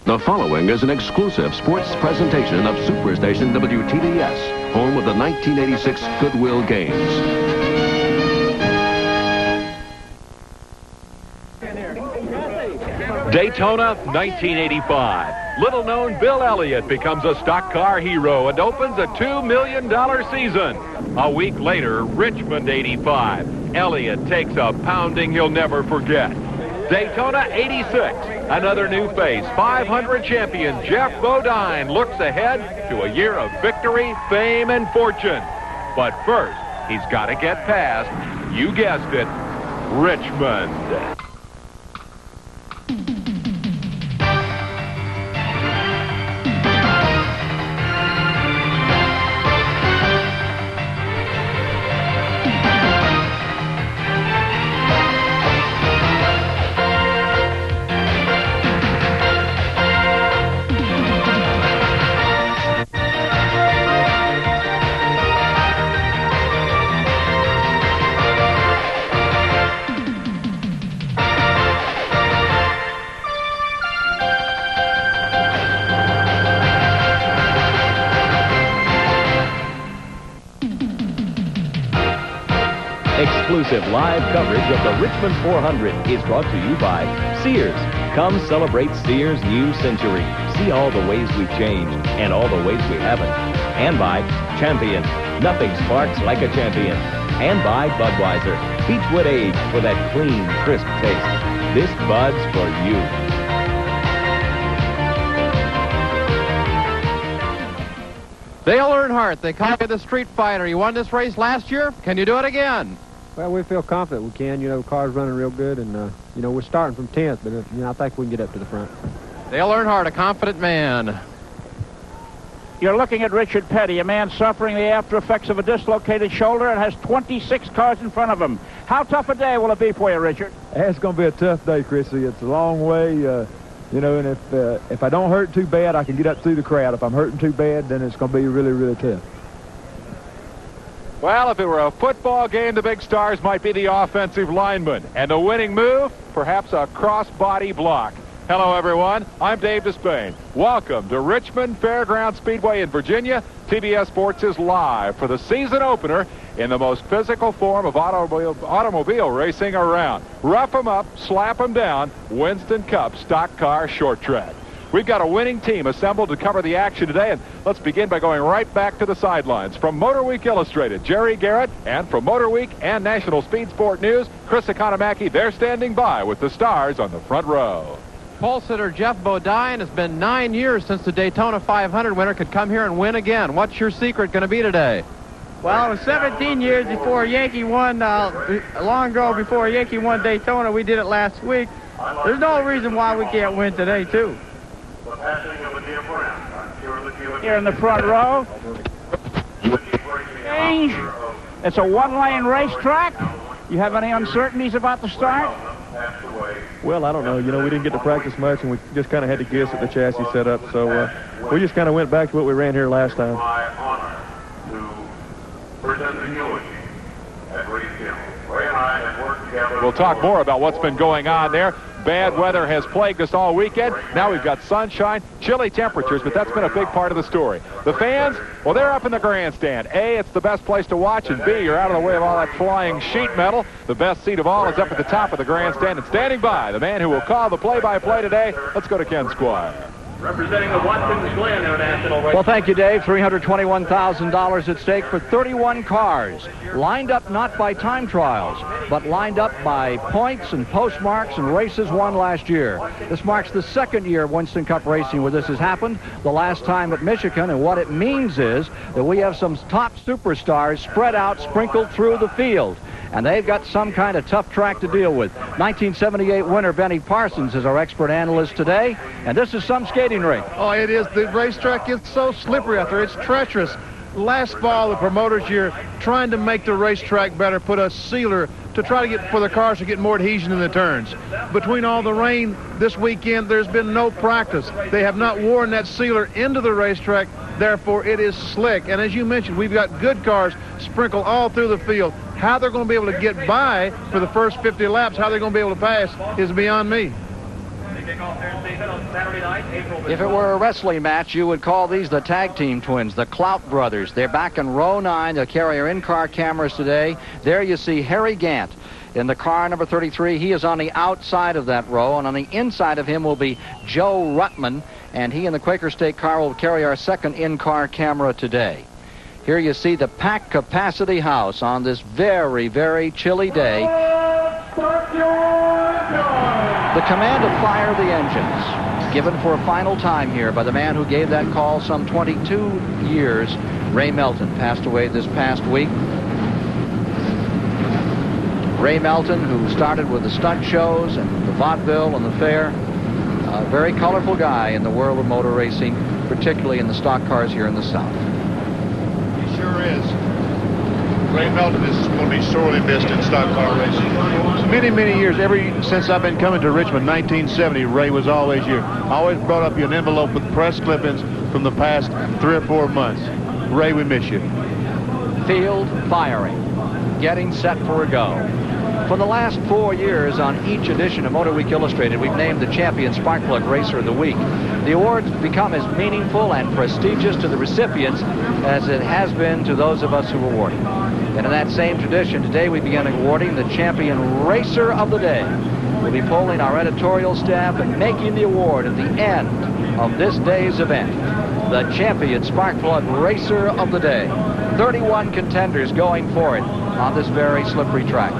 The following is an exclusive sports presentation of Superstation WTBS, home of the 1986 Goodwill Games. Daytona, 1985. Little-known Bill Elliott becomes a stock car hero and opens a $2 million season. A week later, Richmond, 85. Elliott takes a pounding he'll never forget. Daytona, 86. Another new face, 500 champion Jeff Bodine looks ahead to a year of victory, fame, and fortune. But first, he's got to get past, you guessed it, Richmond. Exclusive live coverage of the Richmond 400 is brought to you by Sears. Come celebrate Sears' new century. See all the ways we've changed and all the ways we haven't. And by Champion. Nothing sparks like a champion. And by Budweiser. Peachwood Age for that clean, crisp taste. This Bud's for you. Dale Earnhardt, they call you the Street Fighter. You won this race last year. Can you do it again? Well, we feel confident we can. You know, the car's running real good, and, you know, we're starting from 10th, but, you know, I think we can get up to the front. Dale Earnhardt, a confident man. You're looking at Richard Petty, a man suffering the after effects of a dislocated shoulder and has 26 cars in front of him. How tough a day will it be for you, Richard? It's going to be a tough day, Chrissy. It's a long way, you know, and if I don't hurt too bad, I can get up through the crowd. If I'm hurting too bad, then it's going to be really, really tough. Well, if it were a football game, the big stars might be the offensive linemen. And the winning move, perhaps a cross-body block. Hello, everyone. I'm Dave Despain. Welcome to Richmond Fairground Speedway in Virginia. TBS Sports is live for the season opener in the most physical form of automobile racing around. Rough 'em up, slap 'em down, Winston Cup stock car short track. We've got a winning team assembled to cover the action today, and let's begin by going right back to the sidelines. From Motor Week Illustrated, Jerry Garrett, and from Motor Week and National Speed Sport News, Chris Economaki, they're standing by with the stars on the front row. Pole sitter Jeff Bodine. It's been 9 years since the Daytona 500 winner could come here and win again. What's your secret going to be today? Well, it was 17 years before Yankee won, long ago before Yankee won Daytona. We did it last week. There's no reason why we can't win today, too. Here in the front row. Change. It's a one-lane racetrack. You have any uncertainties about the start? Well, I don't know. You know, we didn't get to practice much, and we just kind of had to guess at the chassis setup. So we just kind of went back to what we ran here last time. We'll talk more about what's been going on there. Bad weather has plagued us all weekend. Now we've got sunshine, chilly temperatures, but that's been a big part of the story. The fans, well, they're up in the grandstand. A, it's the best place to watch, and B, you're out of the way of all that flying sheet metal. The best seat of all is up at the top of the grandstand, and standing by, the man who will call the play-by-play today. Let's go to Ken Squire. Representing the Watkins Glen International Race. Well, thank you, Dave. $321,000 at stake for 31 cars, lined up not by time trials, but lined up by points and postmarks and races won last year. This marks the second year of Winston Cup racing where this has happened, the last time at Michigan, and what it means is that we have some top superstars spread out, sprinkled through the field. And they've got some kind of tough track to deal with. 1978 winner Benny Parsons is our expert analyst today, and this is some skating rink. Oh, it is. The racetrack is so slippery out there. It's treacherous. Last fall, the promoters here trying to make the racetrack better, put a sealer to try to get for the cars to get more adhesion in the turns. Between all the rain this weekend, there's been no practice. They have not worn that sealer into the racetrack. Therefore, it is slick. And as you mentioned, we've got good cars sprinkled all through the field. How they're going to be able to get by for the first 50 laps, how they're going to be able to pass is beyond me. If it were a wrestling match, you would call these the tag team twins, the Clout brothers. They're back in row 9. They'll carry our in-car cameras today. There you see Harry Gant in the car number 33. He is on the outside of that row, and on the inside of him will be Joe Ruttman, and he in the Quaker State car will carry our second in-car camera today. Here you see the packed capacity house on this very, very chilly day. The command to fire the engines, given for a final time here by the man who gave that call some 22 years. Ray Melton passed away this past week. Ray Melton, who started with the stunt shows and the vaudeville and the fair. A very colorful guy in the world of motor racing, particularly in the stock cars here in the South. He sure is. Ray Melton is going to be sorely missed in stock car racing. Many, many years, since I've been coming to Richmond, 1970, Ray was always here. I always brought up you an envelope with press clippings from the past 3 or 4 months. Ray, we miss you. Field firing, getting set for a go. For the last 4 years on each edition of Motor Week Illustrated, we've named the champion Sparkplug Racer of the Week. The awards become as meaningful and prestigious to the recipients as it has been to those of us who award it. And in that same tradition, today we begin awarding the champion Racer of the Day. We'll be polling our editorial staff and making the award at the end of this day's event. The champion Sparkplug Racer of the Day. 31 contenders going for it on this very slippery track.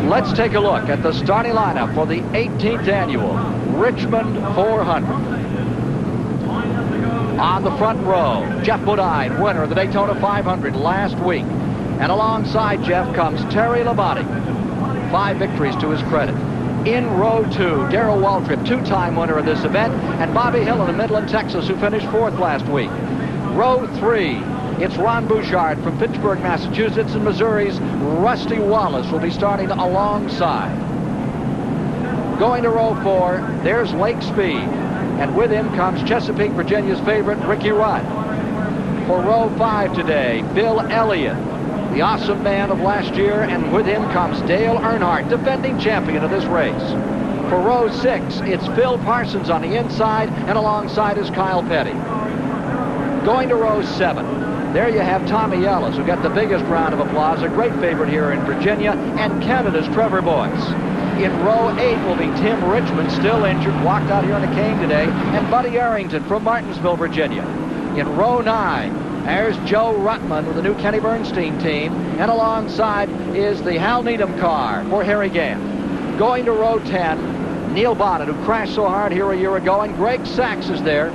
Let's take a look at the starting lineup for the 18th annual Richmond 400. On the front row, Jeff Bodine, winner of the Daytona 500 last week. And alongside Jeff comes Terry Labonte. 5 victories to his credit. In row 2, Darrell Waltrip, 2-time winner of this event, and Bobby Hill in Midland, Texas, who finished 4th last week. Row 3, it's Ron Bouchard from Fitchburg, Massachusetts, and Missouri's Rusty Wallace will be starting alongside. Going to row 4, there's Lake Speed, and with him comes Chesapeake, Virginia's favorite, Ricky Rudd. For row 5 today, Bill Elliott, the awesome man of last year, and with him comes Dale Earnhardt, defending champion of this race. For row 6, it's Phil Parsons on the inside, and alongside is Kyle Petty. Going to row 7, there you have Tommy Ellis, who got the biggest round of applause, a great favorite here in Virginia, and Canada's Trevor Boyce. In row 8 will be Tim Richmond, still injured, walked out here in a cane today, and Buddy Arrington from Martinsville, Virginia. In row 9, there's Joe Ruttman with the new Kenny Bernstein team, and alongside is the Hal Needham car for Harry Gant. Going to row 10, Neil Bonnet, who crashed so hard here a year ago, and Greg Sachs is there.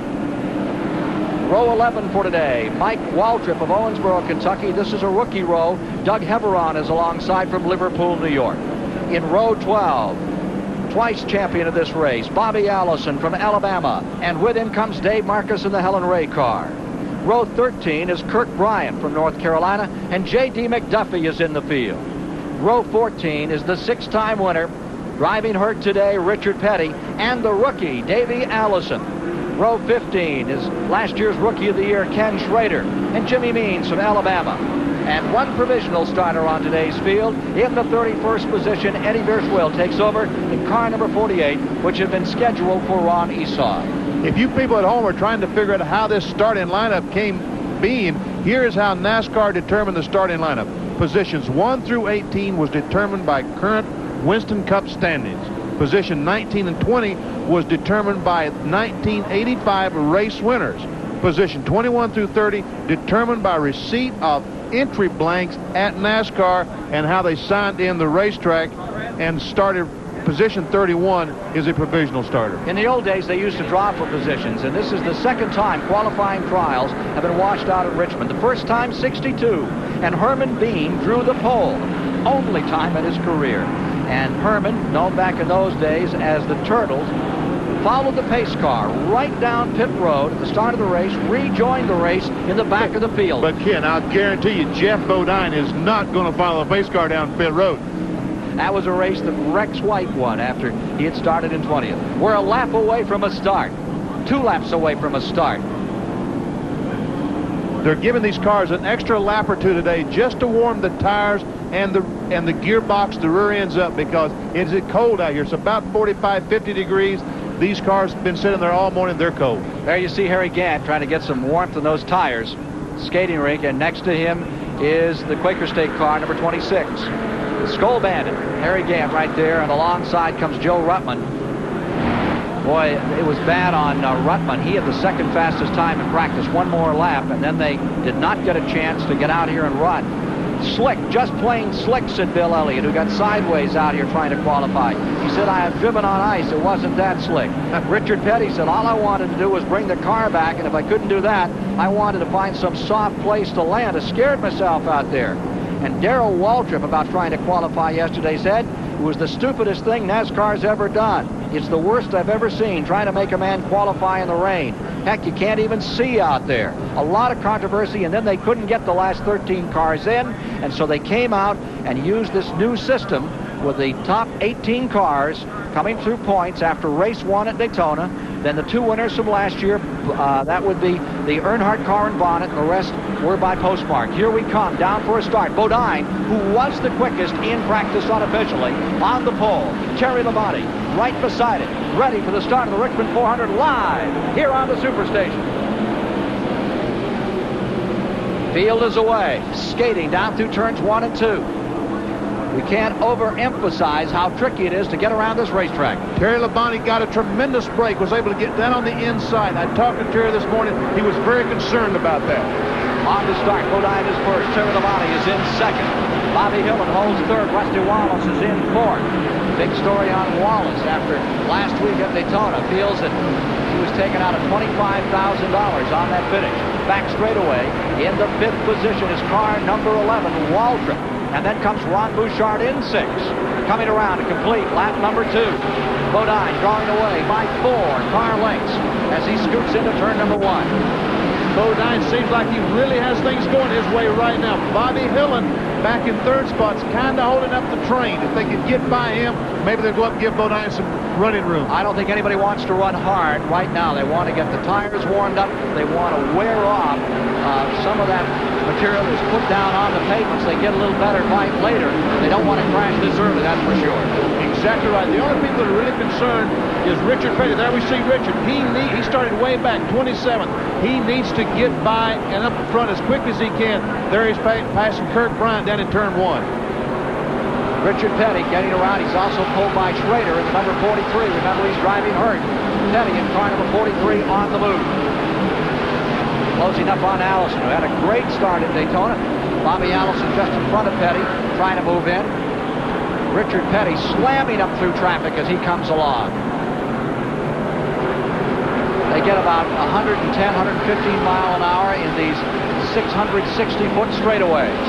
Row 11 for today, Mike Waltrip of Owensboro, Kentucky. This is a rookie row. Doug Heveron is alongside from Liverpool, New York. In row 12, twice champion of this race, Bobby Allison from Alabama, and with him comes Dave Marcus in the Helen Ray car. Row 13 is Kirk Bryant from North Carolina, and J.D. McDuffie is in the field. Row 14 is the 6-time winner, driving hurt today, Richard Petty, and the rookie, Davey Allison. Row 15 is last year's Rookie of the Year, Ken Schrader, and Jimmy Means from Alabama. And one provisional starter on today's field. In the 31st position, Eddie Birchwell takes over in car number 48, which had been scheduled for Ron Esau. If you people at home are trying to figure out how this starting lineup came being, here's how NASCAR determined the starting lineup. Positions 1 through 18 was determined by current Winston Cup standings. Position 19 and 20 was determined by 1985 race winners. Position 21 through 30 determined by receipt of entry blanks at NASCAR and how they signed in the racetrack, and started. Position 31 is a provisional starter. In the old days, they used to draw for positions, and this is the second time qualifying trials have been washed out at Richmond. The first time, 62, and Herman Bean drew the pole, only time in his career. And Herman, known back in those days as the Turtles, followed the pace car right down pit road at the start of the race, rejoined the race in the back of the field. But Ken, I'll guarantee you Jeff Bodine is not going to follow the pace car down pit road. That was a race that Rex White won after he had started in 20th. We're a lap away from a start. 2 laps away from a start. They're giving these cars an extra lap or two today just to warm the tires and the gearbox, the rear ends up, because it's cold out here. It's about 45, 50 degrees. These cars have been sitting there all morning. They're cold. There you see Harry Gant trying to get some warmth in those tires. Skating rink, and next to him is the Quaker State car, number 26. Skull Bandit, Harry Gant right there, and alongside comes Joe Ruttman. Boy, it was bad on Ruttman. He had the second fastest time in practice, one more lap, and then they did not get a chance to get out here and run. Slick, just plain slick, said Bill Elliott, who got sideways out here trying to qualify. He said, I have driven on ice. It wasn't that slick. Richard Petty said, all I wanted to do was bring the car back, and if I couldn't do that, I wanted to find some soft place to land. I scared myself out there. And Darrell Waltrip, about trying to qualify yesterday, said, it was the stupidest thing NASCAR's ever done. It's the worst I've ever seen, trying to make a man qualify in the rain. Heck, you can't even see out there. A lot of controversy, and then they couldn't get the last 13 cars in, and so they came out and used this new system with the top 18 cars coming through points after race 1 at Daytona. Then the 2 winners from last year, that would be the Earnhardt car and Bonnet, and the rest were by postmark. Here we come, down for a start. Bodine, who was the quickest in practice unofficially, on the pole. Terry Labonte right beside it, ready for the start of the Richmond 400 live here on the Superstation. Field is away, skating down through turns 1 and 2. We can't overemphasize how tricky it is to get around this racetrack. Terry Labonte got a tremendous break, was able to get down on the inside. I talked to Terry this morning. He was very concerned about that. On the start, Bodine is first. Terry Labonte is in second. Bobby Hillin holds third. Rusty Wallace is in fourth. Big story on Wallace after last week at Daytona. Feels that he was taken out of $25,000 on that finish. Back straightaway in the 5th position is car number 11, Waltrip. And then comes Ron Bouchard in 6. Coming around to complete lap number 2. Bodine drawing away by 4 car lengths as he scoots into turn number 1. Bodine seems like he really has things going his way right now. Bobby Hillin back in 3rd spot's kind of holding up the train. If they could get by him, maybe they'll go up and give Bodine some running room. I don't think anybody wants to run hard right now. They want to get the tires warmed up. They want to wear off some of that material that's put down on the pavements. They get a little better fight later. They don't want to crash this early, that's for sure. Exactly right. The only people that are really concerned is Richard Petty. There we see Richard. He started way back, 27th. He needs to get by and up front as quick as he can. There he's passing Kirk Bryant down in turn 1. Richard Petty getting around. He's also pulled by Schrader in number 43. Remember, he's driving hurt. Petty in car number 43 on the move. Closing up on Allison, who had a great start at Daytona. Bobby Allison just in front of Petty, trying to move in. Richard Petty slamming up through traffic as he comes along. They get about 110, 115 mile an hour in these 660-foot straightaways.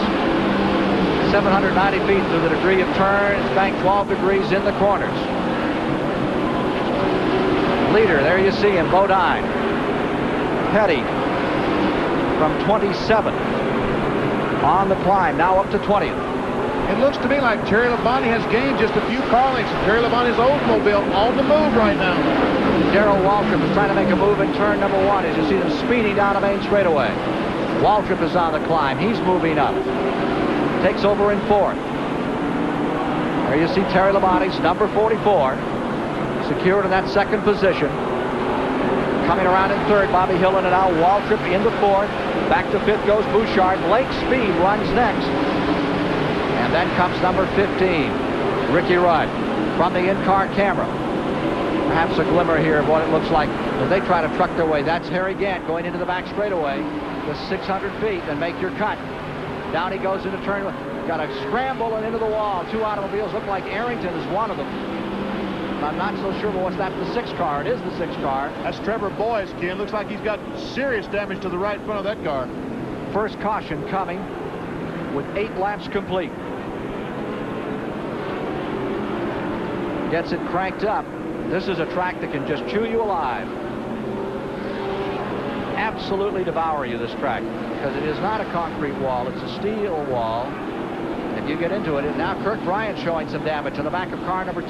790 feet to the degree of turn. It's banked 12 degrees in the corners. Leader, there you see him, Bodine. Petty from 27th on the climb, now up to 20th. It looks to me like Terry Labonte has gained just a few car lengths. Terry Labonte's Oldsmobile on the move right now. Darrell Waltrip is trying to make a move in turn number 1 as you see them speeding down the main straightaway. Waltrip is on the climb. He's moving up. Takes over in 4th. There you see Terry Labonte's number 44 secured in that 2nd position. Coming around in 3rd, Bobby Hillin, and now Waltrip into 4th. Back to 5th goes Bouchard. Lake Speed runs next. And then comes number 15, Ricky Rudd, from the in-car camera. Perhaps a glimmer here of what it looks like as they try to truck their way. That's Harry Gant going into the back straightaway. Just 600 feet, and make your cut. Down he goes into turn 1. Got a scramble and into the wall. 2 automobiles. Look like Arrington is one of them. I'm not so sure, but what's that? The 6th car. It is the 6th car. That's Trevor Boyce, Ken. Looks like he's got serious damage to the right front of that car. First caution coming with 8 laps complete. Gets it cranked up. This is a track that can just chew you alive. Absolutely devour you, this track, because it is not a concrete wall. It's a steel wall. If you get into it, and now Kirk Bryant showing some damage on the back of car number 2.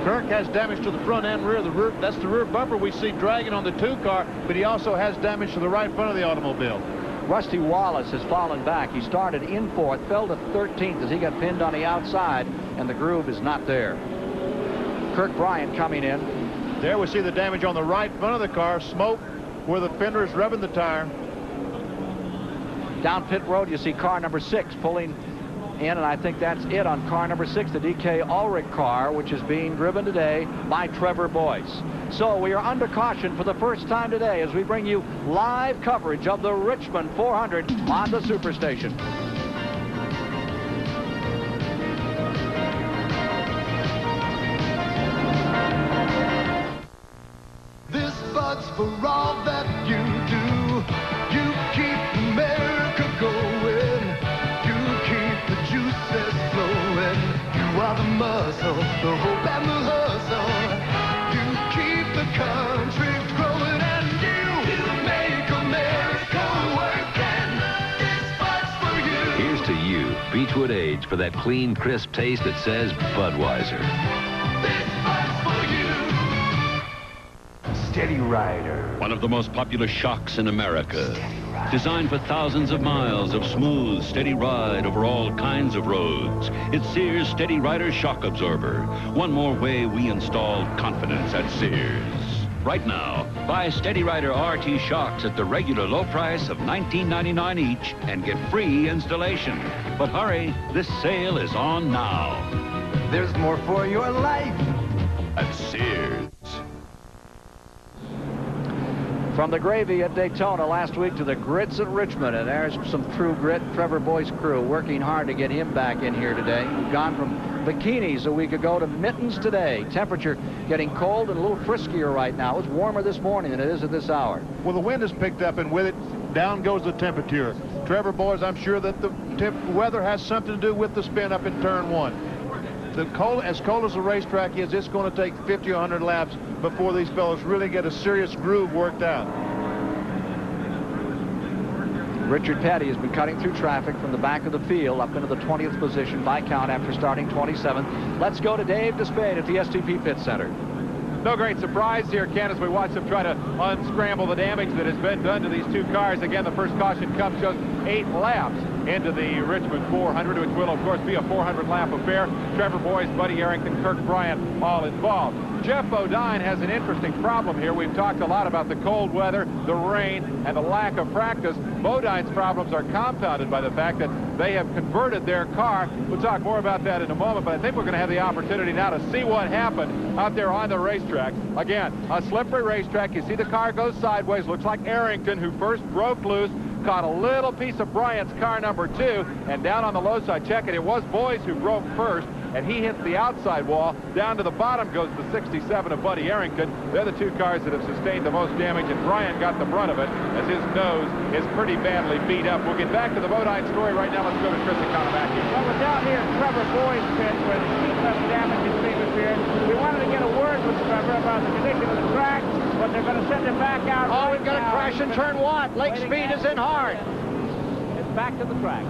Kirk has damage to the front and rear. That's the rear bumper we see dragging on the 2 car, but he also has damage to the right front of the automobile. Rusty Wallace has fallen back. He started in 4th, fell to 13th as he got pinned on the outside, and the groove is not there. Kirk Bryant coming in. There we see the damage on the right front of the car, smoke where the fender is rubbing the tire. Down pit road, you see car number 6 pulling in, and I think that's it on car number 6, the DK Ulrich car, which is being driven today by Trevor Boyce. So we are under caution for the first time today as we bring you live coverage of the Richmond 400 on the Superstation. This bud's for all that you do. You keep America going. You keep the juices flowing. You are the muscle, the hope and the hustle. You keep the country growing, and you make America work. And this bud's for you. Here's to you, Beechwood Age, for that clean, crisp taste that says Budweiser. This bud's for you. Steady Rider. One of the most popular shocks in America. Designed for thousands of miles of smooth, steady ride over all kinds of roads. It's Sears Steady Rider Shock Absorber. One more way we install confidence at Sears. Right now, buy Steady Rider RT shocks at the regular low price of $19.99 each and get free installation. But hurry, this sale is on now. There's more for your life at Sears. From the gravy at Daytona last week to the grits at Richmond, and there's some true grit. Trevor Boyce crew working hard to get him back in here today. We've gone from bikinis a week ago to mittens today. Temperature getting cold and a little friskier right now. It's warmer this morning than it is at this hour. Well, the wind has picked up, and with it, down goes the temperature. Trevor Boyce, I'm sure that the weather has something to do with the spin up in turn 1. As cold as the racetrack is, it's going to take 50 or 100 laps before these fellows really get a serious groove worked out. Richard Petty has been cutting through traffic from the back of the field up into the 20th position by count after starting 27th. Let's go to Dave Despain at the STP Pit Center. No great surprise here, Ken, as we watch them try to unscramble the damage that has been done to these two cars. Again, the first caution comes just 8 laps into the Richmond 400, which will, of course, be a 400-lap affair. Trevor Boyce, Buddy Arrington, Kirk Bryant, all involved. Jeff Bodine has an interesting problem here. We've talked a lot about the cold weather, the rain, and the lack of practice. Bodine's problems are compounded by the fact that they have converted their car. We'll talk more about that in a moment, but I think we're going to have the opportunity now to see what happened out there on the racetrack. Again, a slippery racetrack. You see the car goes sideways. Looks like Arrington, who first broke loose, caught a little piece of Bryant's car number 2, and down on the low side, check it, it was Boyce who broke first, and he hits the outside wall. Down to the bottom goes the 67 of Buddy Arrington. They're the two cars that have sustained the most damage, and Bryant got the brunt of it as his nose is pretty badly beat up. We'll get back to the Bodine story right now. Let's go to Chris Economaki. Well, we're down here at Trevor Boyce pit where the heat level damage is being repaired. We wanted to get a word with Trevor about the condition of the track, but they're going to send him back out. Oh, we've got a crash in turn 1. Lake Speed is in hard. It's back to the track.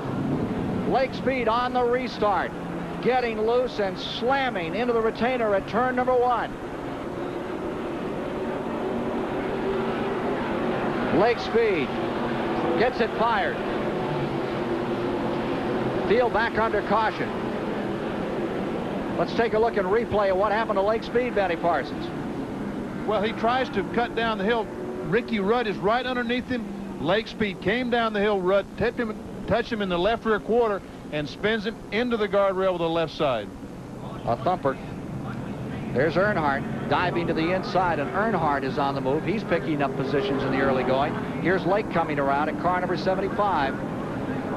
Lake Speed on the restart, getting loose and slamming into the retainer at turn number 1. Lake Speed gets it fired. Field back under caution. Let's take a look and replay of what happened to Lake Speed, Benny Parsons. Well, he tries to cut down the hill. Ricky Rudd is right underneath him. Lake Speed came down the hill. Rudd touched him in the left rear quarter and spins him into the guardrail with the left side. A thumper. There's Earnhardt diving to the inside, and Earnhardt is on the move. He's picking up positions in the early going. Here's Lake coming around at car number 75.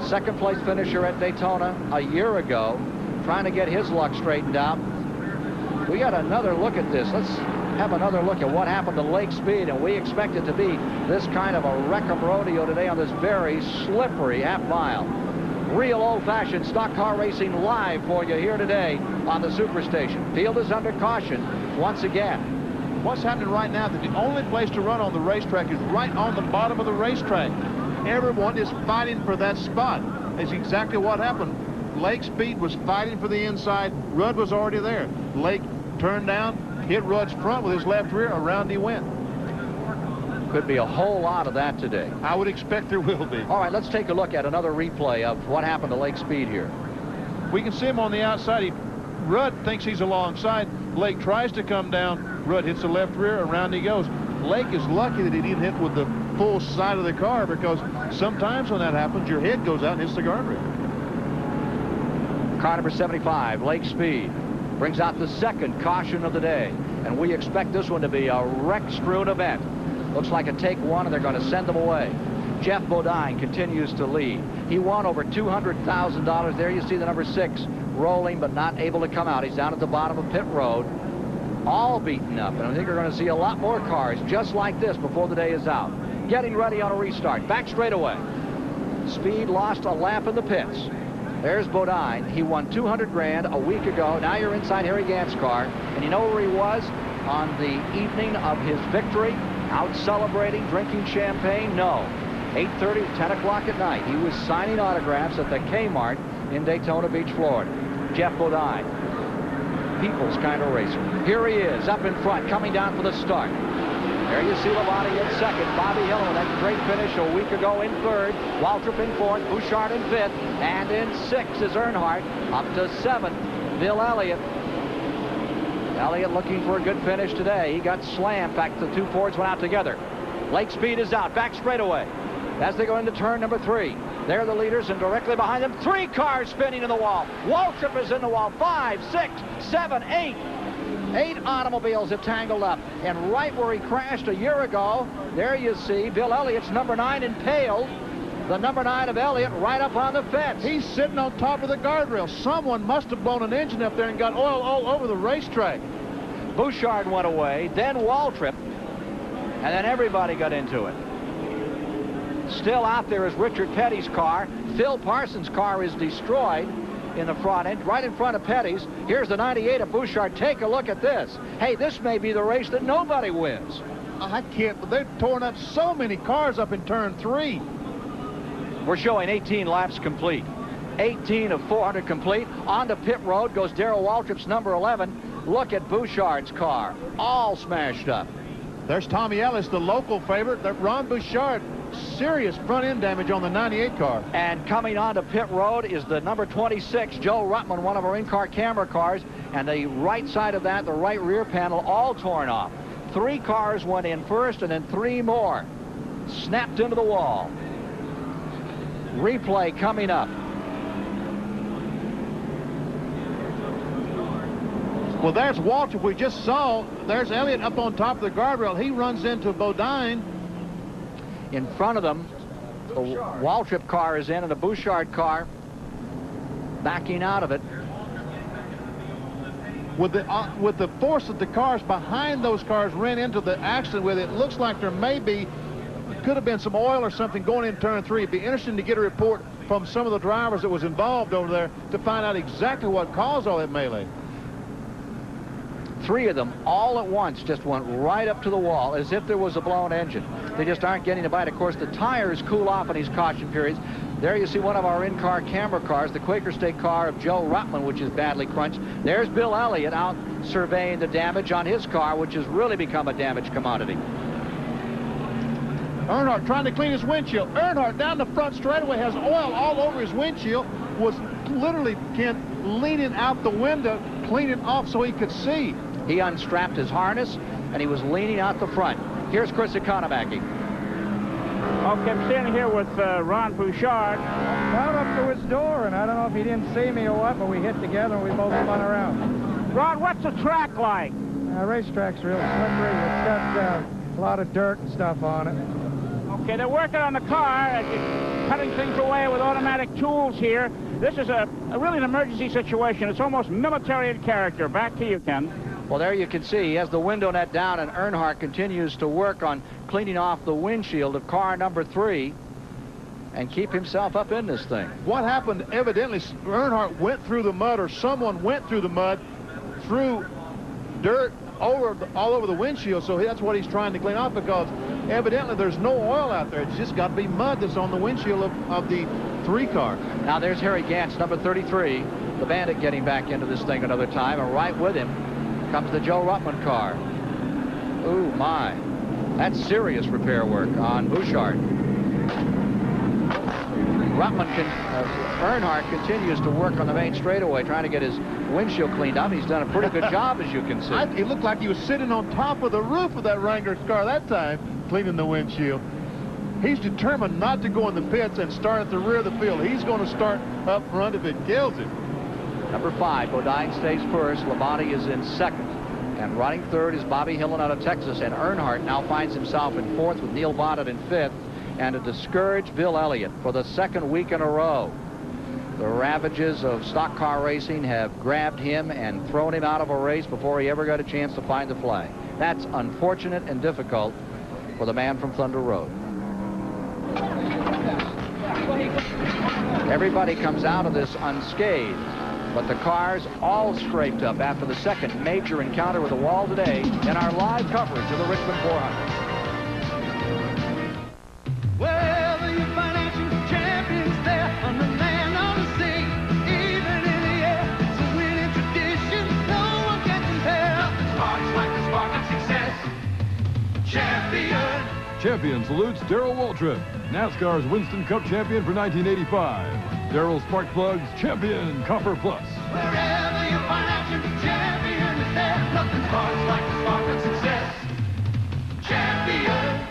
Second place finisher at Daytona a year ago, trying to get his luck straightened out. We got another look at this. Let's have another look at what happened to Lake Speed, and we expect it to be this kind of a wreck-em rodeo today on this very slippery half mile. Real old-fashioned stock car racing live for you here today on the Superstation. Field is under caution once again. What's happening right now, that the only place to run on the racetrack is right on the bottom of the racetrack. Everyone is fighting for that spot. That's exactly what happened. Lake Speed was fighting for the inside. Rudd was already there. Lake turned down, hit Rudd's front with his left rear. Around he went. Could be a whole lot of that today. I would expect there will be. All right, let's take a look at another replay of what happened to Lake Speed here. We can see him on the outside. Rudd thinks he's alongside. Lake tries to come down. Rudd hits the left rear. Around he goes. Lake is lucky that he didn't hit with the full side of the car, because sometimes when that happens, your head goes out and hits the guardrail. Car number 75, Lake Speed, brings out the second caution of the day. And we expect this one to be a wreck-strewn event. Looks like a take one, and they're going to send them away. Jeff Bodine continues to lead. He won over $200,000. There you see the number 6 rolling, but not able to come out. He's down at the bottom of pit road, all beaten up. And I think we're going to see a lot more cars just like this before the day is out. Getting ready on a restart. Back straightaway. Speed lost a lap in the pits. There's Bodine. He won $200,000 a week ago. Now you're inside Harry Gant's car. And you know where he was on the evening of his victory? Out celebrating, drinking champagne? No. 8:30, 10 o'clock at night. He was signing autographs at the Kmart in Daytona Beach, Florida. Jeff Bodine, people's kind of racer. Here he is, up in front, coming down for the start. There you see Labonte in second. Bobby Hill with that great finish a week ago in third. Waltrip in fourth. Bouchard in fifth. And in sixth is Earnhardt. Up to seventh, Bill Elliott. Elliott looking for a good finish today. He got slammed. In fact, the two Fords went out together. Lake Speed is out. Back straightaway as they go into turn number 3. They're the leaders, and directly behind them, 3 cars spinning in the wall. Waltrip is in the wall. 5, 6, 7, 8. 8 automobiles have tangled up. And right where he crashed a year ago, there you see Bill Elliott's number 9 impaled. The number 9 of Elliott right up on the fence. He's sitting on top of the guardrail. Someone must have blown an engine up there and got oil all over the racetrack. Bouchard went away, then Waltrip, and then everybody got into it. Still out there is Richard Petty's car. Phil Parsons' car is destroyed in the front end, right in front of Petty's. Here's the 98 of Bouchard. Take a look at this. Hey, this may be the race that nobody wins. I can't, but they've torn up so many cars up in turn 3. We're showing 18 laps complete. 18 of 400 complete. On to pit road goes Darrell Waltrip's number 11. Look at Bouchard's car, all smashed up. There's Tommy Ellis, the local favorite. Ron Bouchard, serious front end damage on the 98 car. And coming on to pit road is the number 26, Joe Ruttman, one of our in-car camera cars. And the right side of that, the right rear panel, all torn off. 3 cars went in first, and then 3 more snapped into the wall. Replay coming up. Well, there's Waltrip we just saw. There's Elliott up on top of the guardrail. He runs into Bodine. In front of them, the Waltrip car is in, and the Bouchard car backing out of it. With the force that the cars behind those cars ran into the accident with, it looks like there could have been some oil or something going in turn 3. It'd be interesting to get a report from some of the drivers that was involved over there to find out exactly what caused all that melee. 3 of them all at once just went right up to the wall as if there was a blown engine. They just aren't getting a bite. Of course, the tires cool off in these caution periods. There you see one of our in-car camera cars, the Quaker State car of Joe Ruttman, which is badly crunched. There's Bill Elliott out surveying the damage on his car, which has really become a damaged commodity. Earnhardt trying to clean his windshield. Earnhardt down the front straightaway has oil all over his windshield, was literally leaning out the window, cleaning off so he could see. He unstrapped his harness, and he was leaning out the front. Here's Chris Economaki. Okay, I'm standing here with Ron Bouchard. Got up to his door, and I don't know if he didn't see me or what, but we hit together and we both spun around. Ron, what's the track like? Racetrack's real slippery. It's got a lot of dirt and stuff on it. Okay, they're working on the car, cutting things away with automatic tools here. This is really an emergency situation. It's almost military in character. Back to you, Ken. Well, there you can see he has the window net down, and Earnhardt continues to work on cleaning off the windshield of car number 3 and keep himself up in this thing. What happened, evidently, Earnhardt went through the mud, or someone went through the mud, threw dirt all over the windshield, so that's what he's trying to clean off, because evidently there's no oil out there. It's just got to be mud that's on the windshield of the 3 car. Now there's Harry Gant's number 33, the Bandit, getting back into this thing another time, and right with him comes the Joe Ruttman car. Ooh, my. That's serious repair work on Bouchard. Earnhardt continues to work on the main straightaway, trying to get his windshield cleaned up. He's done a pretty good job, as you can see. It looked like he was sitting on top of the roof of that Wrangler car that time, cleaning the windshield. He's determined not to go in the pits and start at the rear of the field. He's going to start up front if it kills him. Number 5, Bodine stays first. Labonte is in second. And running third is Bobby Hillen out of Texas. And Earnhardt now finds himself in fourth with Neil Bonnet in fifth. And a discouraged Bill Elliott for the second week in a row. The ravages of stock car racing have grabbed him and thrown him out of a race before he ever got a chance to find the flag. That's unfortunate and difficult for the man from Thunder Road. Everybody comes out of this unscathed, but the cars all scraped up after the second major encounter with the wall today in our live coverage of the Richmond 400. Well, you financial champions there on the land on the sea, even in the air, it's a winning tradition, no one can compare. Sparks like the spark of success. Champion. Champion salutes Darrell Waltrip, NASCAR's Winston Cup champion for 1985. Darrell Spark Plugs Champion Copper Plus. Wherever you financial champion is there, nothing sparks like the spark of success. Champion.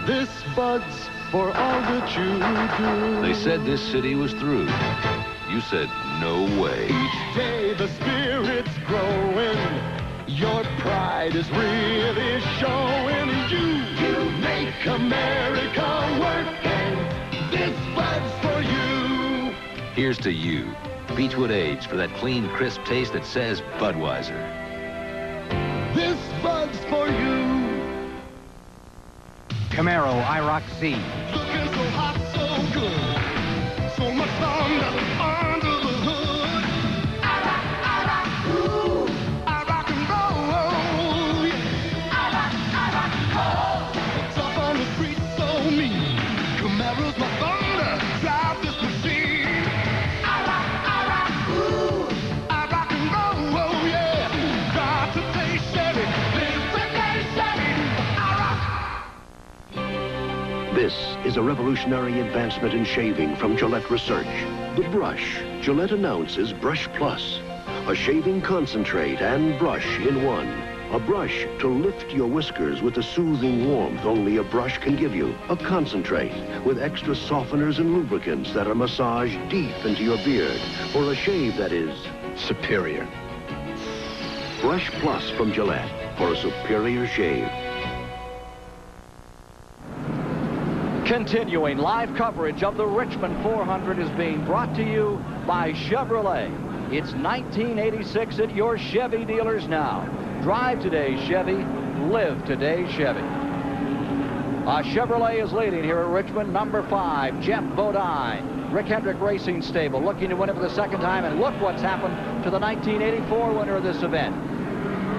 This bud's for all that you do. They said this city was through. You said, no way. Each day the spirit's growing. Your pride is really showing. You make America work, and this bud's for you. Here's to you. Beechwood Age for that clean, crisp taste that says Budweiser. This bud's for you. Camaro IROC C. Looking so hot, so good. So much thunder under the hood. Ooh, I rock and roll. Yeah. Tough on the street, so mean. Camaro's my thunder. Drive this machine. Ooh, I rock and roll. Yeah. Drive today, Chevy. Live today, Chevy. This is a revolutionary advancement in shaving from Gillette Research. The brush. Gillette announces Brush Plus. A shaving concentrate and brush in one. A brush to lift your whiskers with the soothing warmth only a brush can give you. A concentrate with extra softeners and lubricants that are massaged deep into your beard for a shave that is superior. Brush Plus from Gillette for a superior shave. Continuing live coverage of the Richmond 400 is being brought to you by Chevrolet. It's 1986 at your Chevy dealers now. Drive today, Chevy. Live today, Chevy. Chevrolet is leading here at Richmond. Number 5, Jeff Bodine. Rick Hendrick Racing Stable looking to win it for the second time. And look what's happened to the 1984 winner of this event.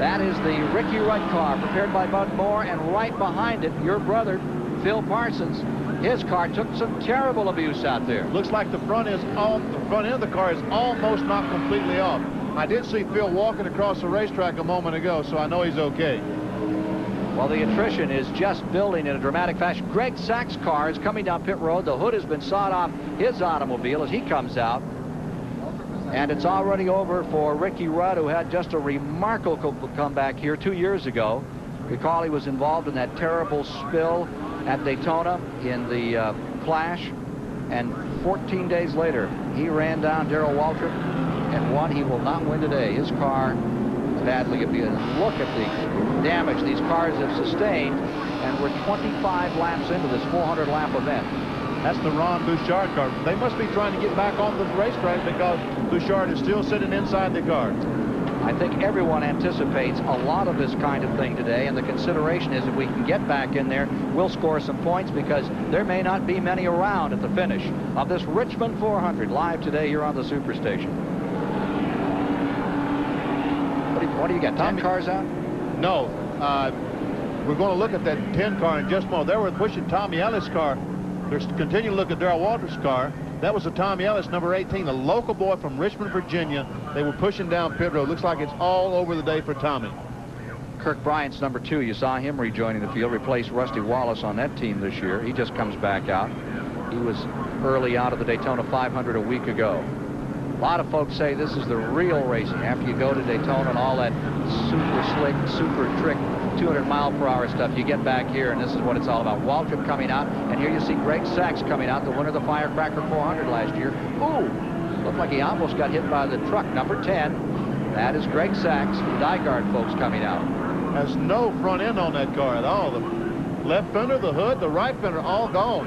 That is the Ricky Rudd car prepared by Bud Moore. And right behind it, your brother, Phil Parsons. His car took some terrible abuse out there. Looks like the front end of the car is almost not completely off. I did see Phil walking across the racetrack a moment ago, so I know he's okay. Well, the attrition is just building in a dramatic fashion. Greg Sachs' car is coming down pit road. The hood has been sawed off his automobile as he comes out. And it's already over for Ricky Rudd, who had just a remarkable comeback here 2 years ago. Recall he was involved in that terrible spill at Daytona in the clash, and 14 days later he ran down Darrell Waltrip and won. He will not win today. His car badly abused. Look at the damage these cars have sustained, and we're 25 laps into this 400 lap event. That's the Ron Bouchard car. They must be trying to get back on the racetrack because Bouchard is still sitting inside the car. I think everyone anticipates a lot of this kind of thing today, and the consideration is if we can get back in there, we'll score some points because there may not be many around at the finish of this Richmond 400 live today here on the Superstation. What do you got, 10 cars out? No. We're going to look at that 10 car in just a moment. They were pushing Tommy Ellis' car. They're continuing to look at Darrell Waltrip's car. That was a Tommy Ellis, number 18, a local boy from Richmond, Virginia. They were pushing down pit road. Looks like it's all over the day for Tommy. Kirk Bryant's number 2. You saw him rejoining the field, replaced Rusty Wallace on that team this year. He just comes back out. He was early out of the Daytona 500 a week ago. A lot of folks say this is the real racing. After you go to Daytona and all that super slick, super trick, 200-mile-per-hour stuff, you get back here, and this is what it's all about. Waltrip coming out, and here you see Greg Sachs coming out, the winner of the Firecracker 400 last year. Ooh, looked like he almost got hit by the truck. Number 10, that is Greg Sachs, the Dyguard folks coming out. Has no front end on that car at all. The left fender, the hood, the right fender, all gone.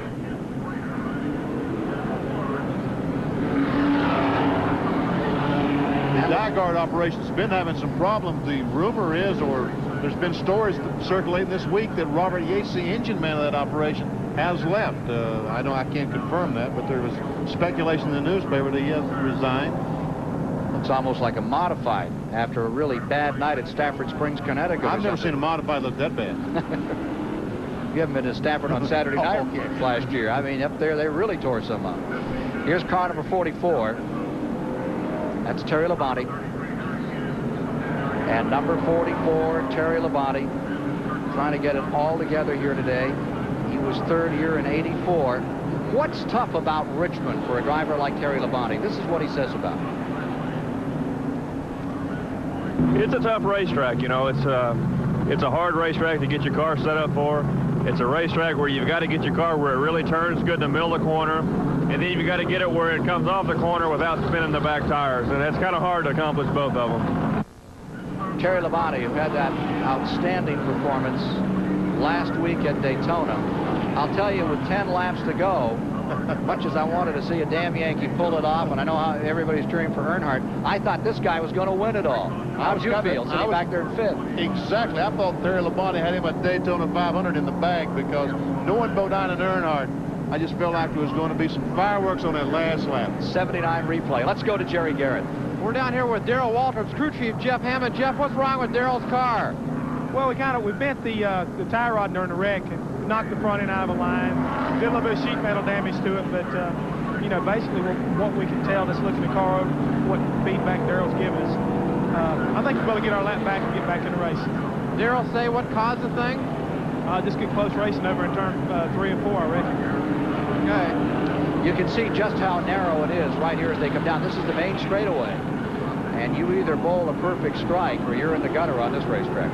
The Dyguard operation's been having some problems. The rumor is, or there's been stories circulating this week, that Robert Yates, the engine man of that operation, has left. I can't confirm that, but there was speculation in the newspaper that he has resigned. Looks almost like a modified after a really bad night at Stafford Springs, Connecticut. I've never seen a modified look that bad. You haven't been to Stafford on Saturday night last year. I mean, up there, they really tore some up. Here's car number 44. That's Terry Labonte. And number 44, Terry Labonte, trying to get it all together here today. He was third here in '84. What's tough about Richmond for a driver like Terry Labonte? This is what he says about it. It's a tough racetrack, you know. It's a hard racetrack to get your car set up for. It's a racetrack where you've got to get your car where it really turns good in the middle of the corner, and then you've got to get it where it comes off the corner without spinning the back tires, and it's kind of hard to accomplish both of them. Terry Labonte, who had that outstanding performance last week at Daytona. I'll tell you, with 10 laps to go, much as I wanted to see a damn Yankee pull it off, and I know how everybody's cheering for Earnhardt, I thought this guy was going to win it all. How did you feel sitting back there in 5th? Exactly. I thought Terry Labonte had him at Daytona 500 in the bag, because knowing Bodine and Earnhardt, I just felt like there was going to be some fireworks on that last lap. 79 replay. Let's go to Jerry Garrett. We're down here with Darrell Waltrip's crew chief, Jeff Hammond. Jeff, what's wrong with Darrell's car? Well, we bent the tie rod during the wreck and knocked the front end out of a line. Did a little bit of sheet metal damage to it, but you know, basically what we can tell just looking at the car, what feedback Darrell's given us, I think we're going to get our lap back and get back in the race. Darrell say what caused the thing? Just get close racing over in turn 3 and 4, I reckon. Okay. You can see just how narrow it is right here as they come down. This is the main straightaway. And you either bowl a perfect strike or you're in the gutter on this racetrack.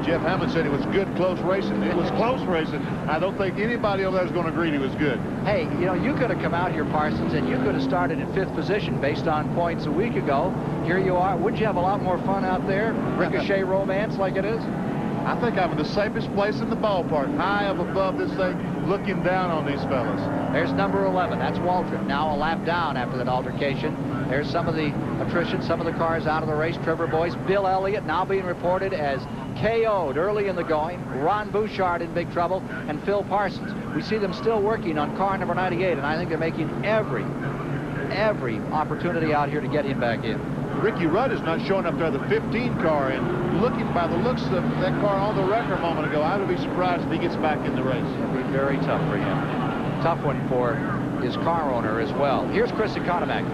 Jeff Hammond said it was good, close racing. It was close racing. I don't think anybody over there is going to agree it was good. Hey, you know, you could have come out here, Parsons, and you could have started in 5th position based on points a week ago. Here you are. Wouldn't you have a lot more fun out there? Ricochet romance like it is? I think I'm in the safest place in the ballpark, high up above this thing, looking down on these fellas. There's number 11. That's Waltrip. Now a lap down after that altercation. There's some of the attrition, some of the cars out of the race. Trevor Boyce, Bill Elliott now being reported as KO'd early in the going. Ron Bouchard in big trouble, and Phil Parsons. We see them still working on car number 98, and I think they're making every opportunity out here to get him back in. Ricky Rudd is not showing up there, the 15 car, and looking by the looks of that car on the wrecker a moment ago, I would be surprised if he gets back in the race. It'll be very tough for him. Tough one for his car owner as well. Here's Chris Economac.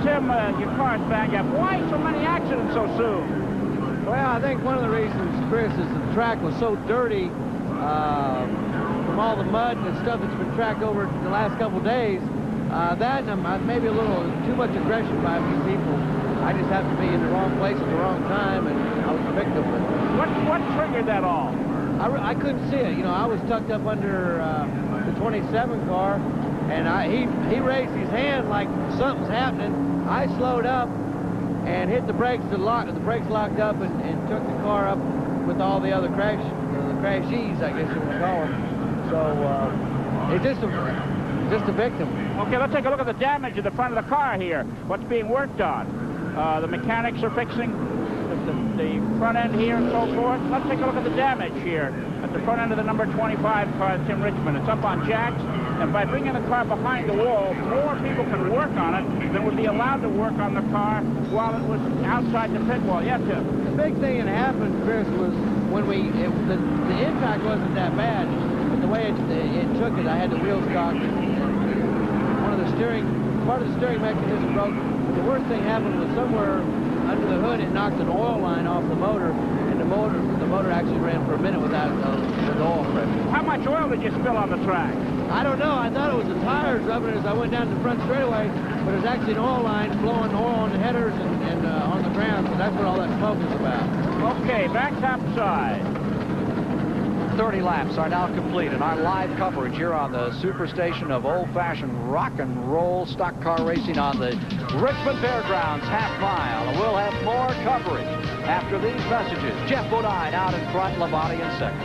Tim, your car's banged up. Why so many accidents so soon? Well, I think one of the reasons, Chris, is the track was so dirty from all the mud and stuff that's been tracked over the last couple of days. That and maybe a little too much aggression by a few people. I just happened to be in the wrong place at the wrong time, and I was a victim. What triggered that all? I couldn't see it. You know, I was tucked up under the 27 car, and he raised his hand like something's happening. I slowed up and hit the brakes. The brakes locked up and took the car up with all the other crashees, I guess you would call them. So it's just a victim. Okay, let's take a look at the damage in the front of the car here. What's being worked on? The mechanics are fixing the front end here and so forth. Let's take a look at the damage here at the front end of the number 25 car, Tim Richmond. It's up on jacks, and by bringing the car behind the wall, more people can work on it than would be allowed to work on the car while it was outside the pit wall. Yes, Tim? The big thing that happened, Chris, was when the impact wasn't that bad, but the way it took it, I had the wheel stock, and part of the steering mechanism broke. The worst thing happened was somewhere under the hood, it knocked an oil line off the motor, and the motor actually ran for a minute without with oil pressure. How much oil did you spill on the track? I don't know. I thought it was the tires rubbing as I went down the front straightaway, but it was actually an oil line blowing oil on the headers and on the ground, so that's what all that smoke is about. Okay, back topside. 30 laps are now complete, and our live coverage here on the Superstation of old-fashioned rock and roll stock car racing on the Richmond Fairgrounds half mile. And we'll have more coverage after these messages. Jeff Bodine out in front, Labonte in second.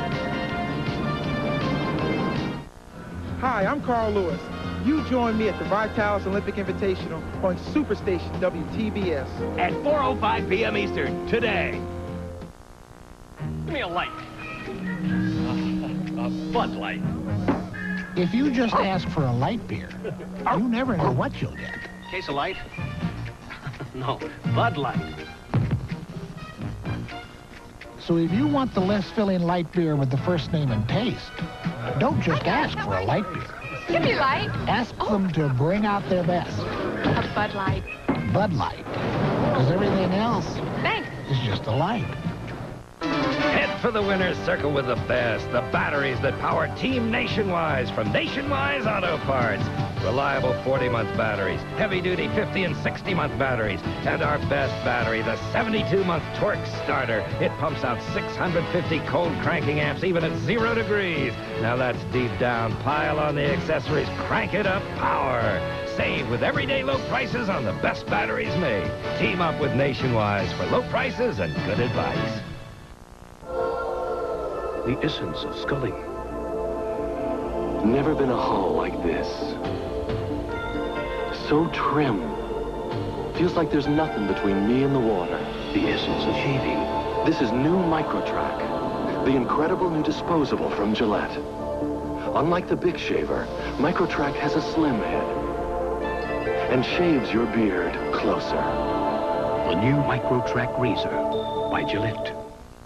Hi, I'm Carl Lewis. You join me at the Vitalis Olympic Invitational on Superstation WTBS. At 4:05 p.m. Eastern today. Give me a light. A Bud Light. If you just ask for a light beer, you never know what you'll get. Case of light? No, Bud Light. So if you want the less filling light beer with the first name and taste, don't just ask for a light beer. Give me light. Ask them to bring out their best. A Bud Light. Bud Light. Because everything else Thanks. is just a light. Head for the winner's circle with the best. The batteries that power Team Nationwise from Nationwise Auto Parts. Reliable 40-month batteries, heavy-duty 50 and 60-month batteries, and our best battery, the 72-month Torque Starter. It pumps out 650 cold cranking amps even at 0 degrees. Now that's deep down. Pile on the accessories. Crank it up power. Save with everyday low prices on the best batteries made. Team up with Nationwise for low prices and good advice. The essence of sculling. Never been a hull like this. So trim. Feels like there's nothing between me and the water. The essence of shaving. This is new MicroTrack, the incredible new disposable from Gillette. Unlike the Big Shaver, MicroTrack has a slim head and shaves your beard closer. The new MicroTrack razor by Gillette.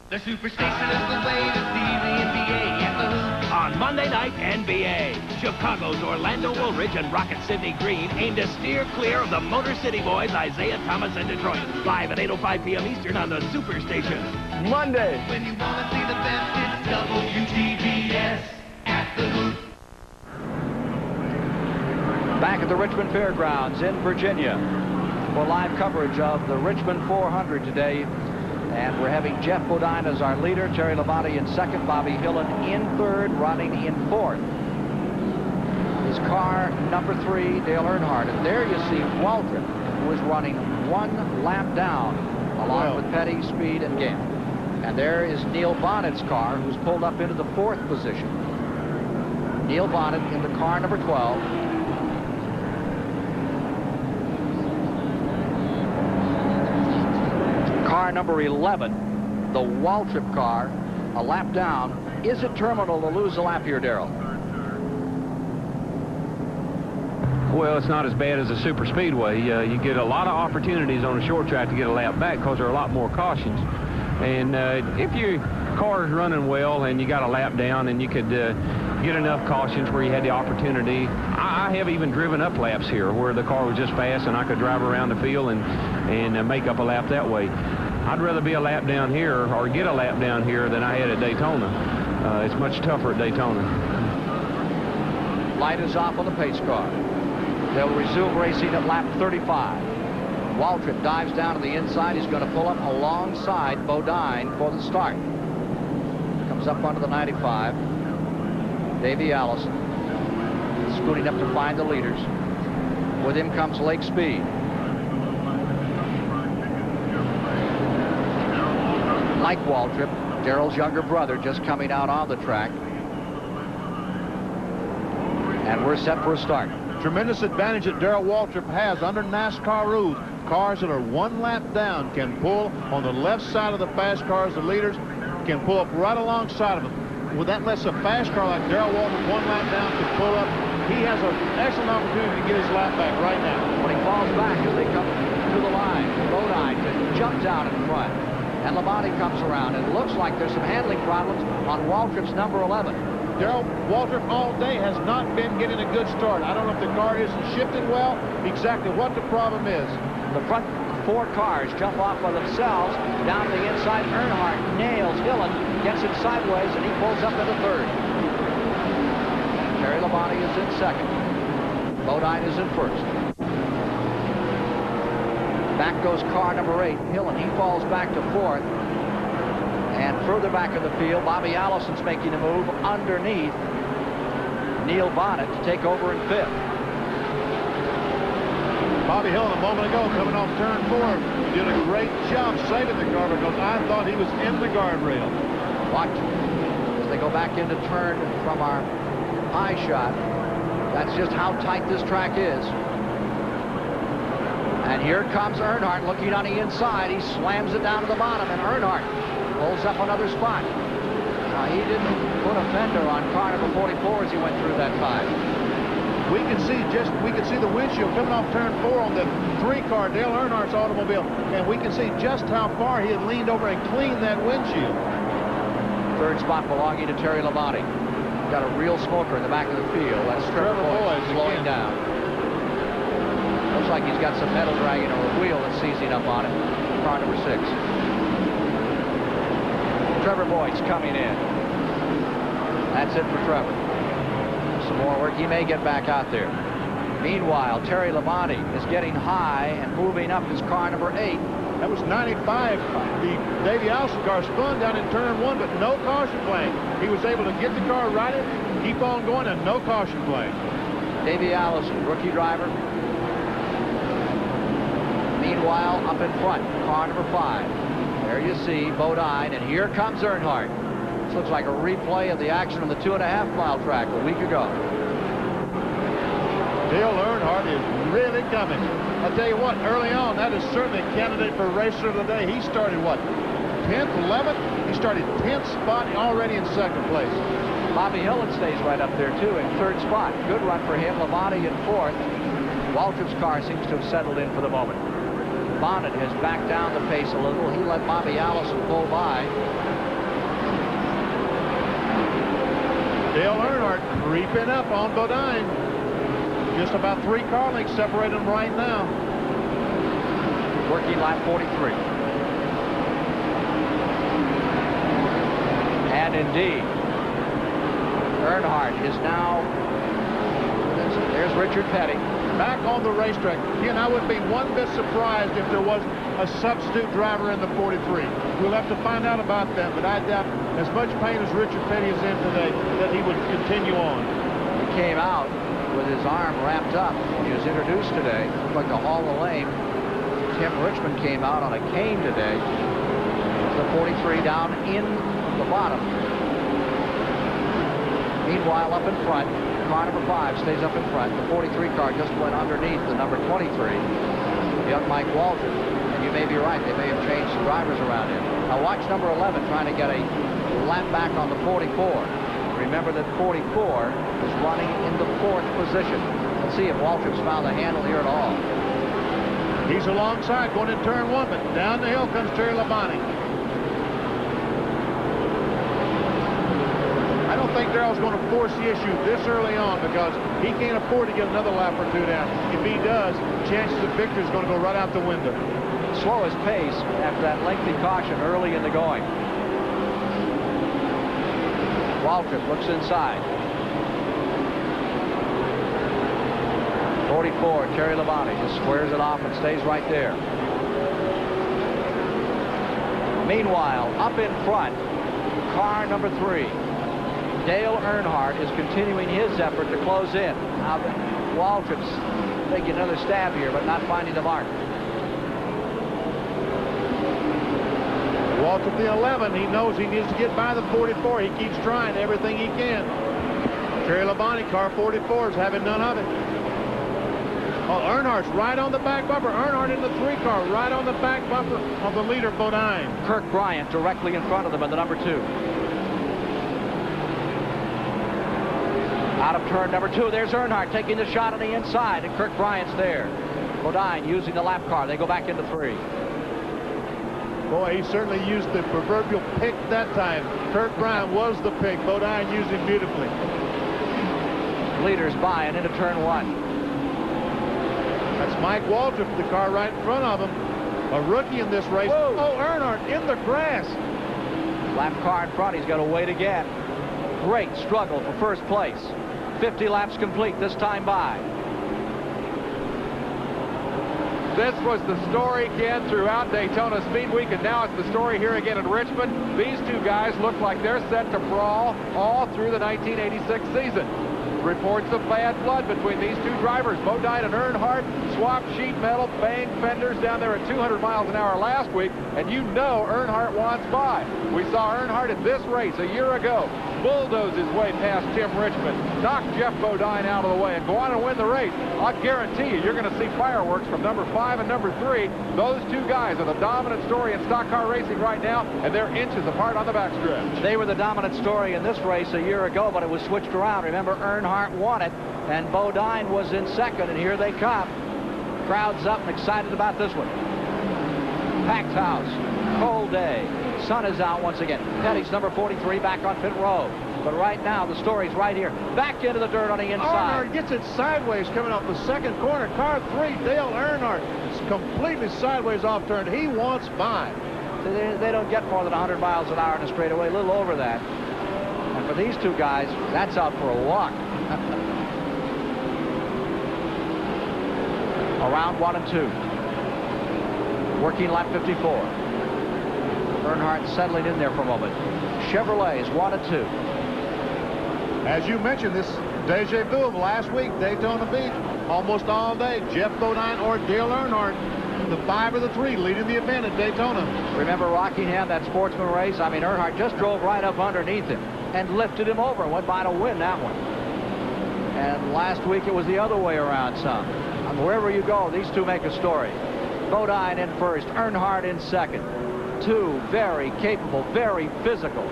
The Superstation is the way to see the NBA at the Hoop. On Monday night, NBA. Chicago's Orlando Woolridge and Rocket Sidney Green aim to steer clear of the Motor City Boys, Isaiah Thomas and Detroit. Live at 8:05 p.m. Eastern on the Superstation. Monday. When you want to see the best, it's WTBS at the Hoop. Back at the Richmond Fairgrounds in Virginia for live coverage of the Richmond 400 today. And we're having Jeff Bodine as our leader, Terry Labonte in second, Bobby Hillen in third, Ronning in fourth. His car, number 3, Dale Earnhardt. And there you see Waltrip, who is running 1 lap down, along with Petty, Speed, and Gant. And there is Neil Bonnet's car, who's pulled up into the 4th position. Neil Bonnet in the car, number 12. Car number 11, the Waltrip car, a lap down. Is it terminal to lose a lap here, Darrell? Well, it's not as bad as a super speedway. You get a lot of opportunities on a short track to get a lap back because there are a lot more cautions. And if your car is running well and you got a lap down and you could get enough cautions where you had the opportunity. I have even driven up laps here where the car was just fast and I could drive around the field and make up a lap that way. I'd rather be a lap down here or get a lap down here than I had at Daytona. It's much tougher at Daytona. Light is off on the pace car. They'll resume racing at lap 35. Waltrip dives down to the inside. He's going to pull up alongside Bodine for the start. Comes up onto the 95. Davey Allison scooting up to find the leaders. With him comes Lake Speed. Mike Waltrip, Darrell's younger brother, just coming out on the track. And we're set for a start. Tremendous advantage that Darrell Waltrip has under NASCAR rules. Cars that are 1 lap down can pull on the left side of the fast cars. The leaders can pull up right alongside of them. Well, that lets a fast car like Darrell Waltrip 1 lap down can pull up. He has an excellent opportunity to get his lap back right now. When he falls back as they come to the line, Bodine just jumps out in front. And Labonte comes around. And it looks like there's some handling problems on Waltrip's number 11. Darrell Waltrip all day has not been getting a good start. I don't know if the car isn't shifting well, exactly what the problem is. The front 4 cars jump off by themselves. Down to the inside, Earnhardt nails Hillen, gets it sideways, and he pulls up into 3rd. Terry Labonte is in 2nd. Bodine is in 1st. Back goes car number 8, Hillen. He falls back to 4th. And further back in the field, Bobby Allison's making a move underneath Neil Bonnet to take over in 5th. Bobby Hillen a moment ago coming off turn 4. He did a great job saving the car because I thought he was in the guardrail. Watch as they go back into turn from our high shot. That's just how tight this track is. And here comes Earnhardt looking on the inside. He slams it down to the bottom, and Earnhardt pulls up another spot. Now, he didn't put a fender on car number 44 as he went through that time. We can see the windshield coming off turn 4 on the 3 car, Dale Earnhardt's automobile, and we can see just how far he had leaned over and cleaned that windshield. 3rd spot belonging to Terry Labonte. Got a real smoker in the back of the field. That's Trevor Boyd slowing down. Looks like he's got some metal dragging or a wheel that's seizing up on him. Car number 6. Trevor Boyd's coming in. That's it for Trevor. Some more work. He may get back out there. Meanwhile, Terry Labonte is getting high and moving up his car number 8. That was 95. The Davey Allison car spun down in turn 1, but no caution plane. He was able to get the car right in, keep on going, and no caution plane. Davey Allison, rookie driver. Meanwhile, up in front, car number 5. There you see Bodine, and here comes Earnhardt. This looks like a replay of the action on the 2.5-mile track a week ago. Dale Earnhardt is really coming. I'll tell you what, early on, that is certainly a candidate for Racer of the Day. He started, what, 10th, 11th? He started 10th spot, already in 2nd place. Bobby Hillen stays right up there, too, in 3rd spot. Good run for him. Labonte in 4th. Waltrip's car seems to have settled in for the moment. Bonnet has backed down the pace a little. He let Bobby Allison pull by. Dale Earnhardt creeping up on Bodine. Just about 3 car lengths separate them right now. Working lap 43. And indeed, Earnhardt is now, there's Richard Petty. Back on the racetrack. Again, I wouldn't be one bit surprised if there was a substitute driver in the 43. We'll have to find out about that, but I doubt as much pain as Richard Petty is in today that he would continue on. He came out with his arm wrapped up when he was introduced today. Looked like the Hall of Lame. Tim Richmond came out on a cane today. The 43 down in the bottom. Meanwhile, up in front, car number 5 stays up in front. The 43 car just went underneath the number 23, young Mike Waltrip. And you may be right, they may have changed some drivers around him. Now watch number 11 trying to get a lap back on the 44. Remember that 44 is running in the 4th position. Let's see if Waltrip's found the handle here at all. He's alongside going in turn 1, but down the hill comes Terry Labonte. I don't think Darrell's going to force the issue this early on because he can't afford to get another lap or 2 down. If he does, chances of victory is going to go right out the window. Slowest pace after that lengthy caution early in the going. Waltrip looks inside. 44, Terry Labonte just squares it off and stays right there. Meanwhile, up in front, car number 3. Dale Earnhardt is continuing his effort to close in. Now, Waltrip's taking another stab here, but not finding the mark. Waltrip the 11, he knows he needs to get by the 44. He keeps trying everything he can. Terry Labonte, car 44, is having none of it. Oh, Earnhardt's right on the back bumper. Earnhardt in the 3 car, right on the back bumper of the leader, Bodine. Kirk Bryant directly in front of them in the number 2. Out of turn number 2, there's Earnhardt taking the shot on the inside, and Kirk Bryant's there. Bodine using the lap car. They go back into 3. Boy, he certainly used the proverbial pick that time. Kirk Bryant was the pick. Bodine used him beautifully. Leaders by and into turn 1. That's Mike Waltrip, the car right in front of him. A rookie in this race. Whoa. Oh, Earnhardt in the grass. Lap car in front. He's got to wait again. Great struggle for first place. 50 laps complete this time by. This was the story, Ken, throughout Daytona Speed Week, and now it's the story here again in Richmond. These two guys look like they're set to brawl all through the 1986 season. Reports of bad blood between these two drivers. Bodine and Earnhardt swapped sheet metal, banged fenders down there at 200 miles an hour last week, and you know Earnhardt wants by. We saw Earnhardt in this race a year ago bulldoze his way past Tim Richmond, knock Jeff Bodine out of the way, and go on and win the race. I guarantee you're going to see fireworks from number 5 and number 3. Those two guys are the dominant story in stock car racing right now, and they're inches apart on the backstretch. They were the dominant story in this race a year ago, but it was switched around. Remember, Earnhardt won it, and Bodine was in second, and here they come. Crowd's up and excited about this one. Packed house, cold day, sun is out once again. Petty's number 43 back on pit road. But right now, the story's right here. Back into the dirt on the inside. Earnhardt gets it sideways coming off the second corner. Car 3, Dale Earnhardt, is completely sideways off turn. He wants by. They don't get more than 100 miles an hour in a straightaway, a little over that. And for these two guys, that's out for a walk. Around 1 and 2. Working lap 54. Earnhardt settling in there for a moment. Chevrolet's 1 and 2. As you mentioned, this deja vu of last week, Daytona Beach, almost all day. Jeff Bodine or Dale Earnhardt, the 5 or the 3, leading the event at Daytona. Remember Rockingham, that sportsman race? I mean, Earnhardt just drove right up underneath him and lifted him over and went by to win that one. And last week it was the other way around some. And wherever you go, these two make a story. Bodine in first, Earnhardt in second. Two very capable, very physical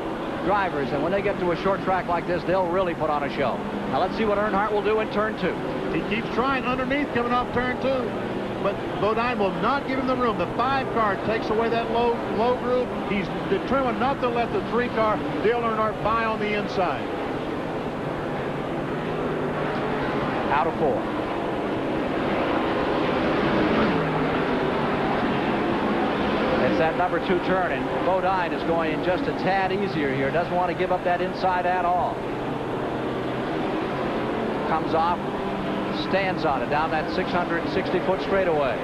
drivers, and when they get to a short track like this, they'll really put on a show. Now let's see what Earnhardt will do in turn 2. He keeps trying underneath coming off turn 2, but Bodine will not give him the room. The 5 car takes away that low groove. He's determined not to let the 3 car, Dale Earnhardt, by on the inside. Out of 4. It's that number 2 turn, and Bodine is going in just a tad easier here. Doesn't want to give up that inside at all. Comes off, stands on it down that 660-foot straightaway.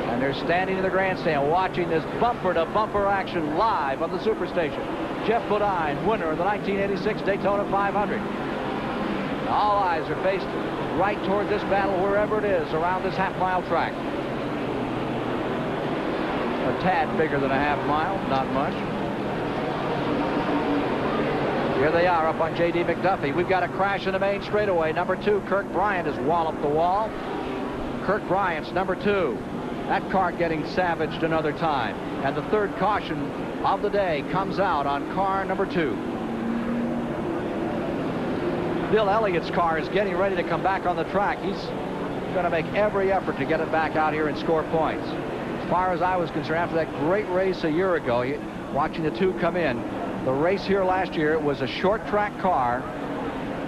And they're standing in the grandstand watching this bumper-to-bumper action live on the Superstation. Jeff Bodine, winner of the 1986 Daytona 500. All eyes are faced right toward this battle wherever it is around this half-mile track. A tad bigger than a half mile, not much. Here they are up on J.D. McDuffie. We've got a crash in the main straightaway. Number 2, Kirk Bryant has walloped the wall. Kirk Bryant's number 2. That car getting savaged another time. And the third caution of the day comes out on car number 2. Bill Elliott's car is getting ready to come back on the track. He's going to make every effort to get it back out here and score points. As far as I was concerned, after that great race a year ago, watching the two come in, the race here last year, it was a short track car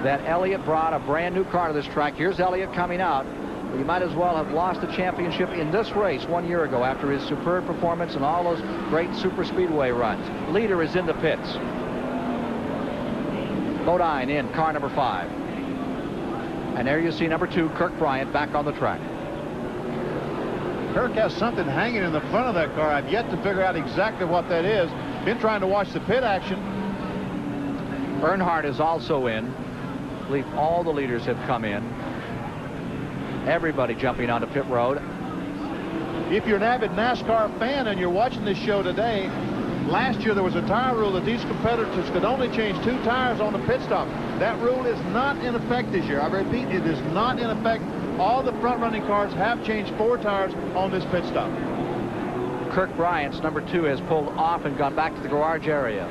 that Elliott brought, a brand new car to this track. Here's Elliott coming out. He might as well have lost the championship in this race 1 year ago after his superb performance and all those great super speedway runs. Leader is in the pits. Bodine in car number 5. And there you see number 2, Kirk Bryant, back on the track. Kirk has something hanging in the front of that car. I've yet to figure out exactly what that is. Been trying to watch the pit action. Earnhardt is also in. I believe all the leaders have come in. Everybody jumping onto pit road. If you're an avid NASCAR fan and you're watching this show today, last year there was a tire rule that these competitors could only change 2 tires on the pit stop. That rule is not in effect this year. I repeat, it is not in effect. All the front-running cars have changed 4 tires on this pit stop. Kirk Bryant's number 2 has pulled off and gone back to the garage area.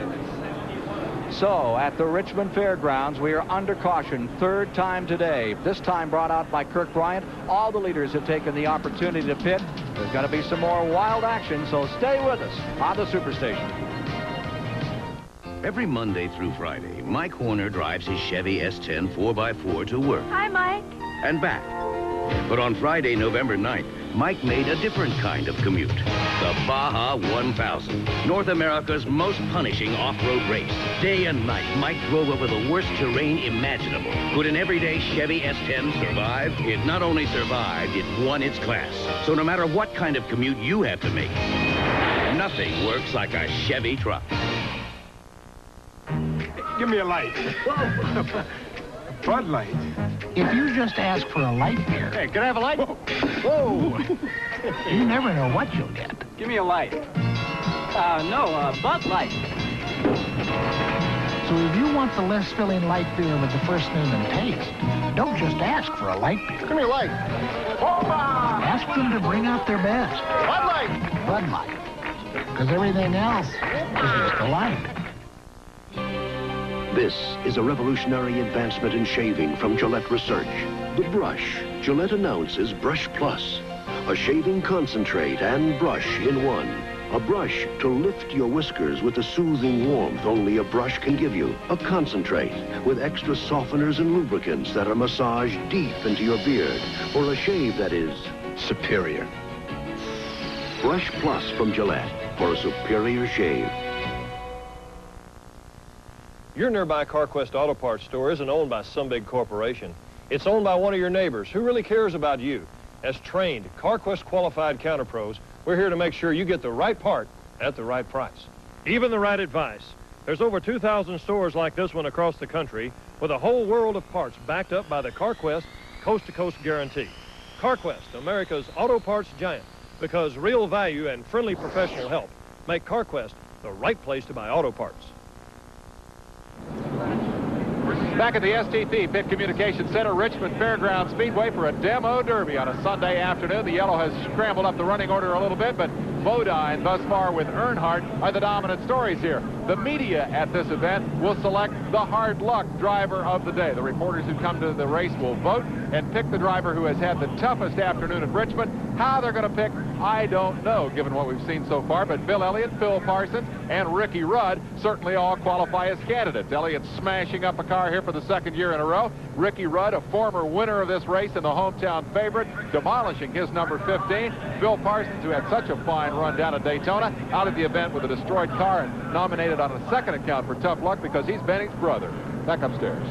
So at the Richmond Fairgrounds, we are under caution, 3rd time today. This time brought out by Kirk Bryant. All the leaders have taken the opportunity to pit. There's going to be some more wild action, so stay with us on the Superstation. Every Monday through Friday, Mike Horner drives his Chevy S10 4x4 to work. Hi, Mike. And back. But on Friday, November 9th, Mike made a different kind of commute. The Baja 1000, North America's most punishing off-road race. Day and night, Mike drove over the worst terrain imaginable. Could an everyday Chevy S10 survive? It not only survived, it won its class. So no matter what kind of commute you have to make, nothing works like a Chevy truck. Give me a light. Bud Light. If you just ask for a light beer... Hey, can I have a light? Whoa. You never know what you'll get. Give me a light. Bud Light. So if you want the less filling light beer with the first name and taste, don't just ask for a light beer. Give me a light. Ask them to bring out their best. Bud Light. Bud Light. Because everything else is just a light. This is a revolutionary advancement in shaving from Gillette Research. The brush. Gillette announces Brush Plus. A shaving concentrate and brush in one. A brush to lift your whiskers with the soothing warmth only a brush can give you. A concentrate with extra softeners and lubricants that are massaged deep into your beard for a shave that is superior. Brush Plus from Gillette for a superior shave. Your nearby CarQuest Auto Parts store isn't owned by some big corporation. It's owned by one of your neighbors who really cares about you. As trained, CarQuest qualified counter pros, we're here to make sure you get the right part at the right price. Even the right advice. There's over 2,000 stores like this one across the country with a whole world of parts backed up by the CarQuest coast-to-coast guarantee. CarQuest, America's auto parts giant, because real value and friendly professional help make CarQuest the right place to buy auto parts. Back at the STP Pit Communication Center, Richmond Fairground Speedway for a demo derby on a Sunday afternoon. The yellow has scrambled up the running order a little bit, but Bodine thus far with Earnhardt are the dominant stories here. The media at this event will select the hard luck driver of the day. The reporters who come to the race will vote and pick the driver who has had the toughest afternoon at Richmond. How they're going to pick, I don't know, given what we've seen so far, but Bill Elliott, Phil Parsons, and Ricky Rudd certainly all qualify as candidates. Elliott's smashing up a car here for the second year in a row. Ricky Rudd, a former winner of this race and the hometown favorite, demolishing his number 15. Phil Parsons, who had such a fine run down at Daytona, out of the event with a destroyed car and nominated on a second account for tough luck because he's Benny's brother. Back upstairs.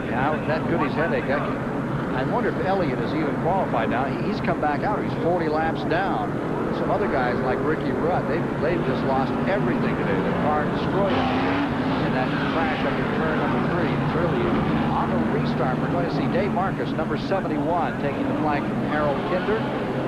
Yeah, that Goody's headache. I wonder if Elliott is even qualified now. He's come back out. He's 40 laps down. Some other guys like Ricky Rudd, they've just lost everything today. The car destroyed them in that crash up in turn number 3. It's really on the restart. We're going to see Dave Marcus, number 71, taking the flank from Harold Kinder.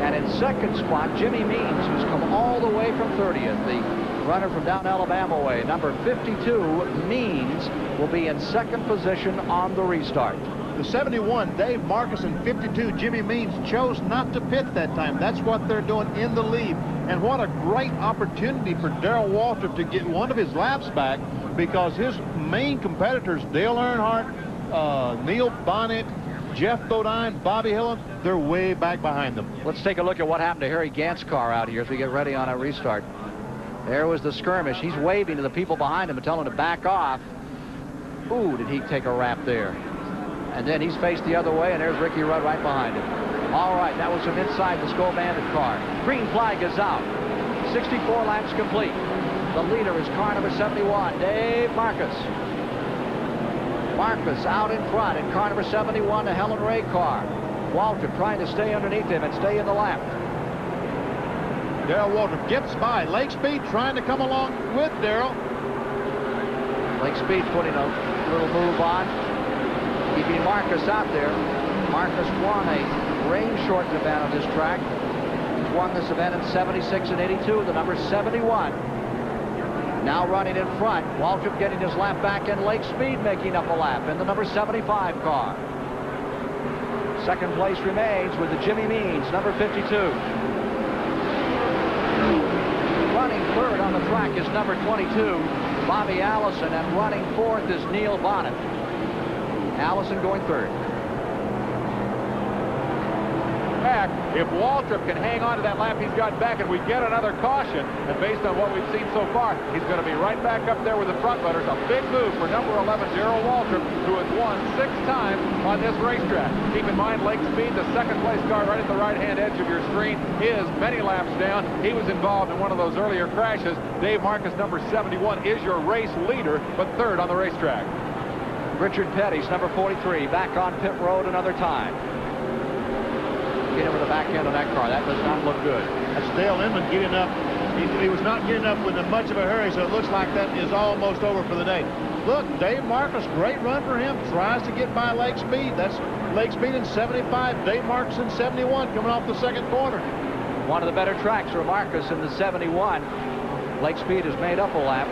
And in second spot, Jimmy Means, who's come all the way from 30th. The runner from down Alabama way, number 52, Means, will be in second position on the restart. The 71, Dave Marcus, and 52, Jimmy Means, chose not to pit that time. That's what they're doing in the lead. And what a great opportunity for Darrell Waltrip to get one of his laps back, because his main competitors, Dale Earnhardt, Neil Bonnet, Jeff Bodine, Bobby Hillin, they're way back behind them. Let's take a look at what happened to Harry Gant's car out here as we get ready on a restart. There was the skirmish. He's waving to the people behind him and telling them to back off. Ooh, did he take a wrap there. And then he's faced the other way, and there's Ricky Rudd right behind him. All right, that was from inside the Skull Bandit car. Green flag is out. 64 laps complete. The leader is car number 71, Dave Marcus. Marcus out in front in car number 71, the Helen Ray car. Waltrip trying to stay underneath him and stay in the lap. Darrell Waltrip gets by. Lake Speed trying to come along with Darrell. Lake Speed putting a little move on, keeping Marcus out there. Marcus won a rain-shortened event on this track. He's won this event in 76 and 82, the number 71. Now running in front, Waltrip getting his lap back, and Lake Speed making up a lap in the number 75 car. Second place remains with the Jimmy Means, number 52. Running third on the track is number 22, Bobby Allison, and running fourth is Neil Bonnet. Allison going third. Heck, if Waltrip can hang on to that lap he's got back and we get another caution, and based on what we've seen so far, he's going to be right back up there with the front runners. A big move for number 11, Darrell Waltrip, who has won 6 times on this racetrack. Keep in mind, Lake Speed, the second-place car right at the right-hand edge of your screen, is many laps down. He was involved in one of those earlier crashes. Dave Marcus, number 71, is your race leader, but third on the racetrack. Richard Petty's number 43, back on pit road another time. Get over the back end of that car. That does not look good. That's Dale Inman getting up. He was not getting up with much of a hurry, so it looks like that is almost over for the day. Look, Dave Marcus, great run for him. Tries to get by Lake Speed. That's Lake Speed in 75, Dave Marcus in 71, coming off the second corner. One of the better tracks for Marcus in the 71. Lake Speed has made up a lap.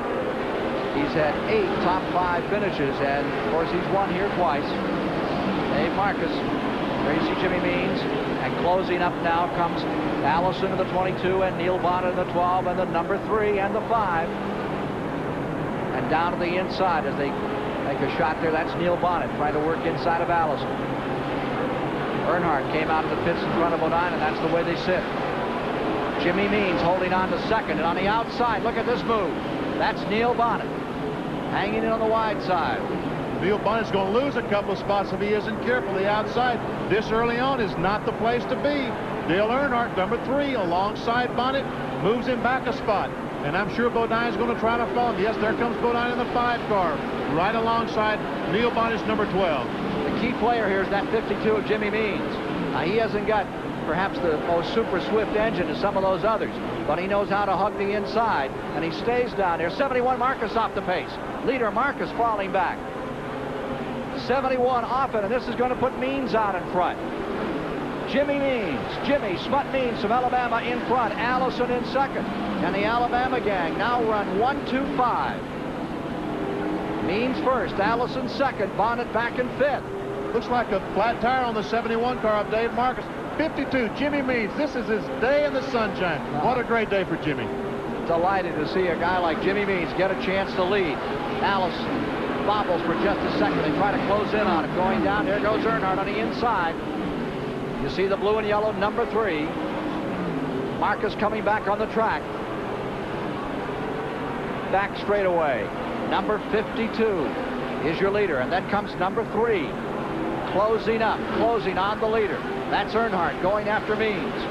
He's had 8 top 5 finishes, and of course he's won here twice. Dave Marcus, Tracy Jimmy Means, and closing up now comes Allison in the 22 and Neil Bonnet in the 12 and the number 3 and the 5. And down to the inside as they make a shot there. That's Neil Bonnet trying to work inside of Allison. Earnhardt came out of the pits in front of Bodine, and that's the way they sit. Jimmy Means holding on to second, and on the outside, look at this move. That's Neil Bonnet hanging in on the wide side. Neil Bonnet's going to lose a couple of spots if he isn't careful. The outside this early on is not the place to be. Dale Earnhardt, number 3, alongside Bonnet, moves him back a spot. And I'm sure Bodine's going to try to follow him. Yes, there comes Bodine in the 5 car, right alongside Neil Bonnet's number 12. The key player here is that 52 of Jimmy Means. Now, he hasn't got perhaps the most super swift engine as some of those others, but he knows how to hug the inside, and he stays down there. 71 Marcus off the pace. Leader Marcus falling back. 71 off it, and this is going to put Means out in front. Jimmy Means, Jimmy Smut Means from Alabama in front. Allison in second, and the Alabama gang now run 1-2-5. Means first, Allison second, Bonnet back in 5th. Looks like a flat tire on the 71 car of Dave Marcus. 52, Jimmy Means. This is his day in the sunshine. What a great day for Jimmy. Delighted to see a guy like Jimmy Means get a chance to lead. Allison bobbles for just a second. They try to close in on it. Going down, there goes Earnhardt on the inside. You see the blue and yellow number 3. Marcus coming back on the track. Back straight away. Number 52 is your leader, and then comes number 3. Closing up, closing on the leader. That's Earnhardt going after Means.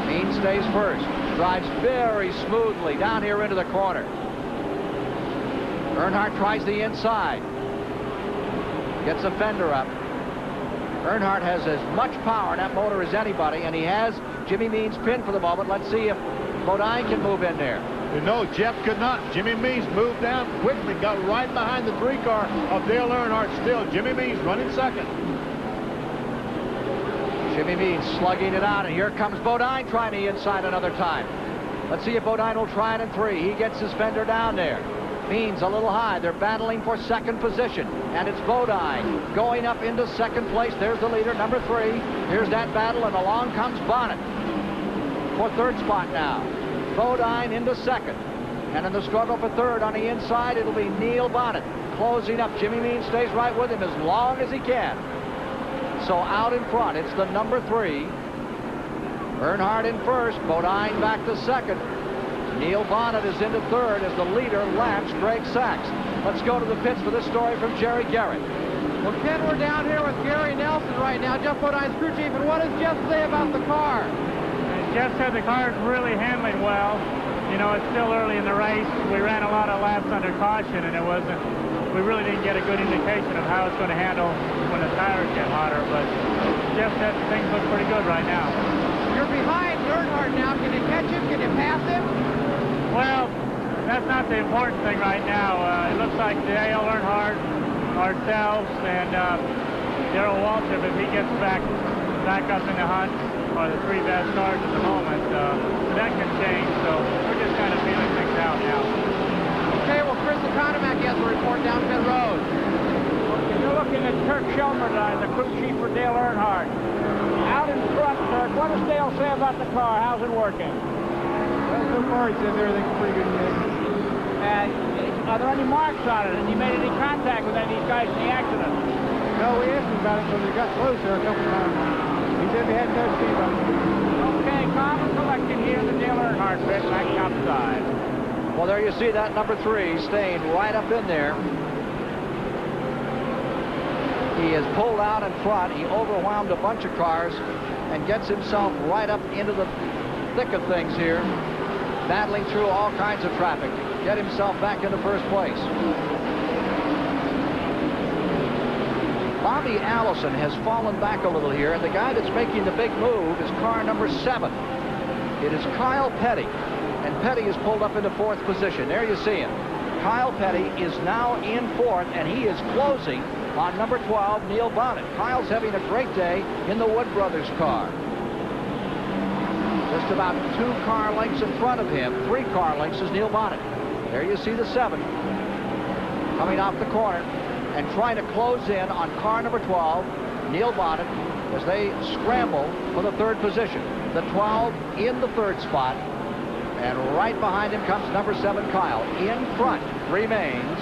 Means stays first. Drives very smoothly down here into the corner. Earnhardt tries the inside. Gets a fender up. Earnhardt has as much power in that motor as anybody, and he has Jimmy Means pinned for the moment. Let's see if Bodine can move in there. No, Jeff could not. Jimmy Means moved down quickly, got right behind the 3 car of Dale Earnhardt still. Jimmy Means running second. Jimmy Means slugging it out, and here comes Bodine trying the inside another time. Let's see if Bodine will try it in 3. He gets his fender down there. Means a little high. They're battling for second position, and it's Bodine going up into second place. There's the leader, number 3. Here's that battle, and along comes Bonnet for 3rd spot now. Bodine into second, and in the struggle for 3rd on the inside, it'll be Neil Bonnet closing up. Jimmy Means stays right with him as long as he can. So out in front, it's the number 3. Earnhardt in first, Bodine back to second. Neil Bonnet is into 3rd as the leader laps Greg Sachs. Let's go to the pits for this story from Jerry Garrett. Well, Ken, we're down here with Gary Nelson right now, Jeff Bodine's crew chief, and what does Jeff say about the car? Jeff said the car is really handling well. You know, it's still early in the race. We ran a lot of laps under caution, and we really didn't get a good indication of how it's going to handle when the tires get hotter, but Jeff said things look pretty good right now. You're behind Earnhardt now. Can you catch him? Can you pass him? Well, that's not the important thing right now. It looks like Dale Earnhardt, ourselves, and Darrell Waltrip, if he gets back up in the hunt, are the 3 best cars at the moment. That can change, so we're just kind of feeling things out now. Okay, well, Chris Economack has a report down pit road. You're looking at Kirk Shelmerdine, the crew chief for Dale Earnhardt. Out in front, Kirk, what does Dale say about the car? How's it working? Well, so far he says everything's pretty good shape. Are there any marks on it? Has he made any contact with any of these guys in the accident? No, we asked him about it because he got closer a couple times. He said we hadn't touched anybody. Okay, common collection here in the Dale Earnhardt pit, back outside. Well, there you see that number 3 staying right up in there. He is pulled out in front. He overwhelmed a bunch of cars and gets himself right up into the thick of things here, battling through all kinds of traffic to get himself back into first place. Bobby Allison has fallen back a little here, and the guy that's making the big move is car number 7. It is Kyle Petty, and Petty is pulled up into 4th position. There you see him. Kyle Petty is now in 4th, and he is closing on number 12, Neil Bonnet. Kyle's having a great day in the Wood Brothers car. Just about 2 car lengths in front of him. 3 car lengths is Neil Bonnet. There you see the 7 coming off the corner and trying to close in on car number 12, Neil Bonnet, as they scramble for the 3rd position. The 12 in the 3rd spot, and right behind him comes number 7, Kyle. In front remains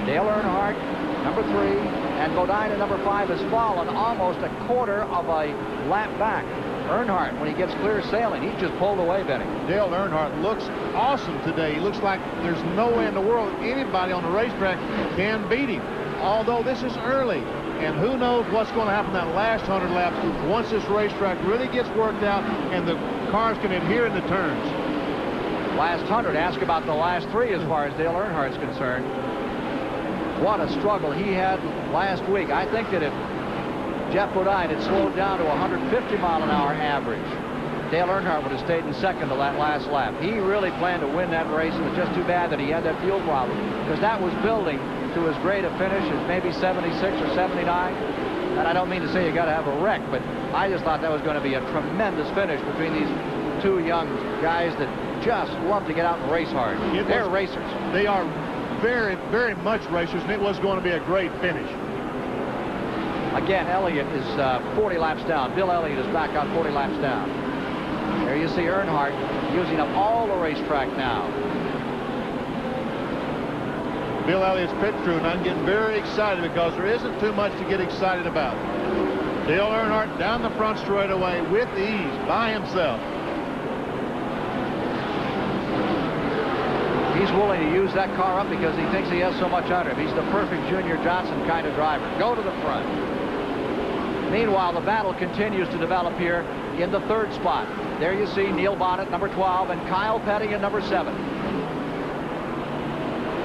Dale Earnhardt, number 3, and Bodine, number 5, has fallen almost a quarter of a lap back. Earnhardt, when he gets clear sailing, he's just pulled away, Benny. Dale Earnhardt looks awesome today. He looks like there's no way in the world anybody on the racetrack can beat him. Although this is early, and who knows what's going to happen that last 100 laps once this racetrack really gets worked out and the cars can adhere in the turns. Last 100, ask about the last 3 as far as Dale Earnhardt's concerned. What a struggle he had last week. I think that if Jeff Bodine had slowed down to 150-mile-an-hour average, Dale Earnhardt would have stayed in 2nd to that last lap. He really planned to win that race. It was just too bad that he had that fuel problem, because that was building to as great a finish as maybe 76 or 79. And I don't mean to say you got to have a wreck, but I just thought that was going to be a tremendous finish between these 2 young guys that just love to get out and race hard. They're racers. They are very, very much racers, and it was going to be a great finish. Again, Elliott is 40 laps down. Bill Elliott is back on 40 laps down. There you see Earnhardt using up all the racetrack now. Bill Elliott's pit crew, and I'm getting very excited because there isn't too much to get excited about. Dale Earnhardt down the front straightaway with ease by himself. He's willing to use that car up because he thinks he has so much under him. He's the perfect Junior Johnson kind of driver. Go to the front. Meanwhile, the battle continues to develop here in the 3rd spot. There you see Neil Bonnet, number 12, and Kyle Petty in number 7.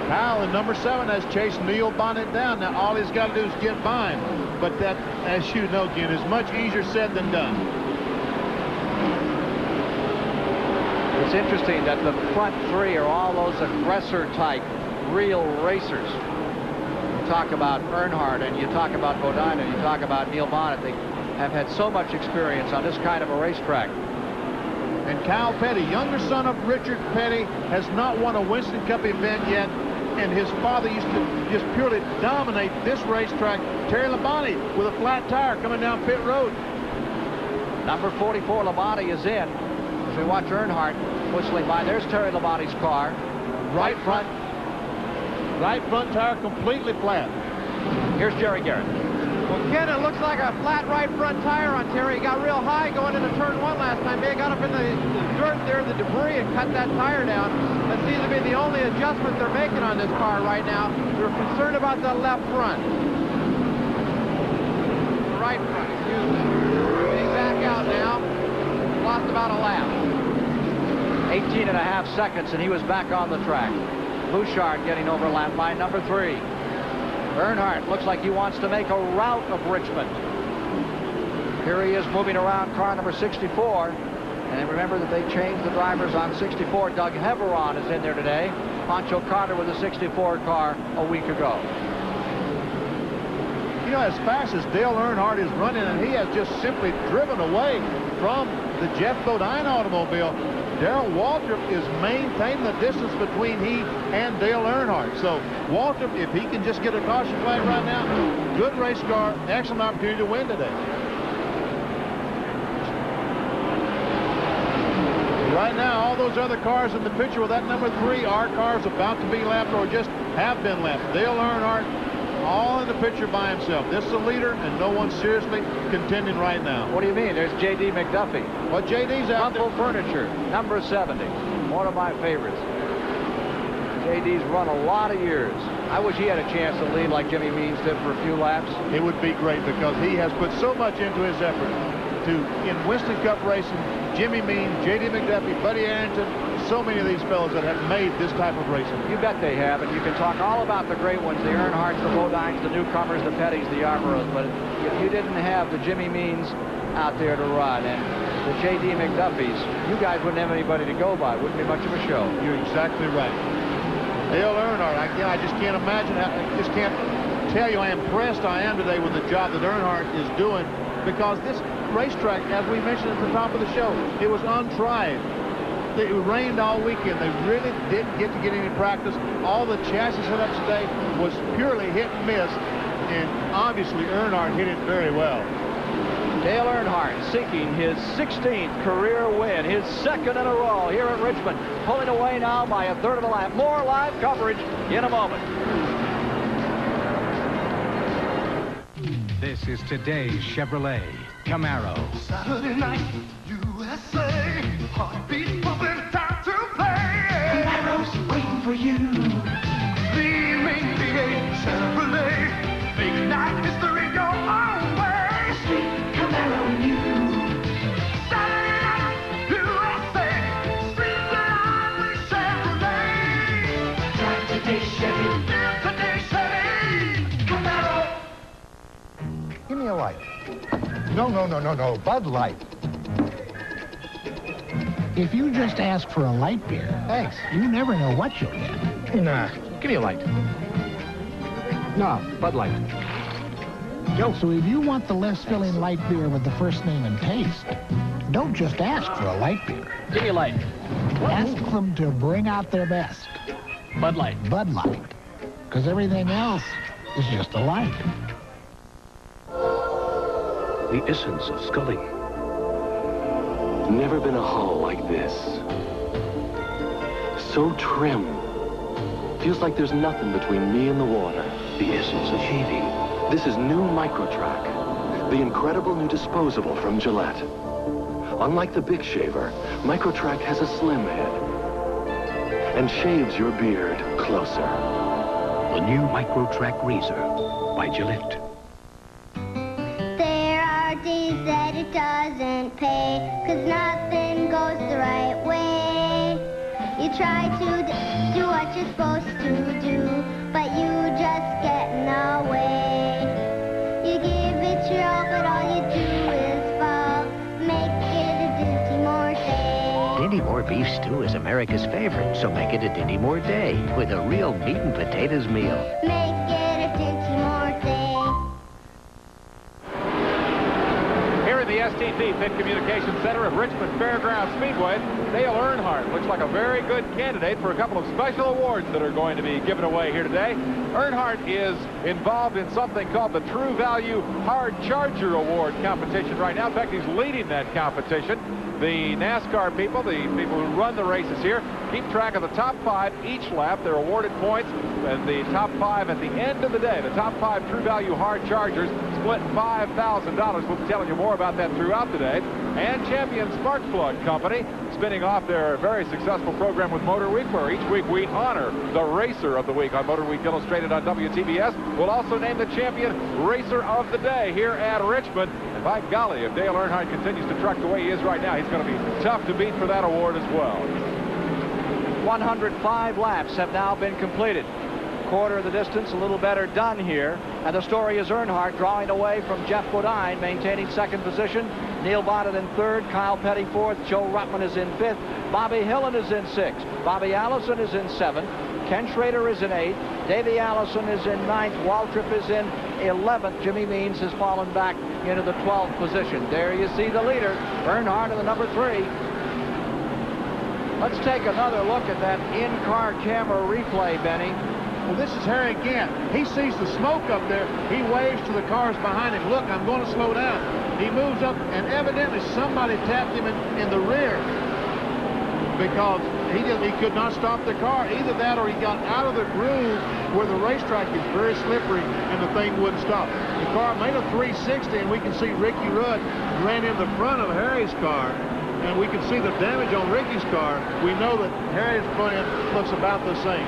Kyle in number 7 has chased Neil Bonnet down. Now all he's got to do is get by him. But that, as you know, Ken, is much easier said than done. It's interesting that the front 3 are all those aggressor-type, real racers. You talk about Earnhardt, and you talk about Bodine, and you talk about Neil Bonnet. They have had so much experience on this kind of a racetrack. And Kyle Petty, younger son of Richard Petty, has not won a Winston Cup event yet, and his father used to just purely dominate this racetrack. Terry Labonte with a flat tire coming down pit road. Number 44, Labonte, is in. As we watch Earnhardt whistling by, there's Terry Labonte's car. Right front tire completely flat. Here's Jerry Garrett. Well, Ken, it looks like a flat right front tire on Terry. He got real high going into turn 1 last time. They got up in the dirt there, the debris, and cut that tire down. That seems to be the only adjustment they're making on this car right now. They're concerned about the left front. The right front, excuse me. Getting back out now. Lost about a lap. 18.5 seconds, and he was back on the track. Bouchard getting overlapped by number 3. Earnhardt looks like he wants to make a rout of Richmond. Here he is moving around car number 64. And remember that they changed the drivers on 64. Doug Heveron is in there today. Pancho Carter with a 64 car a week ago. You know, as fast as Dale Earnhardt is running, and he has just simply driven away from the Jeff Bodine automobile, Darrell Waltrip is maintaining the distance between he and Dale Earnhardt. So Waltrip, if he can just get a caution flag right now, good race car, excellent opportunity to win today. Right now, all those other cars in the picture with that number 3 are cars about to be lapped or just have been lapped. Dale Earnhardt all in the picture by himself. This is a leader, and no one's seriously contending right now. What do you mean? There's J.D. McDuffie. Well, J.D.'s out there. Rumple Furniture, number 70. One of my favorites. J.D.'s run a lot of years. I wish he had a chance to lead like Jimmy Means did for a few laps. It would be great because he has put so much into his effort in Winston Cup racing. Jimmy Means, J.D. McDuffie, Buddy Arrington, so many of these fellows that have made this type of racing. You bet they have, and you can talk all about the great ones, the Earnhardts, the Bodines, the newcomers, the Pettys, the Yarboroughs, but if you didn't have the Jimmy Means out there to run and the J.D. McDuffies, you guys wouldn't have anybody to go by. Wouldn't be much of a show. You're exactly right. Dale Earnhardt, I just can't imagine, I just can't tell you how impressed I am today with the job that Earnhardt is doing, because this racetrack, as we mentioned at the top of the show, it was untried. It rained all weekend. They really didn't get any practice. All the chassis setups today was purely hit and miss, and obviously Earnhardt hit it very well. Dale Earnhardt seeking his 16th career win, his second in a row here at Richmond, pulling away now by a third of a lap. More live coverage in a moment. This is today's Chevrolet Camaro. Saturday night, USA, heartbeat pumping, time to play. Camaro's waiting for you. Gleaming V8 Chevrolet, big night history, your own way. Street Camaro new. Saturday night, USA, street lively Chevrolet. Drive today, Chevy. Live today, Chevy. Camaro. Give me a light. No, Bud Light. If you just ask for a light beer, Thanks. you never know what you'll get. Nah, give me a light. No, Bud Light. Joe. So if you want the less filling light beer with the first name and taste, don't just ask for a light beer. Give me a light. Ask them to bring out their best. Bud Light. Bud Light. Because everything else is just a light. The essence of sculling. Never been a hull like this. So trim. Feels like there's nothing between me and the water. The essence of shaving. This is new MicroTrack, the incredible new disposable from Gillette. Unlike the big shaver, MicroTrack has a slim head and shaves your beard closer. The new MicroTrack razor by Gillette. Days that it doesn't pay, 'cause nothing goes the right way. You try to do what you're supposed to do, but you just get in the way. You give it your all, but all you do is fall. Make it a Dinty Moore day. Dinty Moore beef stew is America's favorite, so make it a Dinty Moore day with a real meat and potatoes meal. Make it a Dinty Moore day. The STT Pit Communication Center of Richmond Fairgrounds Speedway. Dale Earnhardt looks like a very good candidate for a couple of special awards that are going to be given away here today. Earnhardt is involved in something called the True Value Hard Charger Award competition right now. In fact, he's leading that competition. The NASCAR people, the people who run the races here, keep track of the top 5 each lap. They're awarded points, and the top 5 at the end of the day. The top 5 True Value Hard Chargers split $5,000. We'll be telling you more about that throughout the day. And Champion Spark Plug Company spinning off their very successful program with Motor Week, where each week we honor the Racer of the Week on Motor Week Illustrated on WTBS. We'll also name the Champion Racer of the Day here at Richmond. And by golly, if Dale Earnhardt continues to truck the way he is right now, he's going to be tough to beat for that award as well. 105 laps have now been completed. Quarter of the distance, a little better done here. And the story is Earnhardt drawing away from Jeff Bodine, maintaining second position. Neil Bonnet in third, Kyle Petty fourth, Joe Ruttman is in fifth, Bobby Hillen is in sixth, Bobby Allison is in seventh, Ken Schrader is in eighth, Davey Allison is in ninth, Waltrip is in 11th. Jimmy Means has fallen back into the 12th position. There you see the leader, Earnhardt in the number 3. Let's take another look at that in-car camera replay, Benny. Well, this is Harry Gant. He sees the smoke up there. He waves to the cars behind him. Look, I'm going to slow down. He moves up, and evidently somebody tapped him in the rear, because he could not stop the car. Either that or he got out of the groove where the racetrack is very slippery and the thing wouldn't stop. The car made a 360, and we can see Ricky Rudd ran in the front of Harry's car, and we can see the damage on Ricky's car. We know that Harry's front end looks about the same.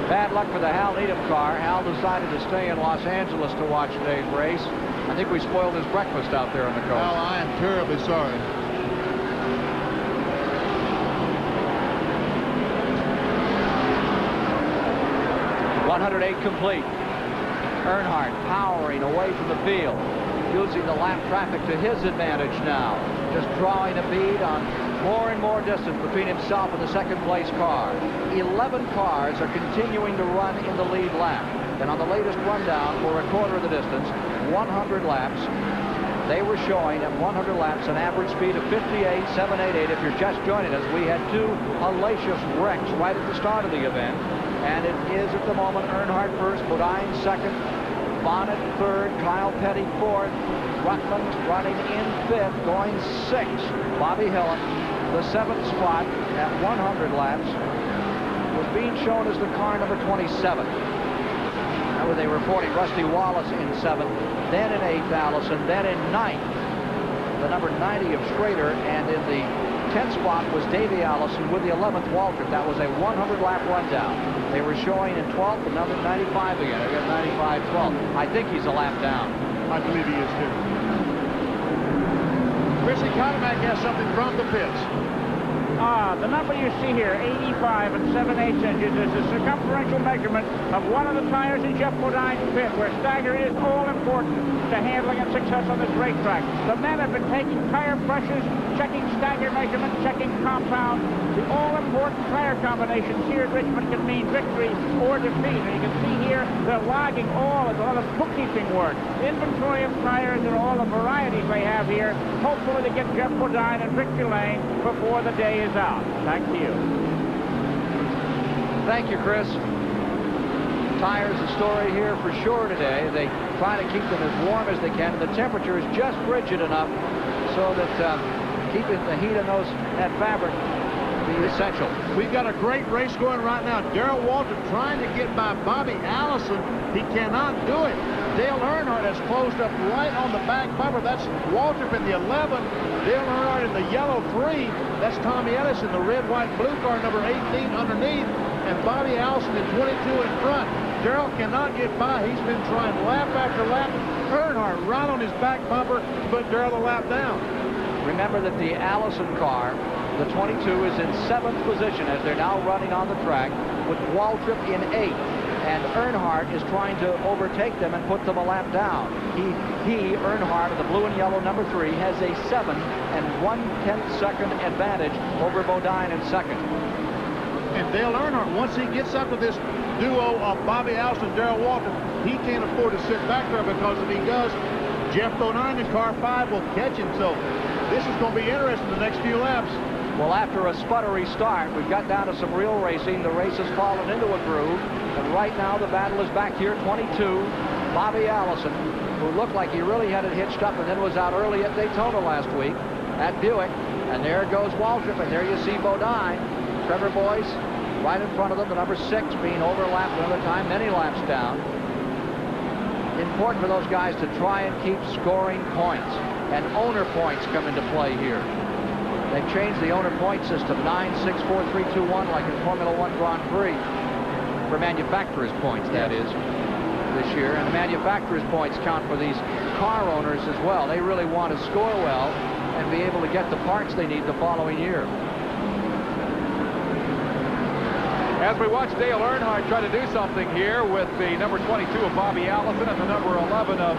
Bad luck for the Hal Needham car. Hal decided to stay in Los Angeles to watch today's race. I think we spoiled his breakfast out there on the coast. Hal, I am terribly sorry. .108 complete. Earnhardt powering away from the field, using the lap traffic to his advantage now, just drawing a bead on more and more distance between himself and the second place car. 11 cars are continuing to run in the lead lap, and on the latest rundown for a quarter of the distance, 100 laps, they were showing at 100 laps an average speed of 58.788. If you're just joining us, we had two hellacious wrecks right at the start of the event. And it is at the moment Earnhardt first, Bodine second, Bonnet third, Kyle Petty fourth, Rutland running in fifth, going sixth. Bobby Hillin, the seventh spot at 100 laps, was being shown as the car number 27. That was they reporting Rusty Wallace in seventh, then in eighth Allison, then in ninth, the number 90 of Schrader, and in the 10th spot was Davey Allison with the 11th Waltrip. That was a 100-lap rundown. They were showing in 12th, the number 95 again. I got 95-12. I think he's a lap down. I believe he is too. Chrissy Cotomac has something from the pits. The number you see here, 85 and 7/8 inches, is the circumferential measurement of one of the tires in Jeff Bodine's pit, where stagger is all important to handling and success on this racetrack. The men have been taking tire pressures, checking stagger measurements, checking compound. The all-important tire combinations here at Richmond can mean victory or defeat. And you can see here they're logging all of the bookkeeping work. Inventory of tires and all the varieties they have here, hopefully to get Jeff Bodine and victory lane before the day is out. Back to you. Thank you, Chris. Tires a story here for sure today. They try to keep them as warm as they can. The temperature is just frigid enough so that keeping the heat in that fabric be essential. We've got a great race going right now. Darrell Waltrip trying to get by Bobby Allison. He cannot do it. Dale Earnhardt has closed up right on the back bumper. That's Waltrip in the 11. Dale Earnhardt in the yellow 3. That's Tommy Ellis in the red, white, blue car, number 18 underneath. And Bobby Allison in 22 in front. Darrell cannot get by. He's been trying lap after lap. Earnhardt right on his back bumper to put Darrell a lap down. Remember that the Allison car, the 22, is in 7th position as they're now running on the track with Waltrip in 8th. And Earnhardt is trying to overtake them and put them a lap down. Earnhardt, the blue and yellow number 3, has a 7 and 1/10 second advantage over Bodine in second. And Dale Earnhardt, once he gets up to this duo of Bobby Allison and Darrell Waltrip, he can't afford to sit back there, because if he does, Jeff Bodine in car 5 will catch him. So this is going to be interesting the next few laps. Well, after a sputtery start, we've got down to some real racing. The race has fallen into a groove. And right now, the battle is back here. 22, Bobby Allison, who looked like he really had it hitched up and then was out early at Daytona last week at Buick. And there goes Waltrip, and there you see Bodine. Trevor Boyce right in front of them, the number 6 being overlapped another time, many laps down. Important for those guys to try and keep scoring points. And owner points come into play here. They've changed the owner point system, 9, 6, 4, 3, 2, 1, like in Formula One Grand Prix. For manufacturer's points, that is, this year. And the manufacturer's points count for these car owners as well. They really want to score well and be able to get the parts they need the following year. As we watch Dale Earnhardt try to do something here with the number 22 of Bobby Allison and the number 11 of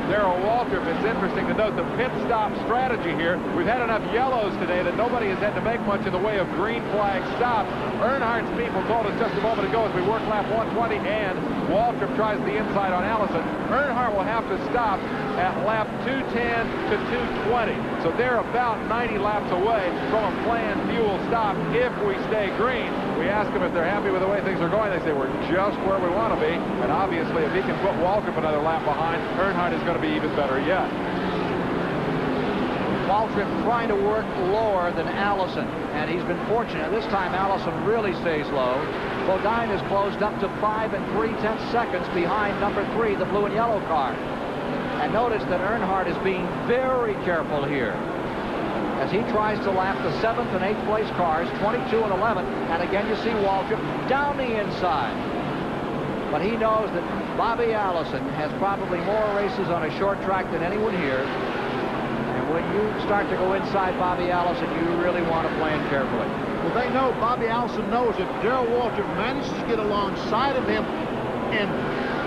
Darrell Waltrip, it's interesting to note the pit stop strategy here. We've had enough yellows today that nobody has had to make much in the way of green flag stops. Earnhardt's people told us just a moment ago as we work lap 120 and Waltrip tries the inside on Allison. Earnhardt will have to stop at lap 210 to 220. So they're about 90 laps away from a planned fuel stop if we stay green. We ask them if they're happy with the way things are going. They say we're just where we want to be. And obviously, if he can put Waltrip another lap behind, Earnhardt is going to be even better yet. Waltrip trying to work lower than Allison, and he's been fortunate. This time Allison really stays low. Bodine is closed up to 5 3/10 seconds behind number 3, the blue and yellow car. And notice that Earnhardt is being very careful here as he tries to lap the 7th and 8th place cars, 22 and 11. And again, you see Waltrip down the inside. But he knows that Bobby Allison has probably more races on a short track than anyone here. And when you start to go inside Bobby Allison, you really want to plan carefully. Well, they know, Bobby Allison knows if Darrell Waltrip manages to get alongside of him and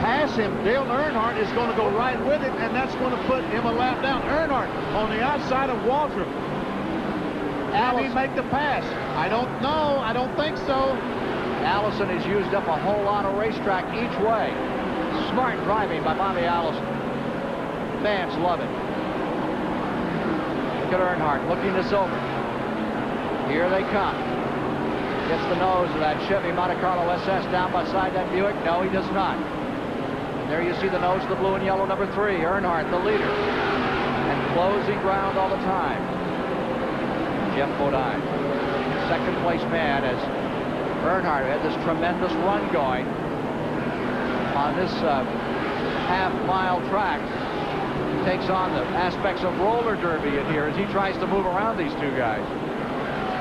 pass him, Dale Earnhardt is going to go right with him, and that's going to put him a lap down. Earnhardt on the outside of Waltrip. Can he make the pass? I don't know. I don't think so. Allison has used up a whole lot of racetrack each way. Smart driving by Bobby Allison. Fans love it. Look at Earnhardt looking this over. Here they come. Gets the nose of that Chevy Monte Carlo SS down beside that Buick. No, he does not. And there you see the nose of the blue and yellow number 3, Earnhardt, the leader. And closing ground all the time. Jeff Bodine, second place man, as Earnhardt had this tremendous run going on this half-mile track. He takes on the aspects of roller derby in here as he tries to move around these two guys.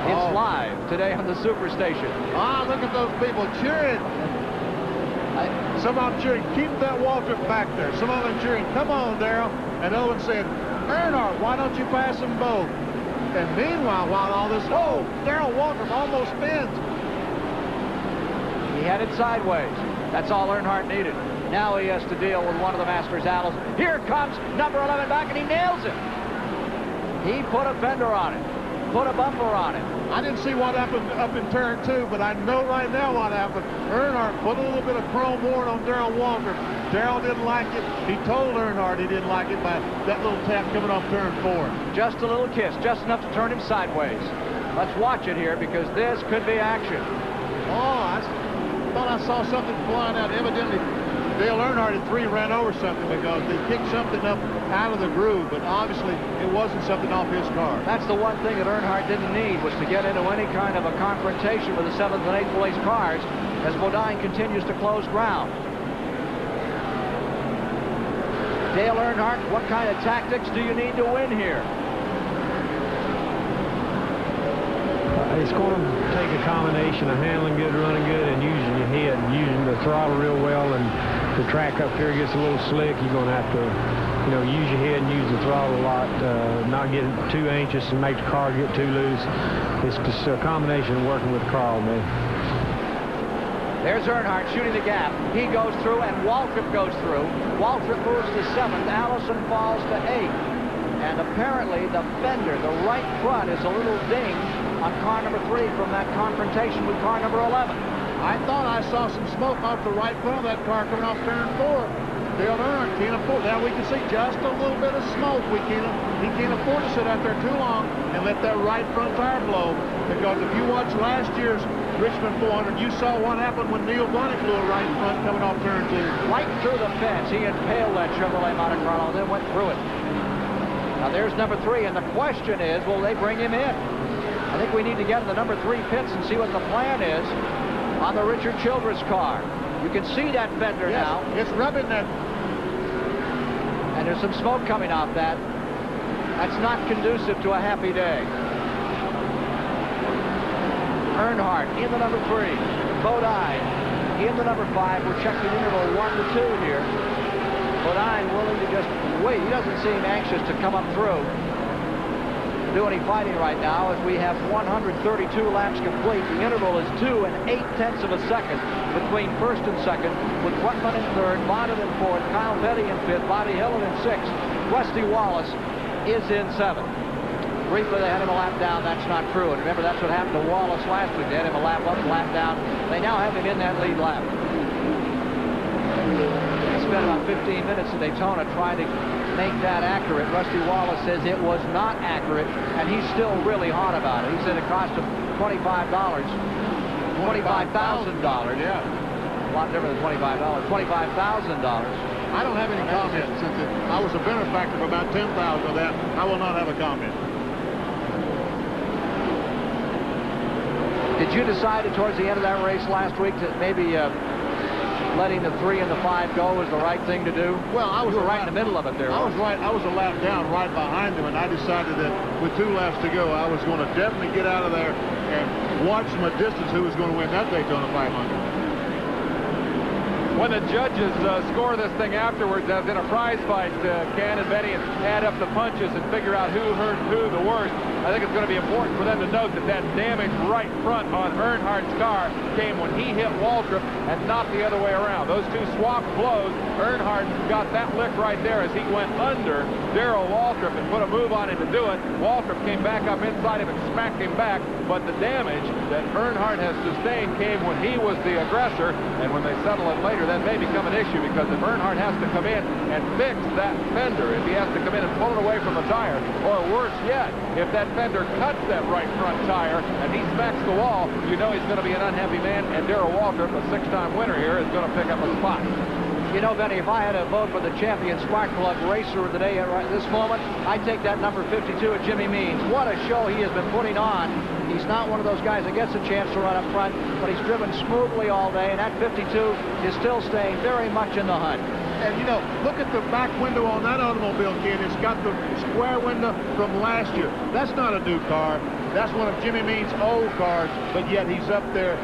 It's live today on the Superstation. Ah, look at those people cheering. Some of them cheering, keep that Waltrip back there. Some of them cheering, come on, Darrell. And Owen said, Earnhardt, why don't you pass them both? And meanwhile, while all this, oh, Darrell Waltrip almost spins. He had it sideways. That's all Earnhardt needed. Now he has to deal with one of the Masters, Allison. Here comes number 11 back, and he nails it. He put a fender on it, put a bumper on it. I didn't see what happened up in turn 2, but I know right now what happened. Earnhardt put a little bit of chrome board on Darrell Waltrip. Darrell didn't like it. He told Earnhardt he didn't like it by that little tap coming off turn 4. Just a little kiss, just enough to turn him sideways. Let's watch it here because this could be action. Oh, I thought I saw something flying out. Evidently, Dale Earnhardt at 3 ran over something because they kicked something up out of the groove, but obviously it wasn't something off his car. That's the one thing that Earnhardt didn't need, was to get into any kind of a confrontation with the 7th and 8th place cars as Bodine continues to close ground. Dale Earnhardt, what kind of tactics do you need to win here? It's going to take a combination of handling good, running good, and using your head, and using the throttle real well. And the track up here gets a little slick. You're going to have to, use your head and use the throttle a lot, not get too anxious and make the car get too loose. It's just a combination of working with the car all day. There's Earnhardt shooting the gap. He goes through, and Waltrip goes through. Waltrip moves to 7th. Allison falls to 8th. And apparently the fender, the right front, is a little ding on car number 3 from that confrontation with car number 11. I thought I saw some smoke off the right front of that car coming off turn 4. Dale Earnhardt can't afford. Now we can see just a little bit of smoke. He can't afford to sit out there too long and let that right front tire blow. Because if you watch last year's Richmond 400, you saw what happened when Neil Blunnick blew a right front coming off turn 2. Right through the fence. He impaled that Chevrolet Monte Carlo and then went through it. Now there's number 3, and the question is, will they bring him in? I think we need to get in the number 3 pits and see what the plan is on the Richard Childress car. You can see that fender now. It's rubbing that. And there's some smoke coming off that. That's not conducive to a happy day. Earnhardt in the number 3. Bodine in the number 5. We're checking interval 1 to 2 here. Bodine willing to just wait. He doesn't seem anxious to come up through. Do any fighting right now as we have 132 laps complete. The interval is 2 8/10 of a second between first and second, with Ruttman in third, Bonnet in fourth, Kyle Petty in fifth, Bobby Hillin in sixth. Rusty Wallace is in seventh. Briefly, they had him a lap down. That's not true. And remember, that's what happened to Wallace last week. They had him a lap up, lap down. They now have him in that lead lap. They spent about 15 minutes in Daytona trying to make that accurate. Rusty Wallace says it was not accurate, and he's still really hot about it. He said it cost him $25. $25,000. Yeah. A lot different than $25. $25,000. I don't have any comment since I was a benefactor for about $10,000 of that. I will not have a comment. Did you decide towards the end of that race last week that maybe letting the 3 and the 5 go was the right thing to do? Well, I was right in the middle of it there. I was a lap down right behind him, and I decided that with 2 laps to go, I was going to definitely get out of there and watch from a distance who was going to win that Daytona 500. When the judges score this thing afterwards, as in a prize fight, Ken and Benny, and add up the punches and figure out who hurt who the worst, I think it's going to be important for them to note that that damaged right front on Earnhardt's car came when he hit Waltrip and not the other way around. Those two swapped blows. Earnhardt got that lick right there as he went under Darrell Waltrip and put a move on him to do it. Waltrip came back up inside him and smacked him back, but the damage that Earnhardt has sustained came when he was the aggressor, and when they settle it later, that may become an issue, because if Earnhardt has to come in and fix that fender, if he has to come in and pull it away from the tire, or worse yet, if that fender cuts that right front tire and he smacks the wall, you know he's going to be an unhappy man, and Darrell Waltrip, a 6-time winner here, is going to pick up a spot. You know, Benny, if I had to vote for the champion spark plug racer of the day at this moment, I'd take that number 52 at Jimmy Means. What a show he has been putting on. He's not one of those guys that gets a chance to run up front, but he's driven smoothly all day, and that 52 is still staying very much in the hunt. And, you know, look at the back window on that automobile, Ken. It's got the square window from last year. That's not a new car. That's one of Jimmy Means' old cars, but yet he's up there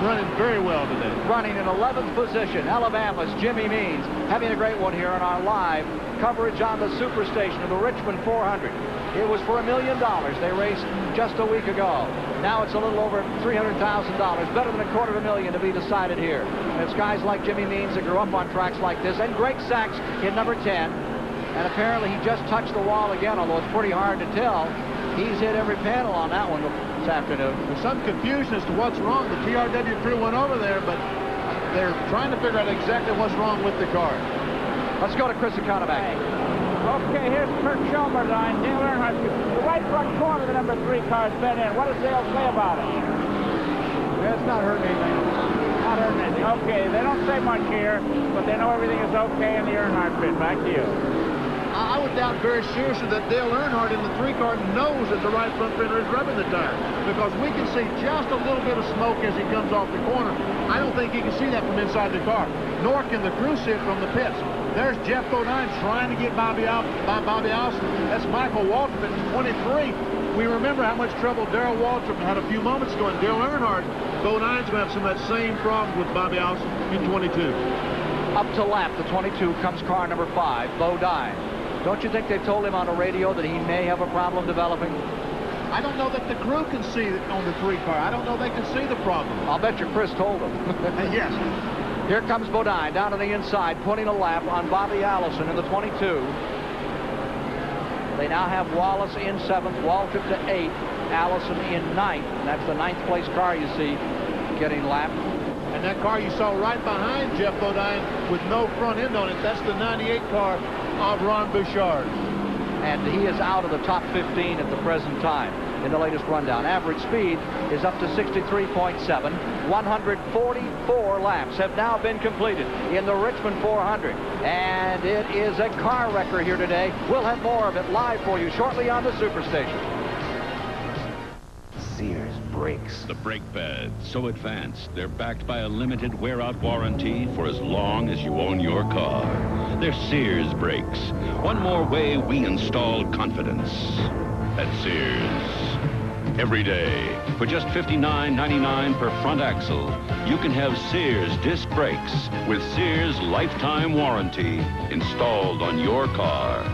running very well today. Running in 11th position, Alabama's Jimmy Means, having a great one here on our live coverage on the Superstation of the Richmond 400. It was for $1 million. They raced just a week ago. Now it's a little over $300,000, better than $250,000 to be decided here. And it's guys like Jimmy Means that grew up on tracks like this, and Greg Sachs in number 10. And apparently he just touched the wall again, although it's pretty hard to tell. He's hit every panel on that one this afternoon. There's some confusion as to what's wrong. The TRW crew went over there, but they're trying to figure out exactly what's wrong with the car. Let's go to Chris Economack. Okay, here's Kurt Shelmerdine, Dale Earnhardt. The right front corner, the number 3 car's been in. What does Dale say about it? It's not hurting anything. Not hurting anything. Okay, they don't say much here, but they know everything is okay in the Earnhardt pit. Back to you. I would doubt very seriously that Dale Earnhardt in the 3 car knows that the right front fender is rubbing the tire, because we can see just a little bit of smoke as he comes off the corner. I don't think he can see that from inside the car, nor can the crew see it from the pits. There's Jeff Bodine trying to get Bobby Allison. That's Michael Waltrip at 23. We remember how much trouble Darrell Waltrip had a few moments ago, and Dale Earnhardt, Bodine's going to have some of that same problem with Bobby Allison in 22. Up to lap, the 22 comes car number 5, Bodine. Don't you think they told him on the radio that he may have a problem developing? I don't know that the crew can see it on the 3 car. I don't know they can see the problem. I'll bet you Chris told him. Yes. Here comes Bodine down to the inside, putting a lap on Bobby Allison in the 22. They now have Wallace in 7th, Waltrip to 8th, Allison in 9th. And that's the 9th place car you see getting lapped. And that car you saw right behind Jeff Bodine with no front end on it, that's the 98 car of Ron Bouchard. And he is out of the top 15 at the present time in the latest rundown. Average speed is up to 63.7. 144 laps have now been completed in the Richmond 400. And it is a car wrecker here today. We'll have more of it live for you shortly on the Superstation. Sears brakes. The brake pads, so advanced, they're backed by a limited wear-out warranty for as long as you own your car. They're Sears brakes. One more way we install confidence at Sears. Every day, for just $59.99 per front axle, you can have Sears disc brakes with Sears lifetime warranty installed on your car.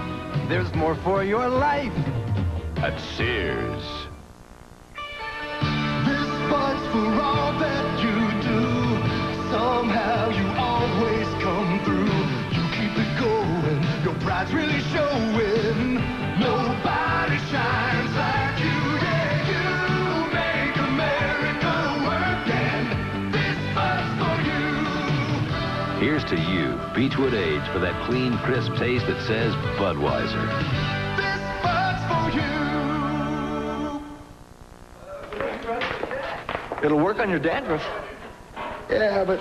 There's more for your life at Sears. But for all that you do, somehow you always come through. You keep it going, your pride's really showing. Nobody shines like you, yeah, you make America work, and this but's for you. Here's to you, Beechwood Age, for that clean, crisp taste that says Budweiser. This but's for you. It'll work on your dandruff. Yeah, but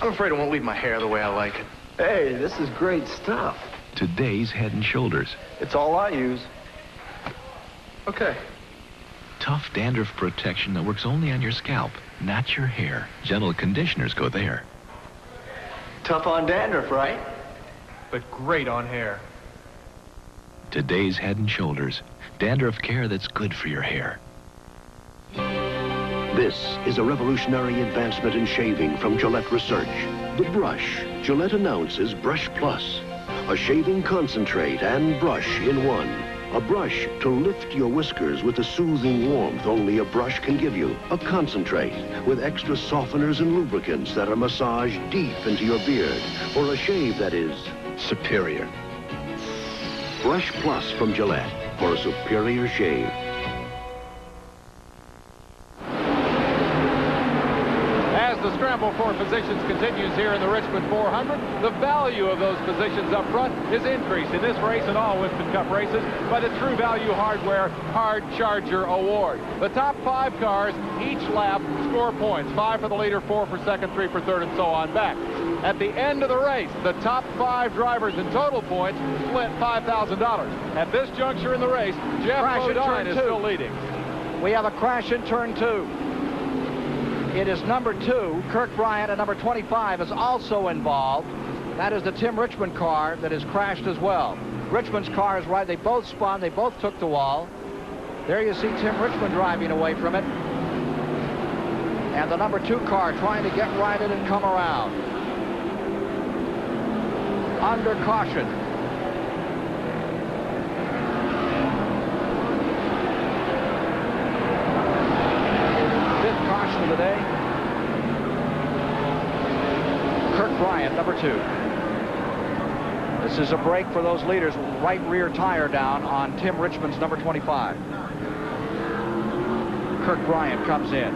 I'm afraid it won't leave my hair the way I like it. Hey, this is great stuff. Today's Head & Shoulders. It's all I use. Okay. tough dandruff protection that works only on your scalp, not your hair. Gentle conditioners go there. Tough on dandruff, right? But great on hair. Today's Head and Shoulders. Dandruff care that's good for your hair. This is a revolutionary advancement in shaving from Gillette Research. The brush. Gillette announces Brush Plus. A shaving concentrate and brush in one. A brush to lift your whiskers with the soothing warmth only a brush can give you. A concentrate with extra softeners and lubricants that are massaged deep into your beard for a shave that is superior. Brush Plus from Gillette for a superior shave. The scramble for positions continues here in the Richmond 400. The value of those positions up front is increased in this race and all Winston Cup races by the True Value Hardware Hard Charger Award. The top 5 cars each lap score points. 5 for the leader, 4 for second, 3 for third, and so on back. At the end of the race, the top 5 drivers in total points split $5,000. At this juncture in the race, Jeff Bodine is still leading. We have a crash in turn 2. It is number 2. Kirk Bryant at number 25 is also involved. That is the Tim Richmond car that has crashed as well. Richmond's car is right. They both spun. They both took the wall. There you see Tim Richmond driving away from it. And the number 2 car trying to get righted and come around. Under caution. Of the day. Kirk Bryant, number 2. This is a break for those leaders. Right rear tire down on Tim Richmond's number 25. Kirk Bryant comes in.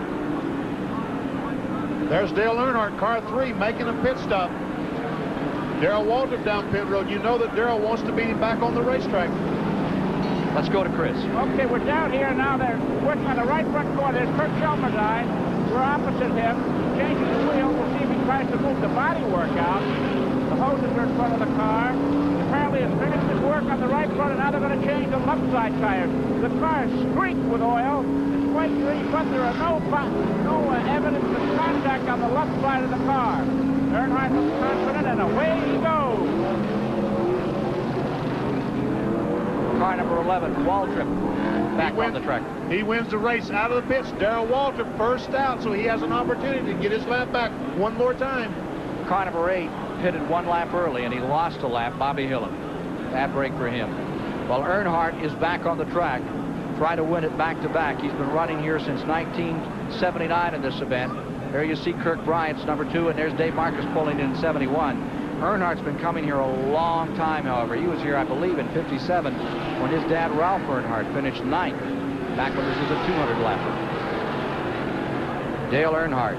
There's Dale Earnhardt, car 3, making a pit stop. Darrell Waltrip down pit road. You know that Darrell wants to beat him back on the racetrack. Let's go to Chris. Okay, we're down here now. They're working on the right front corner. There's Kurt Shelmerdine. We're opposite him. Changing the wheel. We'll see if he tries to move the bodywork out. The hoses are in front of the car. Apparently has finished his work on the right front, and now they're going to change the left side tires. The car is streaked with oil. It's quite green, but there are no evidence of contact on the left side of the car. Earnhardt looks confident, and away he goes. Car number 11, Waltrip, back on the track. He wins the race out of the pits. Darrell Waltrip first out, so he has an opportunity to get his lap back one more time. Car number 8 pitted 1 lap early, and he lost a lap, Bobby Hillin. Bad break for him. Well, Earnhardt is back on the track, trying to win it back-to-back. He's been running here since 1979 in this event. There you see Kirk Bryant's number 2, and there's Dave Marcus pulling in 71. Earnhardt's been coming here a long time, however. He was here, I believe, in 57 when his dad, Ralph Earnhardt, finished 9th, back when this was a 200-lapper. Dale Earnhardt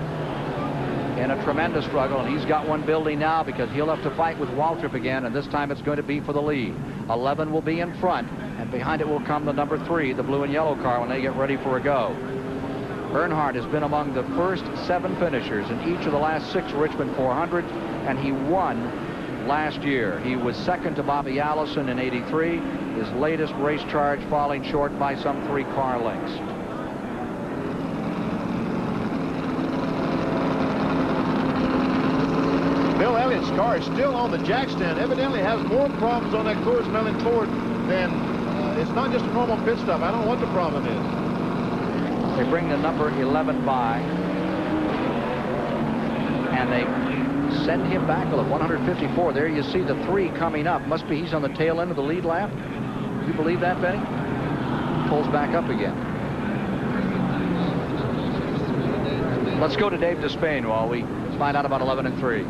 in a tremendous struggle, and he's got one building now because he'll have to fight with Waltrip again, and this time it's going to be for the lead. 11 will be in front, and behind it will come the number 3, the blue and yellow car, when they get ready for a go. Earnhardt has been among the first 7 finishers in each of the last 6 Richmond 400s, and he won last year. He was second to Bobby Allison in 83, his latest race charge falling short by some 3 car lengths. Bill Elliott's car is still on the jack stand. Evidently has more problems on that Coors Melon Ford than it's not just a normal pit stop. I don't know what the problem is. They bring the number 11 by, and they send him back a little, 154. There you see the 3 coming up. Must be he's on the tail end of the lead lap. You believe that, Benny? Pulls back up again. Let's go to Dave Despain while we find out about 11 and 3.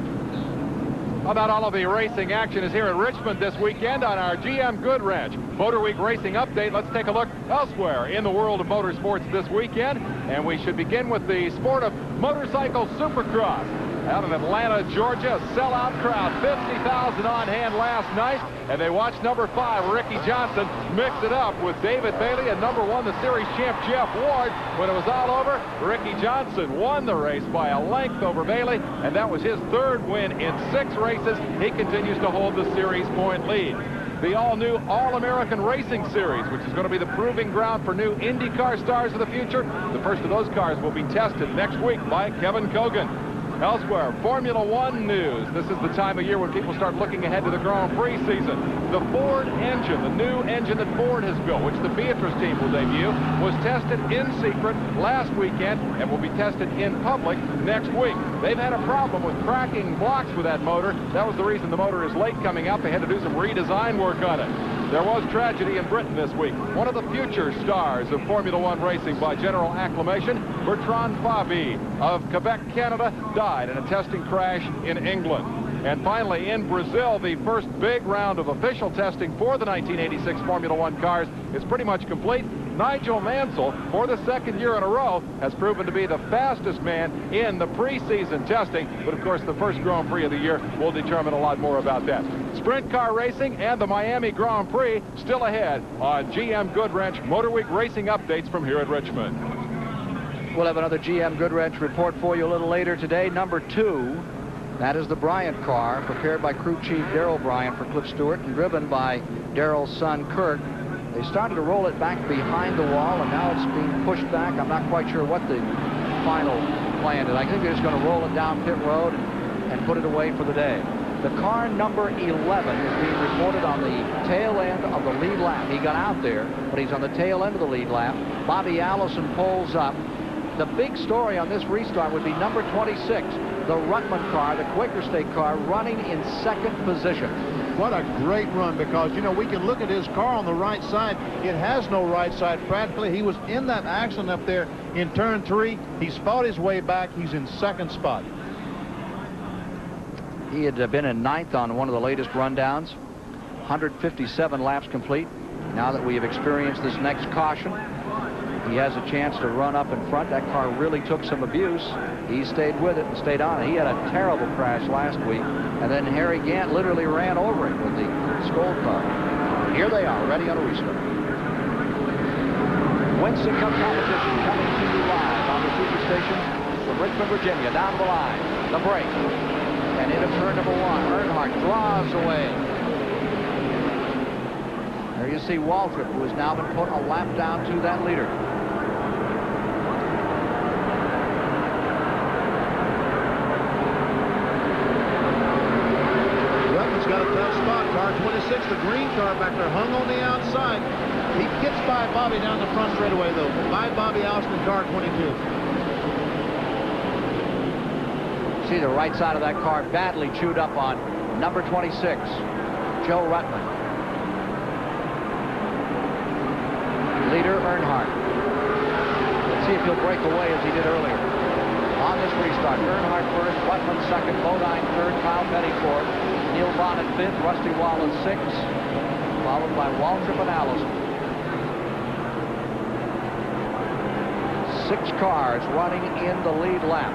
About all of the racing action is here in Richmond this weekend on our GM Good Ranch Motor Week Racing Update. Let's take a look elsewhere in the world of motorsports this weekend. And we should begin with the sport of motorcycle supercross. Out of Atlanta, Georgia, a sellout crowd, 50,000 on hand last night. And they watched number 5, Ricky Johnson, mix it up with David Bailey and number 1, the series champ, Jeff Ward. When it was all over, Ricky Johnson won the race by a length over Bailey, and that was his 3rd win in 6 races. He continues to hold the series point lead. the all-new All-American Racing Series, which is going to be the proving ground for new IndyCar stars of the future. The first of those cars will be tested next week by Kevin Kogan. Elsewhere, Formula One news. This is the time of year when people start looking ahead to the Grand Prix season. The Ford engine, the new engine that Ford has built, which the Beatrice team will debut, was tested in secret last weekend and will be tested in public next week. They've had a problem with cracking blocks with that motor. That was the reason the motor is late coming out. They had to do some redesign work on it. There was tragedy in Britain this week. One of the future stars of Formula One racing by general acclamation, Bertrand Fabi of Quebec, Canada, died in a testing crash in England. And finally, in Brazil, the first big round of official testing for the 1986 Formula One cars is pretty much complete. Nigel Mansell, for the second year in a row, has proven to be the fastest man in the preseason testing. But, of course, the first Grand Prix of the year will determine a lot more about that. Sprint car racing and the Miami Grand Prix still ahead on GM Goodwrench Motor Week racing updates from here at Richmond. We'll have another GM Goodwrench report for you a little later today. Number 2, that is the Bryant car, prepared by crew chief Darrell Bryant for Cliff Stewart and driven by Darrell's son, Kurt. They started to roll it back behind the wall, and now it's being pushed back. I'm not quite sure what the final plan is. I think they're just going to roll it down pit road and put it away for the day. The car number 11 is being reported on the tail end of the lead lap. He got out there, but he's on the tail end of the lead lap. Bobby Allison pulls up. The big story on this restart would be number 26, the Rutman car, the Quaker State car, running in second position. What a great run, because, you know, we can look at his car on the right side. It has no right side practically. He was in that accident up there in turn 3. He's fought his way back. He's in second spot. He had been in 9th on one of the latest rundowns. 157 laps complete. Now that we have experienced this next caution, he has a chance to run up in front. That car really took some abuse. He stayed with it and stayed on it. He had a terrible crash last week, and then Harry Gant literally ran over it with the Skoll car. Here they are, ready on a restart. Winston Cup competition coming to you live on the Superstation from Richmond, Virginia. Down the line, the break, and into turn number 1. Earnhardt draws away. There you see Waltrip, who has now been put a lap down to that leader. Got a tough spot. Car 26, the green car back there, hung on the outside. He gets by Bobby down the front straightaway, though. By Bobby Allison in car 22. See the right side of that car badly chewed up on number 26, Joe Rutman. Leader Earnhardt. Let's see if he'll break away as he did earlier. On this restart, Earnhardt first, Rutman second, Bodine third, Kyle Petty fourth, Neil Bonnet fifth, Rusty Wallace sixth, followed by Waltrip and Allison. 6 cars running in the lead lap.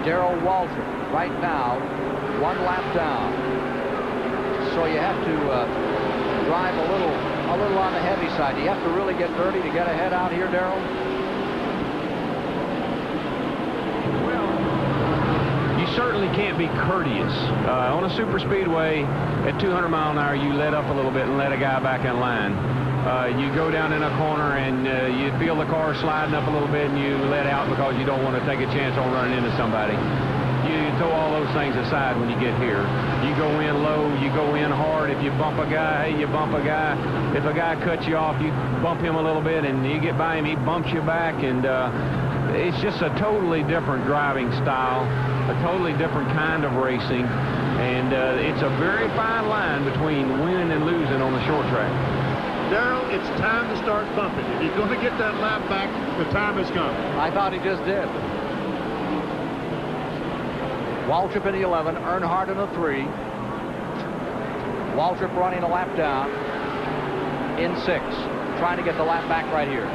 Darrell Waltrip right now 1 lap down. So you have to drive a little on the heavy side. Do you have to really get dirty to get ahead out here, Darrell? Certainly can't be courteous. On a super speedway at 200 mile an hour, you let up a little bit and let a guy back in line. You go down in a corner and you feel the car sliding up a little bit and you let out because you don't want to take a chance on running into somebody. You throw all those things aside when you get here. You go in low, you go in hard. If you bump a guy, hey, you bump a guy. If a guy cuts you off, you bump him a little bit and you get by him, he bumps you back, and it's just a totally different driving style, a totally different kind of racing, and it's a very fine line between winning and losing on the short track. Darrell, it's time to start bumping. If you're going to get that lap back, the time has come. I thought he just did. Waltrip in the 11, Earnhardt in the 3. Waltrip running a lap down in 6, trying to get the lap back right here.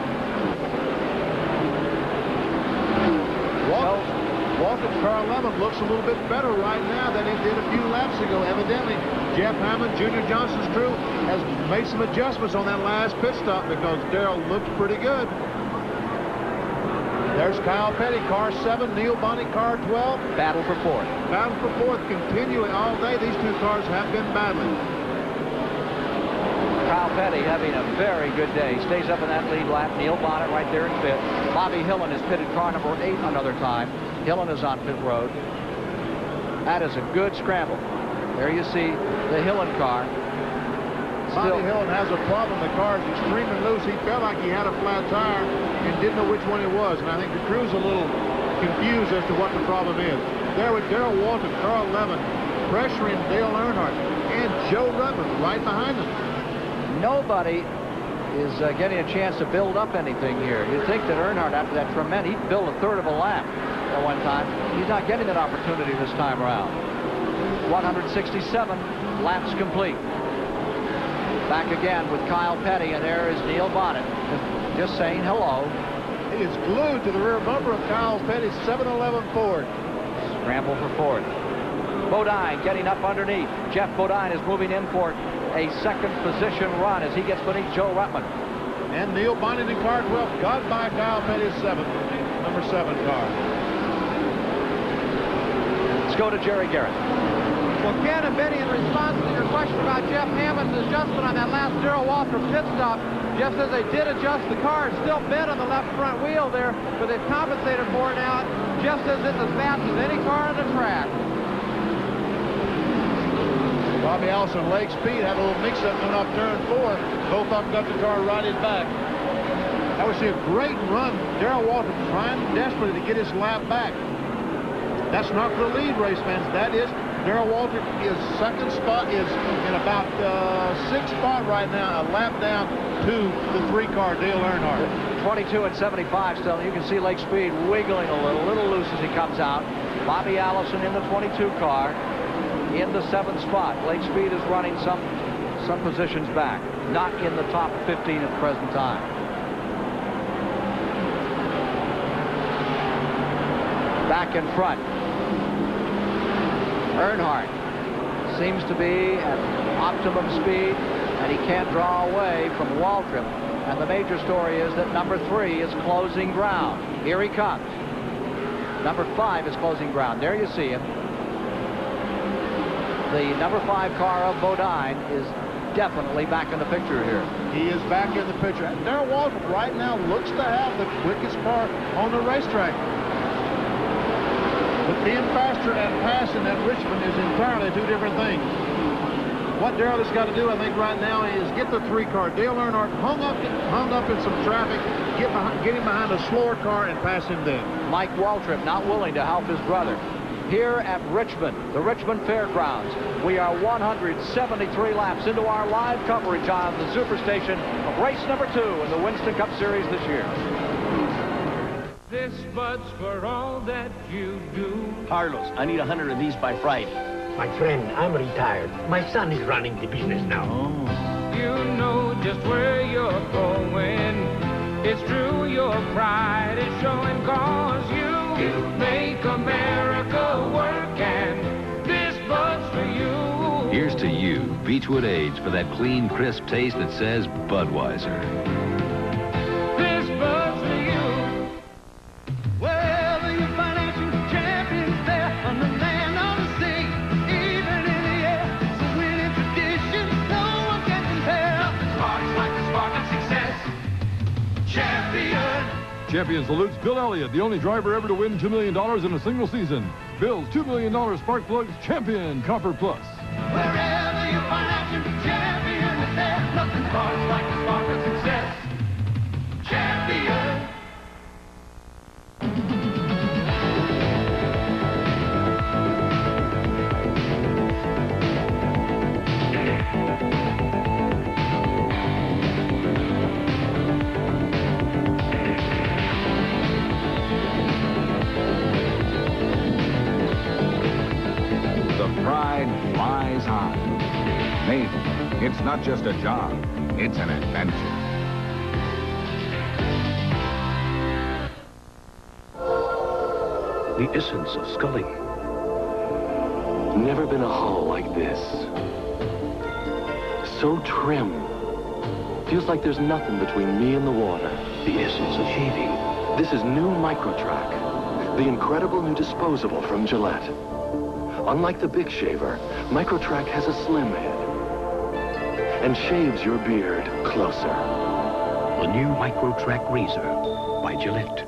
Waltrip's car 11 looks a little bit better right now than it did a few laps ago. Evidently, Jeff Hammond, Junior Johnson's crew, has made some adjustments on that last pit stop because Darrell looked pretty good. There's Kyle Petty, car 7, Neil Bonnet, car 12. Battle for 4th. Battle for 4th continuing all day. These 2 cars have been battling. Kyle Petty having a very good day. He stays up in that lead lap. Neil Bonnet right there in pit. Bobby Hillen is pitted car number 8 another time. Hillen is on pit road. That is a good scramble. There you see the Hillen car. Bobby Hillen has a problem. The car is extremely loose. He felt like he had a flat tire and didn't know which one it was. And I think the crew's a little confused as to what the problem is. There with Darrell Walton, Carl Levin, pressuring Dale Earnhardt, and Joe Ruttman right behind them. Nobody is getting a chance to build up anything here. You'd think that Earnhardt, after that tremendous, he'd build a third of a lap at one time. He's not getting that opportunity this time around. 167 laps complete. Back again with Kyle Petty, and there is Neil Bonnet just saying hello. He is glued to the rear bumper of Kyle Petty's 711 Ford. Scramble for fourth. Bodine getting up underneath. Jeff Bodine is moving in for a second position run as he gets beneath Joe Ruttman. And Neil Bonnet and car 12 got by Kyle Petty's number 7 car. Let's go to Jerry Garrett. Well, Ken and Benny, in response to your question about Jeff Hammond's adjustment on that last Darrell Waltrip pit stop, Jeff says they did adjust the car. It's still bent on the left front wheel there, but they've compensated for it now. Jeff says it's as fast as any car on the track. Bobby Allison, leg speed, had a little mix-up going up turn 4. Both of them got the car righted back. That was a great run. Darrell Waltrip trying desperately to get his lap back. That's not for the lead race fans. That is Darrell Waltrip. His second spot is in about 6th spot right now, a lap down to the 3-car Dale Earnhardt. 22 and 75 still. You can see leg speed wiggling a little loose as he comes out. Bobby Allison in the 22 car in the 7th spot. Leg speed is running some positions back, not in the top 15 at the present time. Back in front, Earnhardt seems to be at optimum speed, and he can't draw away from Waltrip. And the major story is that number 3 is closing ground. Here he comes. Number 5 is closing ground. There you see him. The number 5 car of Bodine is definitely back in the picture here. He is back in the picture. Darrell Waltrip right now looks to have the quickest car on the racetrack. But being faster and passing at Richmond is entirely 2 different things. What Darrell has got to do, I think, right now is get the 3-car. Dale Earnhardt hung up in some traffic, get him behind a slower car and pass him then. Mike Waltrip not willing to help his brother. Here at Richmond, the Richmond Fairgrounds, we are 173 laps into our live coverage on the Superstation of race number 2 in the Winston Cup Series this year. This bud's for all that you do. Carlos, I need 100 of these by Friday. My friend, I'm retired. My son is running the business now. Oh. You know just where you're going. It's true, your pride is showing, cause you make America work, and this bud's for you. Here's to you, Beechwood Age, for that clean, crisp taste that says Budweiser. This bud's for you. Well, the financial champions there on the land, on the sea, even in the air. It's a winning tradition, no one can compare. Nothing sparks like the spark of success. Champion. Champion salutes Bill Elliott, the only driver ever to win $2 million in a single season. Bill's $2 million Spark Plugs Champion Copper Plus. Wherever you find your champion is there. Nothing sparks like the spark of success. Champion. Pride flies high. Navy, it's not just a job, it's an adventure. The essence of Scully. Never been a hull like this. So trim. Feels like there's nothing between me and the water. The essence of shaving. This is new Microtrack, the incredible new disposable from Gillette. Unlike the Big Shaver, Microtrack has a slim head. and shaves your beard closer. The new Micro Track Razor by Gillette.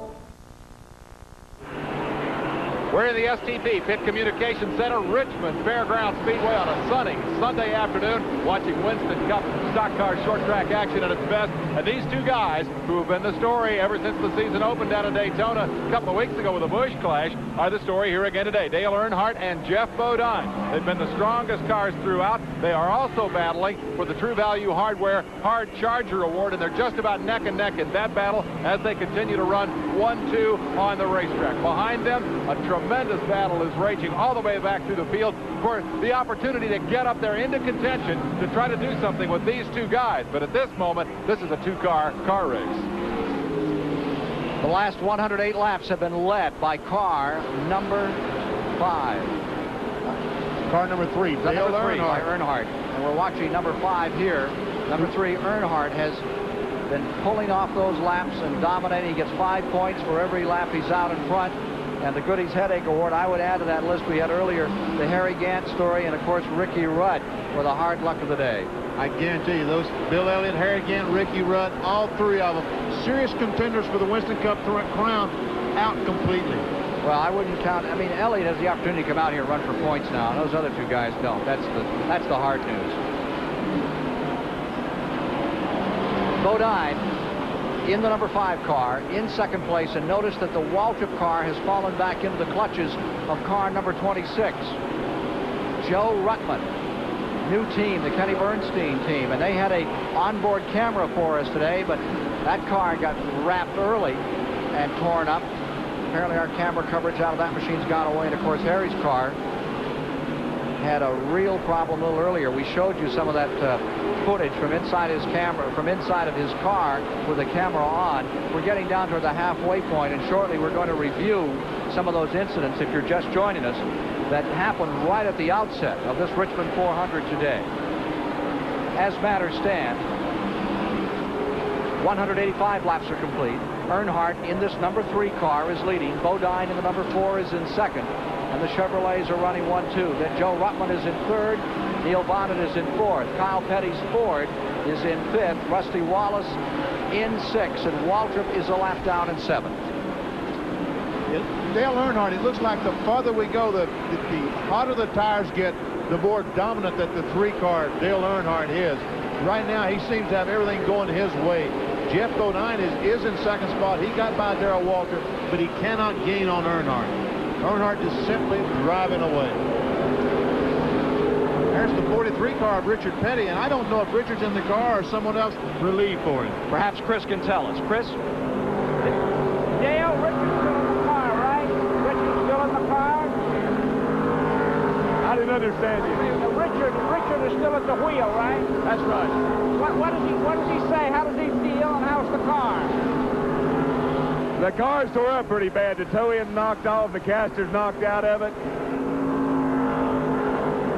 We're in the STP Pit Communication Center, Richmond Fairgrounds Speedway on a sunny Sunday afternoon, watching Winston Cup stock car short track action at its best. And these two guys, who have been the story ever since the season opened down in Daytona a couple of weeks ago with a Busch clash, are the story here again today. Dale Earnhardt and Jeff Bodine. They've been the strongest cars throughout. They are also battling for the True Value Hardware Hard Charger Award, and they're just about neck and neck in that battle as they continue to run 1-2 on the racetrack. Behind them, a tremendous battle is raging all the way back through the field for the opportunity to get up there into contention to try to do something with these two guys. But at this moment, this is a two-car race. The last 108 laps have been led by car number 5. Car number 3, Dale Number 3 by Earnhardt. Earnhardt. And we're watching number 5 here. Number 3, Earnhardt, has been pulling off those laps and dominating. He gets 5 points for every lap he's out in front. And the Goody's Headache Award, I would add to that list we had earlier, the Harry Gant story, and of course Ricky Rudd for the hard luck of the day. I guarantee you, those Bill Elliott, Harry Gant, Ricky Rudd, all three of them, serious contenders for the Winston Cup crown, out completely. Well, I wouldn't count. I mean, Elliott has the opportunity to come out here and run for points now, and those other two guys don't. That's the hard news. Bodine in the number 5 car in second place, and notice that the Waltrip car has fallen back into the clutches of car number 26. Joe Ruttman, new team, the Kenny Bernstein team, and they had a onboard camera for us today, but that car got wrapped early and torn up. Apparently our camera coverage out of that machine's gone away, and of course Harry's car had a real problem a little earlier. We showed you some of that footage from inside his camera, from inside of his car with the camera on. We're getting down to the halfway point, and shortly we're going to review some of those incidents, if you're just joining us, that happened right at the outset of this Richmond 400 today. As matters stand, 185 laps are complete. Earnhardt in this number 3 car is leading. Bodine in the number 4 is in second. And the Chevrolets are running 1-2. Then Joe Ruttman is in third. Neil Bonnet is in fourth. Kyle Petty's Ford is in fifth. Rusty Wallace in sixth. And Waltrip is a lap down in seventh. Dale Earnhardt, it looks like the farther we go, the hotter the tires get, the more dominant that the 3 car Dale Earnhardt is. Right now, he seems to have everything going his way. Jeff Bodine is in second spot. He got by Darrell Waltrip, but he cannot gain on Earnhardt. Earnhardt is simply driving away. There's the 43 car of Richard Petty, and I don't know if Richard's in the car or someone else relieved for him. Perhaps Chris can tell us. Chris? Dale, Richard's still in the car, right? Richard's still in the car? I didn't understand you. Richard is still at the wheel, right? That's right. What does he say? How does he feel, and how's the car? The car's tore up pretty bad. The toe end knocked off, the caster's knocked out of it.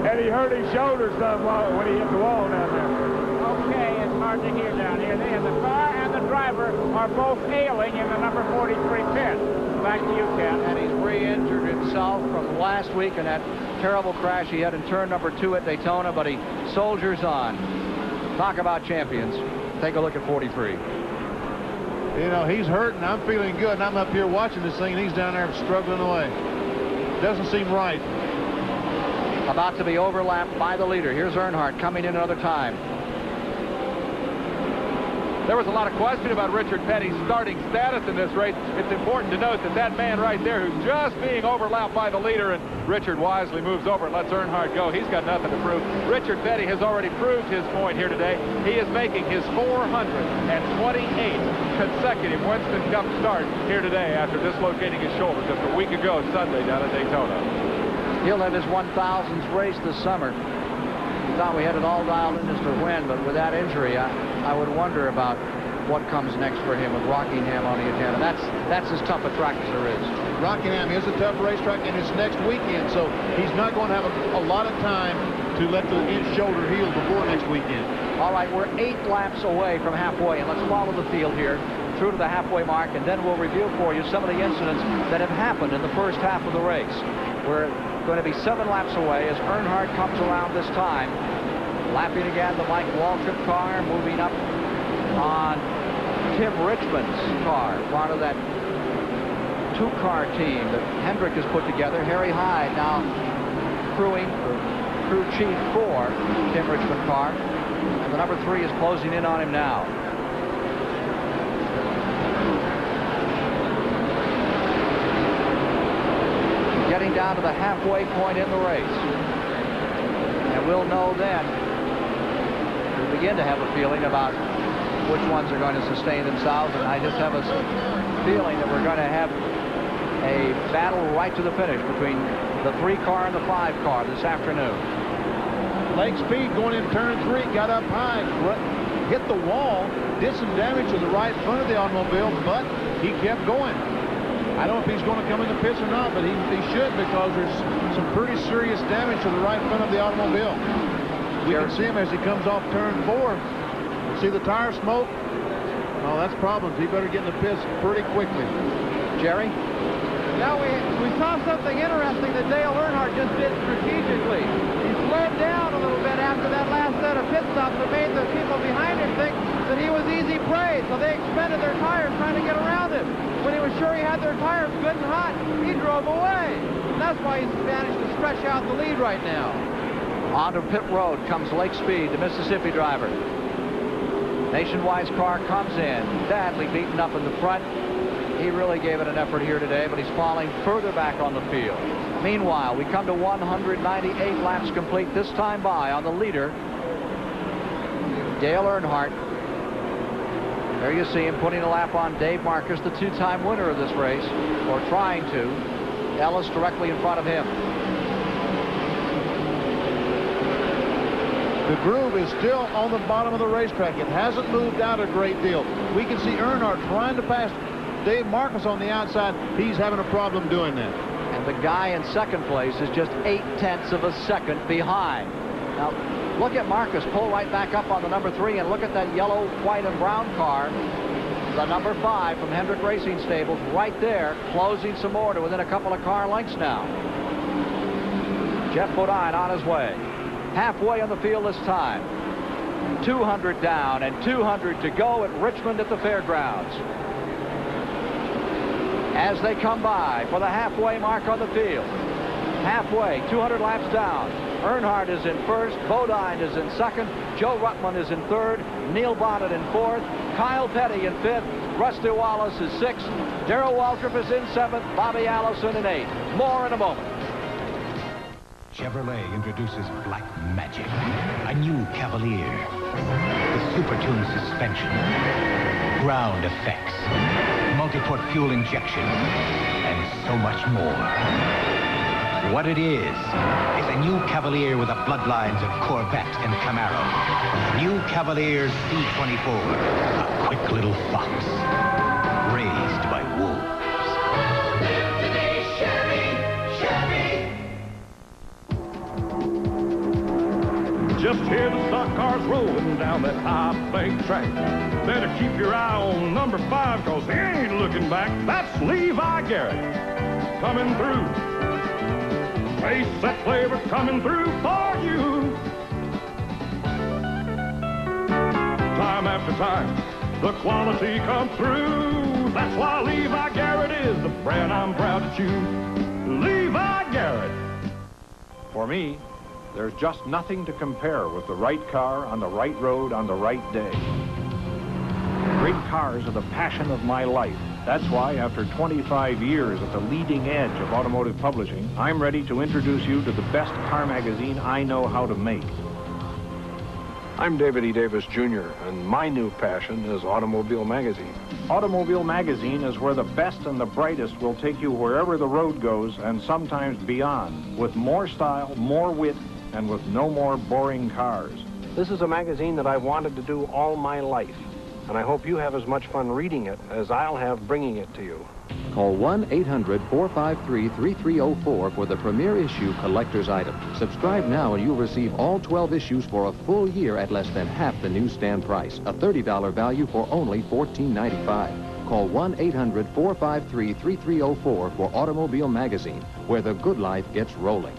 And he hurt his shoulder some when he hit the wall down there. Okay, it's hard to hear down here. And the car and the driver are both ailing in the number 43 pit. Back to you, Ken. And he's re-injured himself from last week in that terrible crash he had in turn number 2 at Daytona, but he soldiers on. Talk about champions. Take a look at 43. You know, he's hurting. I'm feeling good, and I'm up here watching this thing, and he's down there struggling away. Doesn't seem right. About to be overlapped by the leader. Here's Earnhardt coming in another time. There was a lot of question about Richard Petty's starting status in this race. It's important to note that that man right there who's just being overlapped by the leader, and Richard wisely moves over and lets Earnhardt go. He's got nothing to prove. Richard Petty has already proved his point here today. He is making his 428th consecutive Winston Cup start here today after dislocating his shoulder just a week ago Sunday down at Daytona. He'll have his 1,000th race this summer. We thought we had it all dialed in as to when, but with that injury, I would wonder about what comes next for him with Rockingham on the agenda. That's as tough a track as there is. Rockingham is a tough racetrack, and it's next weekend, so he's not going to have a lot of time to let the shoulder heal before next weekend. All right, we're 8 laps away from halfway, and let's follow the field here through to the halfway mark, and then we'll review for you some of the incidents that have happened in the first half of the race. We're going to be 7 laps away as Earnhardt comes around this time. Lapping again the Mike Waltrip car, moving up on Tim Richmond's car, part of that two-car team that Hendrick has put together. Harry Hyde now crewing, or crew chief for Tim Richmond car, and the number 3 is closing in on him now. Getting down to the halfway point in the race. And we'll know then, we'll begin to have a feeling about which ones are going to sustain themselves, and I just have a feeling that we're going to have a battle right to the finish between the 3 car and the 5 car this afternoon. Lake Speed going in turn 3, got up high, hit the wall, did some damage to the right front of the automobile, but he kept going. I don't know if he's going to come in the pits or not, but he should, because there's some pretty serious damage to the right front of the automobile. You can see him as he comes off turn 4. See the tire smoke? Oh, that's problems. He better get in the pits pretty quickly. Jerry? Now we saw something interesting that Dale Earnhardt just did strategically. He slowed down a little bit after that last set of pit stops that made the people behind him think that he was easy prey, so they expended their tires trying to get around him. When he was sure he had their tires good and hot, he drove away. And that's why he's managed to stretch out the lead right now. Onto pit road comes Lake Speed, the Mississippi driver. Nationwide's car comes in, badly beaten up in the front. He really gave it an effort here today, but he's falling further back on the field. Meanwhile, we come to 198 laps complete, this time by on the leader, Dale Earnhardt. There you see him putting a lap on Dave Marcus, the 2-time winner of this race, or trying to. Ellis directly in front of him. The groove is still on the bottom of the racetrack. It hasn't moved out a great deal. We can see Earnhardt trying to pass Dave Marcus on the outside. He's having a problem doing that. And the guy in second place is just 0.8 of a second behind. Now, look at Marcus pull right back up on the number 3, and look at that yellow, white, and brown car. The number 5 from Hendrick Racing Stables right there, closing some more to within a couple of car lengths now. Jeff Bodine on his way. Halfway on the field this time. 200 down and 200 to go at Richmond at the fairgrounds. As they come by for the halfway mark on the field. Halfway, 200 laps down. Earnhardt is in first, Bodine is in second, Joe Ruttman is in third, Neil Bonnet in fourth, Kyle Petty in fifth, Rusty Wallace is sixth, Darrell Waltrip is in seventh, Bobby Allison in eighth. More in a moment. Chevrolet introduces Black Magic, a new Cavalier with super-tuned suspension, ground effects, multi-port fuel injection, and so much more. What it is a new Cavalier with the bloodlines of Corvette and Camaro. New Cavalier C24, a quick little fox, raised by wolves. Just hear the stock cars rolling down that high bank track. Better keep your eye on number 5, cause he ain't looking back. That's Levi Garrett coming through. Face that flavor coming through for you. Time after time, the quality comes through. That's why Levi Garrett is the brand I'm proud to choose. Levi Garrett. For me, there's just nothing to compare with the right car on the right road on the right day. Great cars are the passion of my life. That's why, after 25 years at the leading edge of automotive publishing, I'm ready to introduce you to the best car magazine I know how to make. I'm David E. Davis, Jr., and my new passion is Automobile Magazine. Automobile Magazine is where the best and the brightest will take you wherever the road goes, and sometimes beyond, with more style, more wit, and with no more boring cars. This is a magazine that I've wanted to do all my life, and I hope you have as much fun reading it as I'll have bringing it to you. Call 1-800-453-3304 for the premier issue collector's item. Subscribe now and you'll receive all 12 issues for a full year at less than half the newsstand price. A $30 value for only $14.95. Call 1-800-453-3304 for Automobile Magazine, where the good life gets rolling.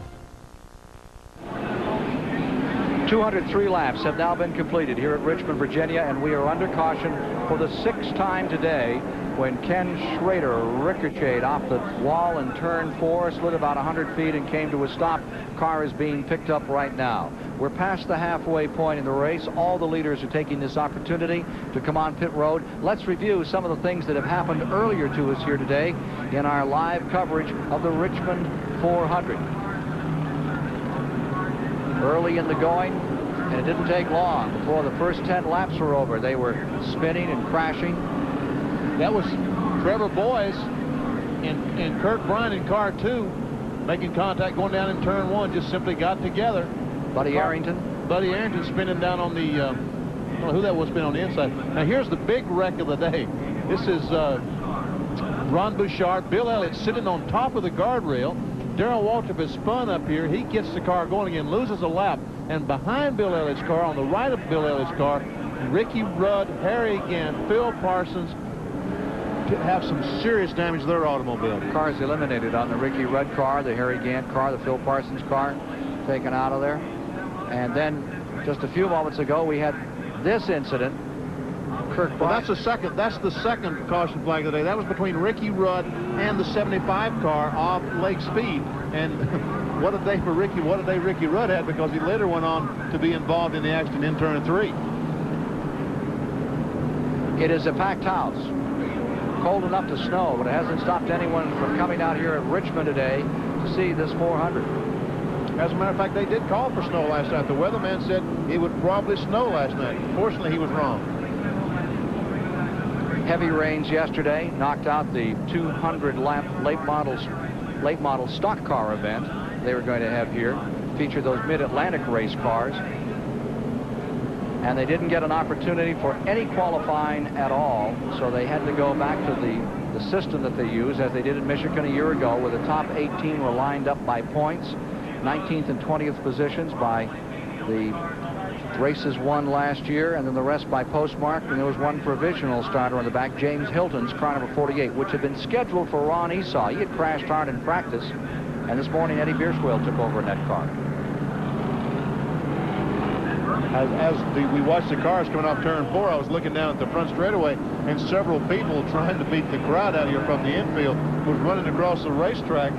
203 laps have now been completed here at Richmond, Virginia, and we are under caution for the 6th time today when Ken Schrader ricocheted off the wall in turn 4, slid about 100 feet and came to a stop. Car is being picked up right now. We're past the halfway point in the race. All the leaders are taking this opportunity to come on pit road. Let's review some of the things that have happened earlier to us here today in our live coverage of the Richmond 400. Early in the going, and it didn't take long before the first 10 laps were over. They were spinning and crashing. That was Trevor Boyce and Kirk Bryan in car 2, making contact going down in turn 1, just simply got together. Buddy Arrington spinning down on the, I don't know who that was spinning on the inside. Now here's the big wreck of the day. This is Ron Bouchard, Bill Elliott sitting on top of the guardrail. Darrell Waltrip has spun up here. He gets the car going again, loses a lap. And behind Bill Elliott's car, on the right of Bill Elliott's car, Ricky Rudd, Harry Gant, Phil Parsons, have some serious damage to their automobile. Cars eliminated on the Ricky Rudd car, the Harry Gant car, the Phil Parsons car taken out of there. And then just a few moments ago we had this incident. Kirk Bryan. Well, that's the second caution flag of the day. That was between Ricky Rudd and the 75 car off Lake Speed. And what a day for Ricky Rudd had, because he later went on to be involved in the accident in turn 3. It is a packed house. Cold enough to snow, but it hasn't stopped anyone from coming out here at Richmond today to see this 400. As a matter of fact, they did call for snow last night. The weatherman said it would probably snow last night. Fortunately, he was wrong. Heavy rains yesterday knocked out the 200-lap late model stock car event they were going to have here. Featured those Mid-Atlantic race cars. And they didn't get an opportunity for any qualifying at all, so they had to go back to the system that they use, as they did in Michigan a year ago, where the top 18 were lined up by points, 19th and 20th positions by the races won last year, and then the rest by postmark. And there was one provisional starter on the back, James Hilton's car number 48, which had been scheduled for Ron Esau. He had crashed hard in practice, and this morning Eddie Bierswell took over in that car. We watched the cars coming off turn 4, I was looking down at the front straightaway, and several people trying to beat the crowd out here from the infield was running across the racetrack.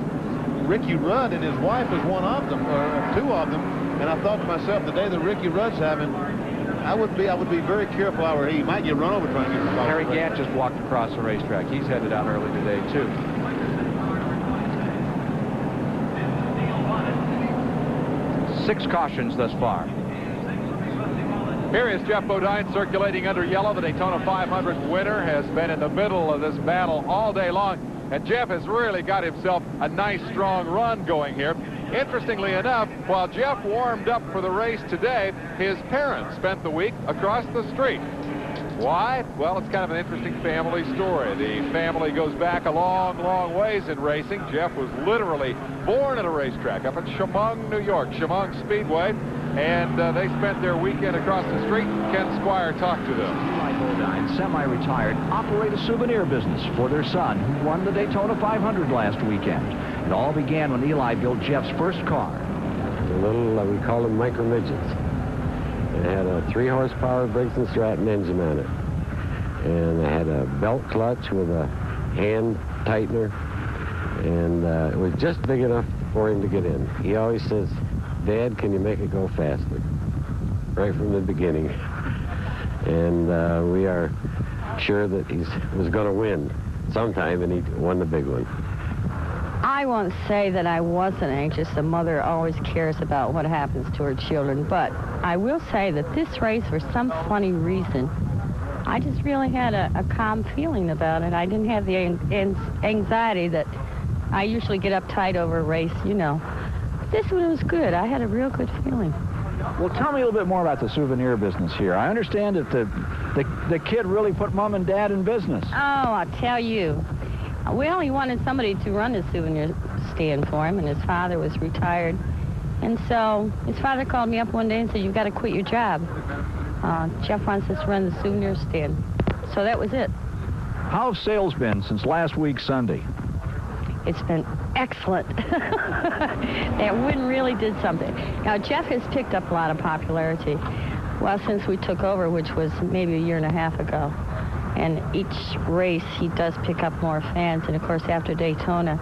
Ricky Rudd and his wife was one of them, or 2 of them, and I thought to myself, the day that Ricky Rudd's having, I would be very careful how he might get run over trying to get across. Harry Gant just walked across the racetrack. He's headed out early today too. Six cautions thus far. Here is Jeff Bodine circulating under yellow. The Daytona 500 winner has been in the middle of this battle all day long. And Jeff has really got himself a nice, strong run going here. Interestingly enough, while Jeff warmed up for the race today, his parents spent the week across the street. Why? Well, it's kind of an interesting family story. The family goes back a long, long ways in racing. Jeff was literally born at a racetrack up in Chemung, New York, Chemung Speedway. And they spent their weekend across the street. Ken Squire talked to them. Eli Bodine, semi-retired, operate a souvenir business for their son, who won the Daytona 500 last weekend. It all began when Eli built Jeff's first car. A little, we call them micro midgets. It had a 3-horsepower Briggs & Stratton engine on it. And it had a belt clutch with a hand tightener. And it was just big enough for him to get in. He always says, "Dad, can you make it go faster?" Right from the beginning. And we are sure that he was going to win sometime, and he won the big one. I won't say that I wasn't anxious. A mother always cares about what happens to her children. But I will say that this race, for some funny reason, I just really had a calm feeling about it. I didn't have the anxiety that I usually get uptight over a race, you know. This one was good. I had a real good feeling. Well, tell me a little bit more about the souvenir business here. I understand that the kid really put Mom and Dad in business. Oh, I'll tell you. Well, he wanted somebody to run his souvenir stand for him, and his father was retired. And so his father called me up one day and said, "You've got to quit your job. Jeff wants us to run the souvenir stand." So that was it. How have sales been since last week Sunday? It's been excellent. That win really did something. Now, Jeff has picked up a lot of popularity, well, since we took over, which was maybe a year and a half ago. And each race, he does pick up more fans. And, of course, after Daytona,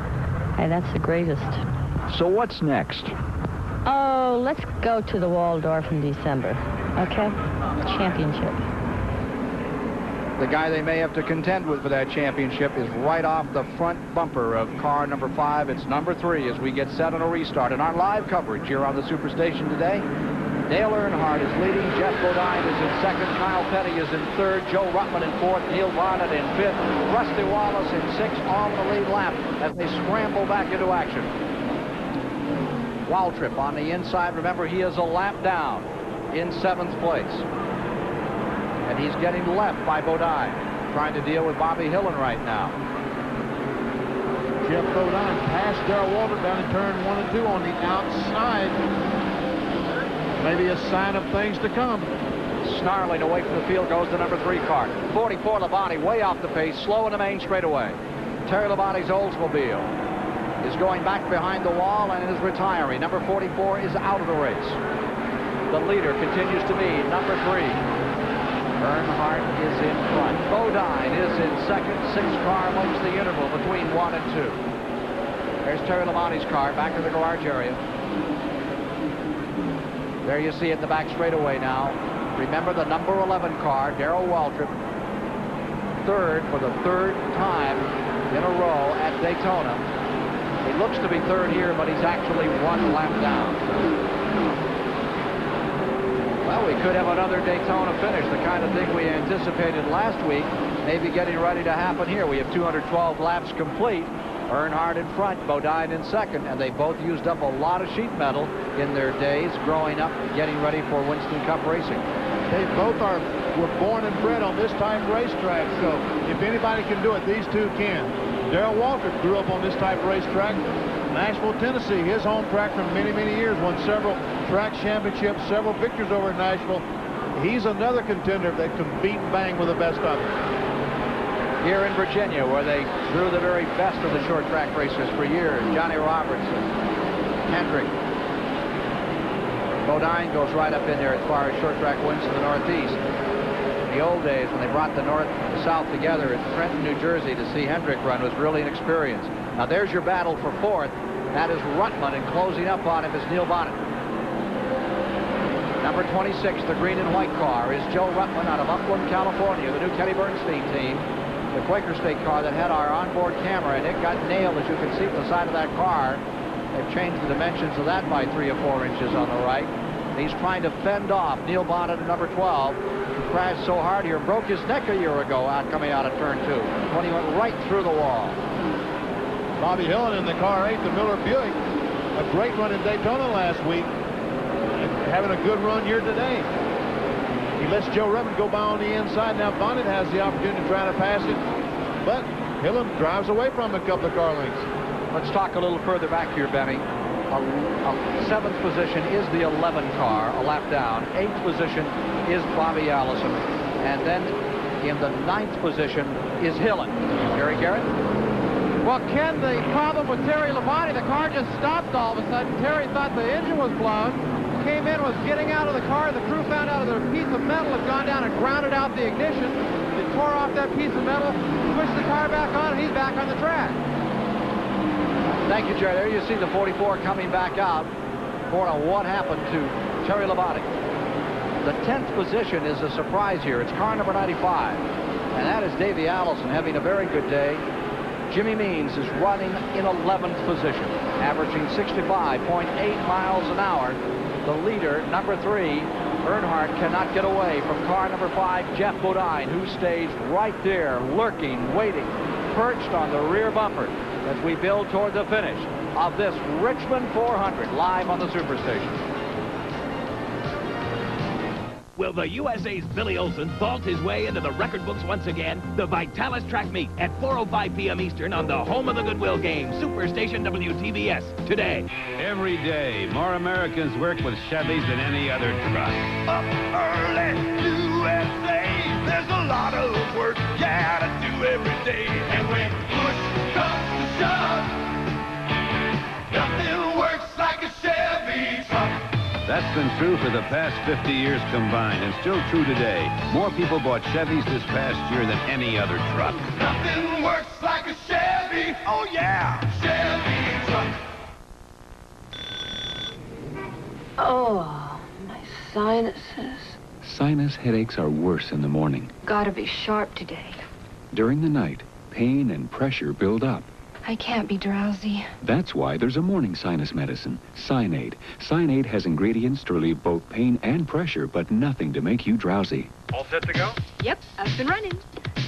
hey, that's the greatest. So what's next? Oh, let's go to the Waldorf in December, okay? Championship. The guy they may have to contend with for that championship is right off the front bumper of car number 5. It's number 3 as we get set on a restart. In our live coverage here on the Superstation today, Dale Earnhardt is leading. Jeff Bodine is in second. Kyle Petty is in third. Joe Ruttman in fourth. Neil Bonnet in fifth. Rusty Wallace in sixth on the lead lap as they scramble back into action. Waltrip on the inside. Remember, he is a lap down in 7th place. And he's getting left by Bodine, trying to deal with Bobby Hillen right now. Jeff Bodine passed Darrell Waltrip down in turn 1 and 2 on the outside. Maybe a sign of things to come. Snarling away from the field goes the number 3 car. 44 Labonte way off the pace, slow in the main straightaway. Terry Labonte's Oldsmobile is going back behind the wall and is retiring. Number 44 is out of the race. The leader continues to be number 3. Earnhardt is in front. Bodine is in second. 6-car lengths the interval between 1 and 2. There's Terry Labonte's car back in the garage area. There you see it in the back straightaway now. Remember the number 11 car, Darrell Waltrip, third for the 3rd time in a row at Daytona. He looks to be 3rd here, but he's actually 1 lap down. Well, we could have another Daytona finish, the kind of thing we anticipated last week, maybe getting ready to happen here. We have 212 laps complete. Earnhardt in front, Bodine in second, and they both used up a lot of sheet metal in their days growing up, getting ready for Winston Cup racing. They both were born and bred on this type of racetrack, so if anybody can do it, these two can. Darrell Waltrip grew up on this type of racetrack. Nashville, Tennessee, his home track for many, many years, won several track championships, several victories over at Nashville. He's another contender that can beat and bang with the best of them. Here in Virginia, where they drew the very best of the short track racers for years, Johnny Robertson, Hendrick. Bodine goes right up in there as far as short track wins in the Northeast. In the old days, when they brought the North and the South together in Trenton, New Jersey to see Hendrick run, was really an experience. Now there's your battle for 4th. That is Ruttman, and closing up on him is Neil Bonnet. Number 26, the green and white car, is Joe Ruttman out of Upland, California, the new Kenny Bernstein team. The Quaker State car that had our onboard camera, and it got nailed, as you can see from the side of that car. They've changed the dimensions of that by 3 or 4 inches on the right. And he's trying to fend off Neil Bonnet at number 12, who crashed so hard here, broke his neck a year ago coming out of turn 2, when he went right through the wall. Bobby Hillen in the car 8, the Miller Buick. A great run in Daytona last week. And having a good run here today. He lets Joe Ruttman go by on the inside. Now Bonnet has the opportunity to try to pass it, but Hillen drives away from him a couple of car lengths. Let's talk a little further back here, Benny. 7th position is the 11 car, a lap down. 8th position is Bobby Allison. And then in the 9th position is Hillen. Gary Garrett? Well, Ken, the problem with Terry Labonte, the car just stopped all of a sudden. Terry thought the engine was blown. Came in, was getting out of the car. The crew found out that a piece of metal had gone down and grounded out the ignition. They tore off that piece of metal, pushed the car back on, and he's back on the track. Thank you, Jerry. There you see the 44 coming back out. For what happened to Terry Labonte. The 10th position is a surprise here. It's car number 95, and that is Davey Allison having a very good day. Jimmy Means is running in 11th position, averaging 65.8 miles an hour. The leader, number 3, Earnhardt, cannot get away from car number 5, Jeff Bodine, who stays right there, lurking, waiting, perched on the rear bumper as we build toward the finish of this Richmond 400 live on the Superstation. Will the USA's Billy Olson vault his way into the record books once again? The Vitalis Track Meet at 4:05 p.m. Eastern on the home of the Goodwill game, Superstation WTBS, today. Every day, more Americans work with Chevys than any other truck. Up early, USA, there's a lot of work you gotta do every day. And when push comes to shove, That's been true for the past 50 years combined, and still true today. More people bought Chevys this past year than any other truck. Nothing works like a Chevy. Oh, yeah. Chevy truck. Oh, my sinuses. Sinus headaches are worse in the morning. Gotta be sharp today. During the night, pain and pressure build up. I can't be drowsy. That's why there's a morning sinus medicine, Sinead. Sinead has ingredients to relieve both pain and pressure, but nothing to make you drowsy. All set to go? Yep, up and running.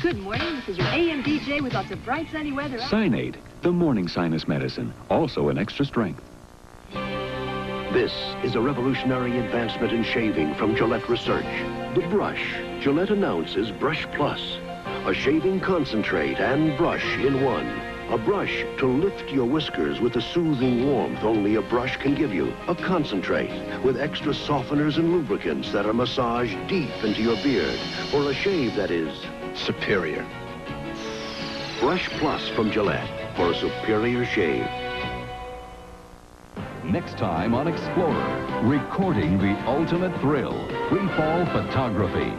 Good morning. This is your AM DJ with lots of bright sunny weather. Sinead, the morning sinus medicine, also an extra strength. This is a revolutionary advancement in shaving from Gillette Research. The brush. Gillette announces Brush Plus. A shaving concentrate and brush in one. A brush to lift your whiskers with the soothing warmth only a brush can give you. A concentrate with extra softeners and lubricants that are massaged deep into your beard for a shave that is superior. Brush Plus from Gillette for a superior shave. Next time on Explorer, recording the ultimate thrill, free-fall photography,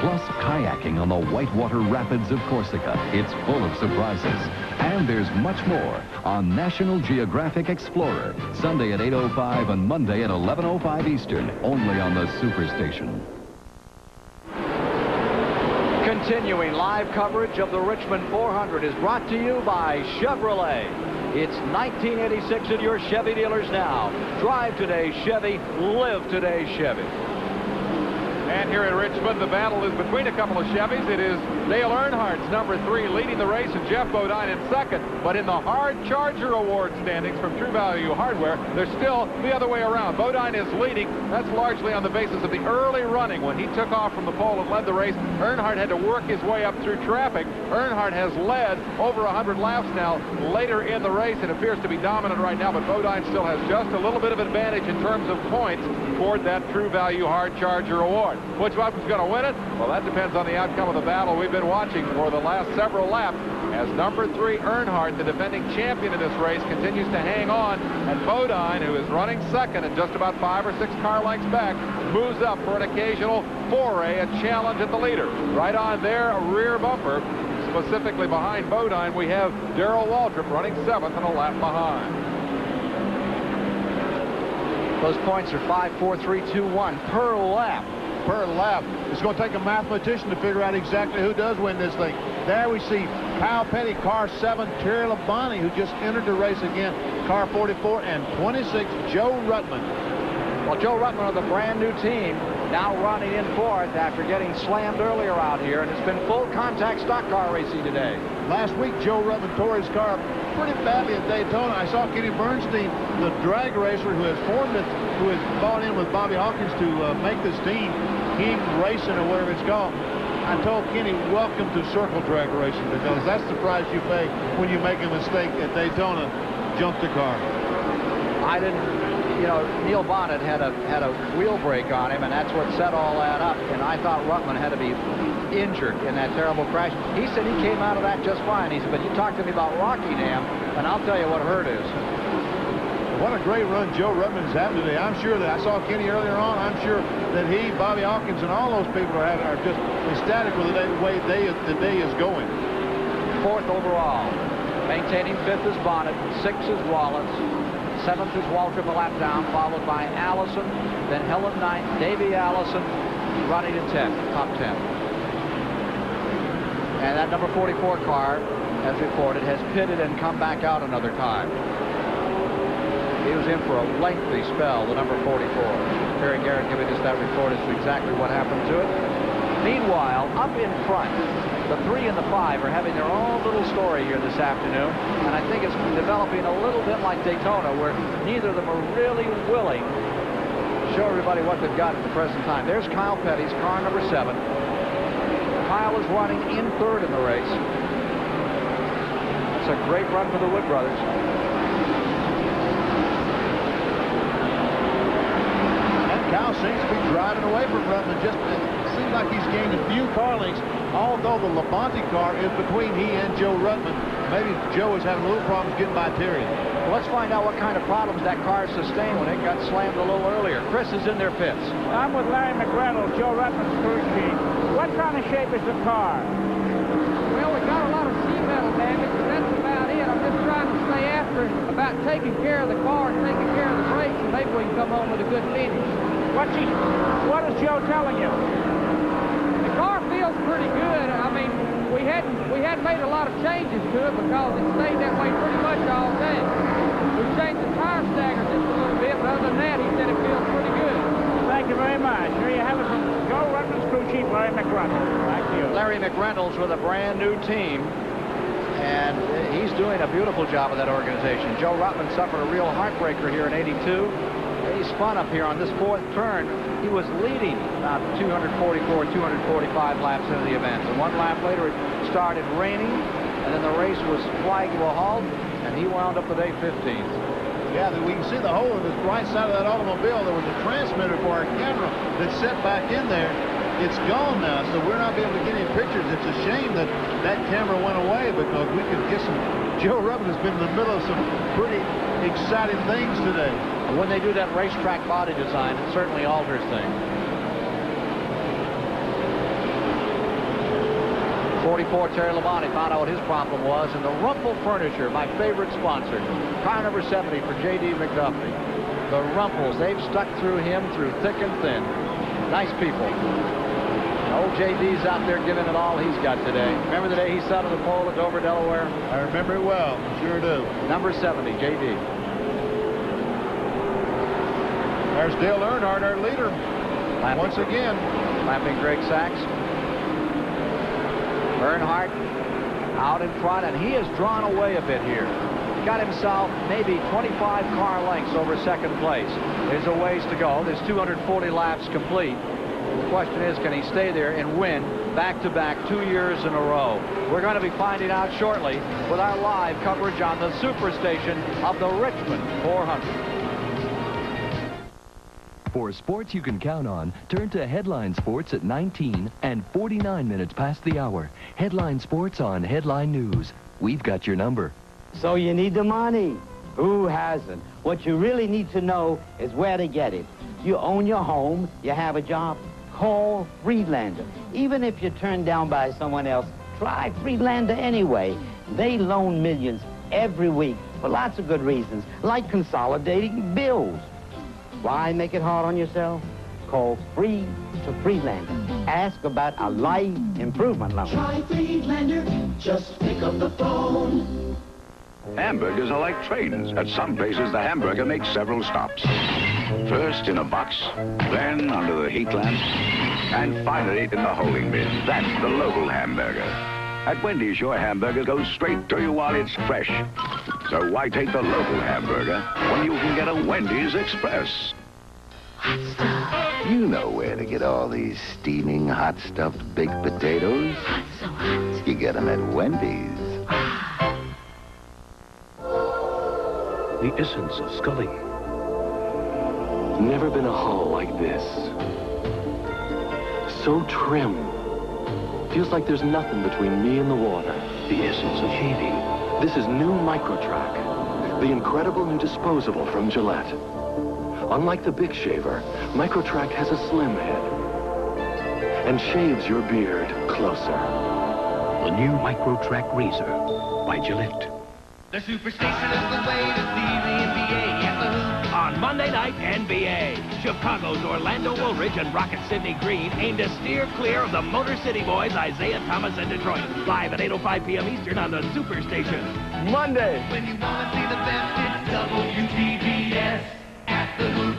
plus kayaking on the whitewater rapids of Corsica. It's full of surprises. And there's much more on National Geographic Explorer, Sunday at 8:05 and Monday at 11:05 Eastern, only on the Superstation. Continuing live coverage of the Richmond 400 is brought to you by Chevrolet. It's 1986 at your Chevy dealers now. Drive today, Chevy. Live today, Chevy. And here in Richmond, the battle is between a couple of Chevys. It is Dale Earnhardt's number 3 leading the race, and Jeff Bodine in second. But in the Hard Charger Award standings from True Value Hardware, they're still the other way around. Bodine is leading. That's largely on the basis of the early running. When he took off from the pole and led the race, Earnhardt had to work his way up through traffic. Earnhardt has led over 100 laps now later in the race and appears to be dominant right now, but Bodine still has just a little bit of advantage in terms of points toward that True Value Hard Charger Award. Which one is going to win it? Well, that depends on the outcome of the battle we've been watching for the last several laps as number 3 Earnhardt, the defending champion in this race, continues to hang on, and Bodine, who is running second and just about 5 or 6 car lengths back, moves up for an occasional foray, a challenge at the leader. Right on their rear bumper, specifically behind Bodine, we have Darrell Waltrip running 7th and a lap behind. Those points are 5, 4, 3, 2, 1 per lap. Per lap. It's going to take a mathematician to figure out exactly who does win this thing. There we see Kyle Petty, car 7, Terry Labonte, who just entered the race again, car 44, and 26, Joe Ruttman. Well, Joe Ruttman of the brand new team now running in 4th after getting slammed earlier out here, and it's been full contact stock car racing today. Last week, Joe Ruttman tore his car pretty badly at Daytona. I saw Kenny Bernstein, the drag racer who has formed it, who has bought in with Bobby Hawkins to make this team, King Racing or whatever it's called. I told Kenny, welcome to circle drag racing, because that's the price you pay when you make a mistake at Daytona. Jump the car. I didn't, you know, Neil Bonnet had a wheel brake on him, and that's what set all that up, and I thought Ruttman had to be injured in that terrible crash. He said he came out of that just fine. He said, but you talk to me about Rockingham, and I'll tell you what hurt is. What a great run Joe Ruttman has had today. I'm sure that I saw Kenny earlier on. I'm sure that he, Bobby Hawkins, and all those people are just ecstatic with the way the day is going. 4th overall. Maintaining 5th is Bonnet, 6th is Wallace, 7th is Waltrip a lap down, followed by Allison, then Helen 9th, Davey Allison running in 10th, top 10. And that number 44 car, as reported, has pitted and come back out another time. He was in for a lengthy spell, the number 44. Perry Garrett giving us that report as to exactly what happened to it. Meanwhile, up in front, the 3 and the 5 are having their own little story here this afternoon, and I think it's developing a little bit like Daytona, where neither of them are really willing to show everybody what they've got at the present time. There's Kyle Petty's car number 7. Kyle is running in 3rd in the race. It's a great run for the Wood brothers. Kyle seems to be driving away from Ruttman. Just it seems like he's gained a few car lengths, although the Labonte car is between he and Joe Ruttman. Maybe Joe is having a little problems getting by Terry. So let's find out what kind of problems that car sustained when it got slammed a little earlier. Chris is in their pits. I'm with Larry McReynolds, Joe Ruttman's crew chief. What kind of shape is the car? Well, we got a lot of sheet metal damage, but that's about it. I'm just trying to stay after it about taking care of the car and taking care of the brakes, and maybe we can come home with a good finish. What is Joe telling you? The car feels pretty good. I mean, we hadn't made a lot of changes to it because it stayed that way pretty much all day. We changed the tire stagger just a little bit, but other than that, he said it feels pretty good. Thank you very much. Here you have it from Joe Ruttman's crew chief, Larry McReynolds. Thank you. Larry McReynolds with a brand new team, and he's doing a beautiful job of that organization. Joe Ruttman suffered a real heartbreaker here in '82. He spun up here on this fourth turn. He was leading about 244, 245 laps into the event. And one lap later, it started raining, and then the race was flagged to a halt, and he wound up the day 15th. Yeah, we can see the hole in the right side of that automobile. There was a transmitter for our camera that set back in there. It's gone now, so we're not able to get any pictures. It's a shame that that camera went away because we could get some. Joe Ruttman has been in the middle of some pretty exciting things today. And when they do that racetrack body design, it certainly alters things. 44 Terry Labonte found out what his problem was, and the Rumpel Furniture, my favorite sponsor, car number 70 for J.D. McDuffie. The Rumpels, they've stuck through him through thick and thin. Nice people. Old J.D.'s out there giving it all he's got today. Remember the day he sat on the pole at Dover, Delaware? I remember it well. Sure do. Number 70, J.D. There's Dale Earnhardt, our leader. Once again. Lapping Greg Sachs. Earnhardt out in front, and he has drawn away a bit here. He got himself maybe 25 car lengths over second place. There's a ways to go. There's 240 laps complete. The question is, can he stay there and win back-to-back 2 years in a row? We're going to be finding out shortly with our live coverage on the Superstation of the Richmond 400. For sports you can count on, turn to Headline Sports at 19 and 49 minutes past the hour. Headline Sports on Headline News. We've got your number. So you need the money. Who hasn't? What you really need to know is where to get it. You own your home, you have a job, call Friedlander. Even if you're turned down by someone else, try Friedlander anyway. They loan millions every week for lots of good reasons, like consolidating bills. Why make it hard on yourself? Call free to Friedlander. Ask about a life improvement loan. Try Friedlander. Just pick up the phone. Hamburgers are like trains. At some places, the hamburger makes several stops. First in a box, then under the heat lamp, and finally in the holding bin. That's the local hamburger. At Wendy's, your hamburger goes straight to you while it's fresh. So why take the local hamburger when you can get a Wendy's Express? You know where to get all these steaming, hot-stuffed baked potatoes. Hot, so hot. You get them at Wendy's. The essence of Scully. Never been a hull like this. So trim. Feels like there's nothing between me and the water. The essence of shaving. This is new MicroTrack, the incredible new disposable from Gillette. Unlike the Big Shaver, MicroTrack has a slim head and shaves your beard closer. The new MicroTrack razor by Gillette. The Superstation is the way to see the NBA at the hoop. On Monday night, NBA. Chicago's Orlando Woolridge and Rocket Sidney Green aim to steer clear of the Motor City Boys, Isaiah Thomas and Detroit. Live at 8:05 p.m. Eastern on the Superstation. Monday. When you want to see the best, it's WTBS at the hoop.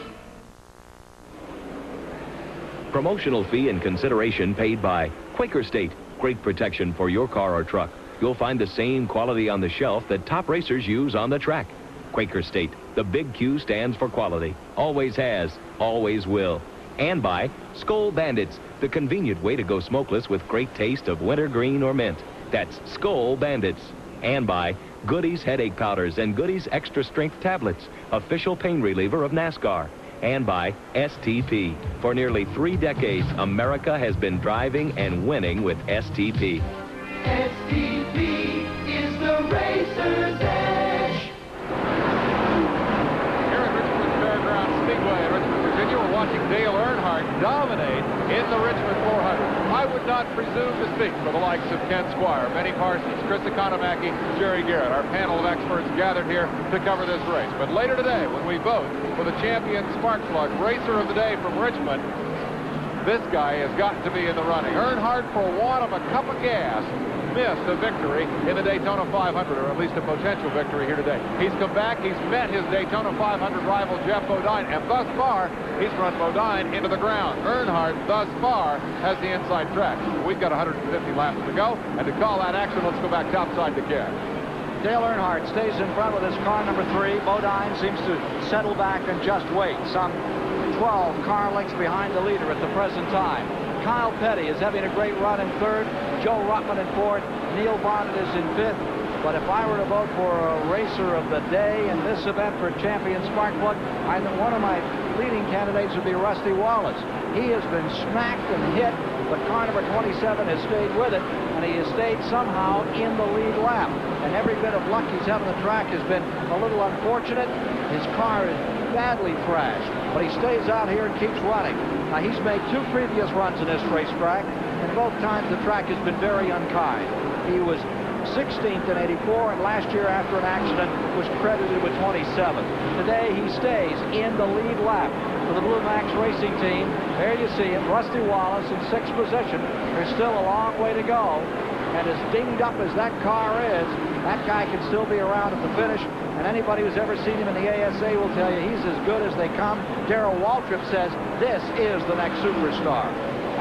Promotional fee and consideration paid by Quaker State. Great protection for your car or truck. You'll find the same quality on the shelf that top racers use on the track. Quaker State, the big Q stands for quality. Always has, always will. And by Skoal Bandits, the convenient way to go smokeless with great taste of wintergreen or mint. That's Skoal Bandits. And by Goody's Headache Powders and Goody's Extra Strength Tablets, official pain reliever of NASCAR. And by STP. For nearly 3 decades, America has been driving and winning with STP. STP is the racer's edge. Dale Earnhardt dominate in the Richmond 400? I would not presume to speak for the likes of Ken Squire, Benny Parsons, Chris Economaki, Jerry Garrett, our panel of experts gathered here to cover this race. But later today, when we vote for the champion spark plug racer of the day from Richmond, this guy has got to be in the running. Earnhardt, for want of a cup of gas, missed a victory in the Daytona 500, or at least a potential victory here today. He's come back. He's met his Daytona 500 rival, Jeff Bodine, and thus far, he's run Bodine into the ground. Earnhardt, thus far, has the inside track. We've got 150 laps to go, and to call that action, let's go back topside to Ken. Dale Earnhardt stays in front with his car number 3. Bodine seems to settle back and just wait. Some 12 car lengths behind the leader at the present time. Kyle Petty is having a great run in 3rd. Joe Ruttman in 4th. Neil Bonnet is in 5th. But if I were to vote for a racer of the day in this event for champion spark plug, I think one of my leading candidates would be Rusty Wallace. He has been smacked and hit, but car number 27 has stayed with it, and he has stayed somehow in the lead lap. And every bit of luck he's had on the track has been a little unfortunate. His car is badly thrashed, but he stays out here and keeps running. Now, he's made 2 previous runs in this racetrack, and both times the track has been very unkind. He was 16th in '84, and last year after an accident was credited with 27th. Today he stays in the lead lap for the Blue Max Racing Team. There you see him, Rusty Wallace in 6th position. There's still a long way to go, and as dinged up as that car is, that guy can still be around at the finish. And anybody who's ever seen him in the ASA will tell you he's as good as they come. Darrell Waltrip says this is the next superstar.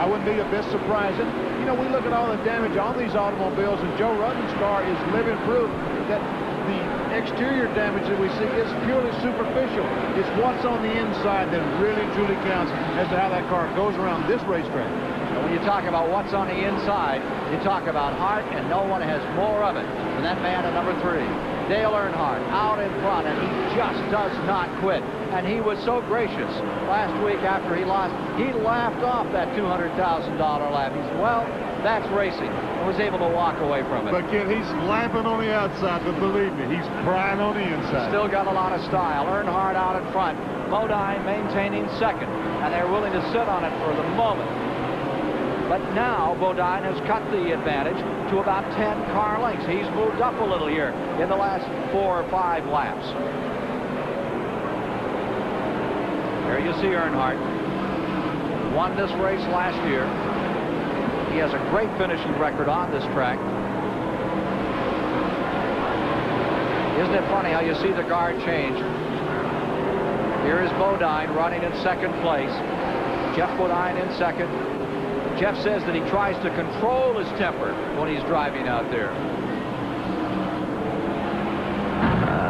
I wouldn't be a bit surprised. And, you know, we look at all the damage on these automobiles, and Joe Ruttman's car is living proof that the exterior damage that we see is purely superficial. It's what's on the inside that really, truly counts as to how that car goes around this racetrack. And when you talk about what's on the inside, you talk about heart, and no one has more of it than that man at number 3. Dale Earnhardt out in front, and he just does not quit. And he was so gracious last week after he lost. He laughed off that $200,000 lap. He said, well, that's racing, and was able to walk away from it. But, kid, he's laughing on the outside, but believe me, he's crying on the inside. Still got a lot of style. Earnhardt out in front. Bodine maintaining 2nd, and they're willing to sit on it for the moment. But now Bodine has cut the advantage to about 10 car lengths. He's moved up a little here in the last 4 or 5 laps. There you see Earnhardt. Won this race last year. He has a great finishing record on this track. Isn't it funny how you see the guard change? Here is Bodine running in 2nd place. Jeff Bodine in 2nd. Jeff says that he tries to control his temper when he's driving out there.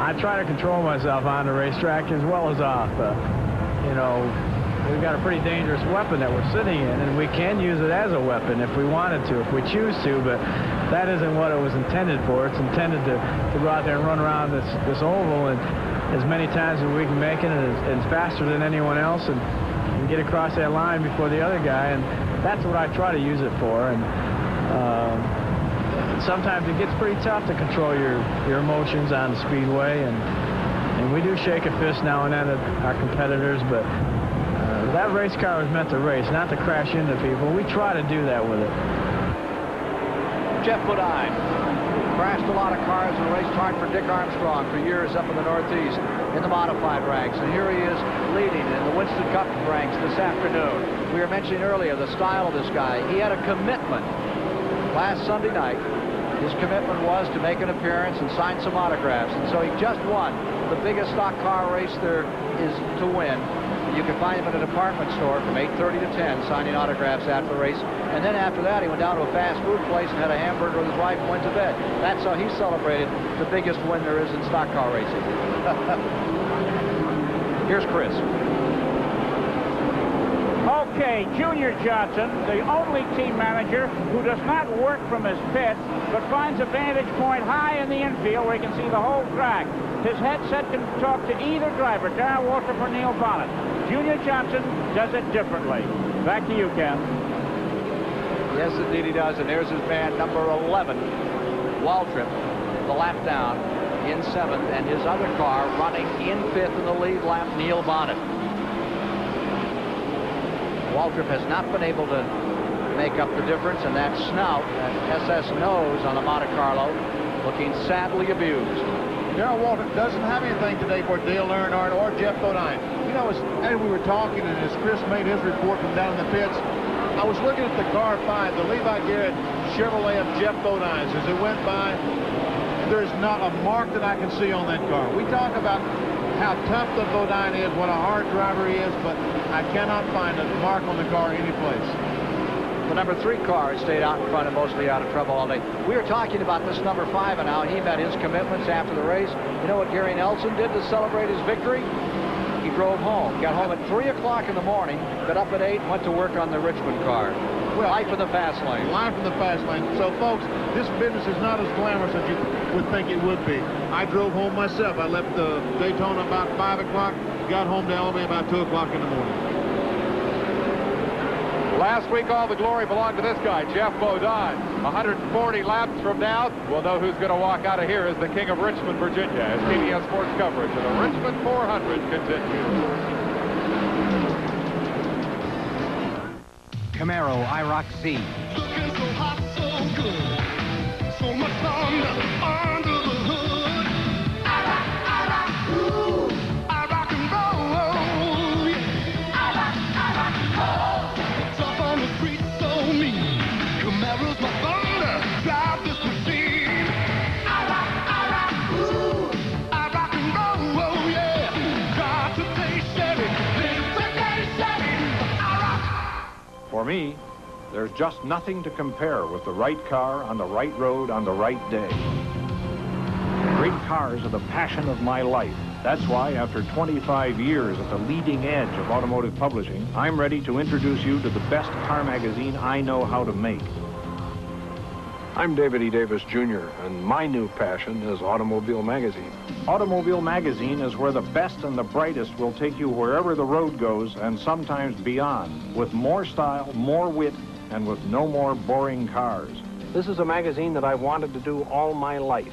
I try to control myself on the racetrack as well as off. You know, we've got a pretty dangerous weapon that we're sitting in, and we can use it as a weapon if we wanted to, if we choose to, but that isn't what it was intended for. It's intended to go out there and run around this oval and as many times as we can make it, and faster than anyone else, and get across that line before the other guy, and that's what I try to use it for. And sometimes it gets pretty tough to control your emotions on the speedway, and we do shake a fist now and then at our competitors, but that race car was meant to race, not to crash into people. We try to do that with it. Jeff Bodine crashed a lot of cars and raced hard for Dick Armstrong for years up in the Northeast in the modified ranks, and here he is leading in the Winston Cup ranks this afternoon. We were mentioning earlier the style of this guy. He had a commitment last Sunday night. His commitment was to make an appearance and sign some autographs, and so he just won the biggest stock car race there is to win. You can find him at a department store from 8:30 to 10 signing autographs after the race. And then after that, he went down to a fast food place and had a hamburger with his wife and went to bed. That's how he celebrated the biggest win there is in stock car racing. Here's Chris. Okay, Junior Johnson, the only team manager who does not work from his pit, but finds a vantage point high in the infield where he can see the whole track. His headset can talk to either driver, Darrell Waltrip or Neil Bonnet. Junior Johnson does it differently. Back to you, Ken. Yes, indeed he does, and there's his man, number 11, Waltrip, the lap down in 7th, and his other car running in 5th in the lead lap, Neil Bonnet. Waltrip has not been able to make up the difference, and that snout, that SS nose on the Monte Carlo, looking sadly abused. Darrell Waltrip doesn't have anything today for Dale Earnhardt or Jeff Bodine. You know, as we were talking and as Chris made his report from down in the pits, I was looking at the car 5, the Levi Garrett Chevrolet of Jeff Bodine's. As it went by, there's not a mark that I can see on that car. We talk about how tough the Bodine is, what a hard driver he is, but I cannot find a mark on the car anyplace. The number 3 car has stayed out in front and mostly out of trouble all day. We were talking about this number 5 and how he met his commitments after the race. You know what Gary Nelson did to celebrate his victory? He drove home. Got home at 3 o'clock in the morning, got up at 8, and went to work on the Richmond car. Well, life in the fast lane. Life in the fast lane. So, folks, this business is not as glamorous as you would think it would be. I drove home myself. I left Daytona about 5 o'clock, got home to Alabama about 2 o'clock in the morning. Last week, all the glory belonged to this guy, Jeff Bodine. 140 laps from now, we'll know who's going to walk out of here as the king of Richmond, Virginia, as TBS Sports coverage of the Richmond 400 continues. Camaro IROC Z. Looking so hot, so good. So much under the hood. I rock, ooh. I rock and roll. I rock, oh. Tough on the street, so mean. Camaro's my thunder. Drive this machine. I rock, ooh. I rock and roll, oh yeah. Drive today, Chevy. Live today, Chevy. I rock. For me, there's just nothing to compare with the right car on the right road on the right day. Great cars are the passion of my life. That's why, after 25 years at the leading edge of automotive publishing, I'm ready to introduce you to the best car magazine I know how to make. I'm David E. Davis, Jr., and my new passion is Automobile Magazine. Automobile Magazine is where the best and the brightest will take you wherever the road goes and sometimes beyond, with more style, more wit, and with no more boring cars. This is a magazine that I've wanted to do all my life,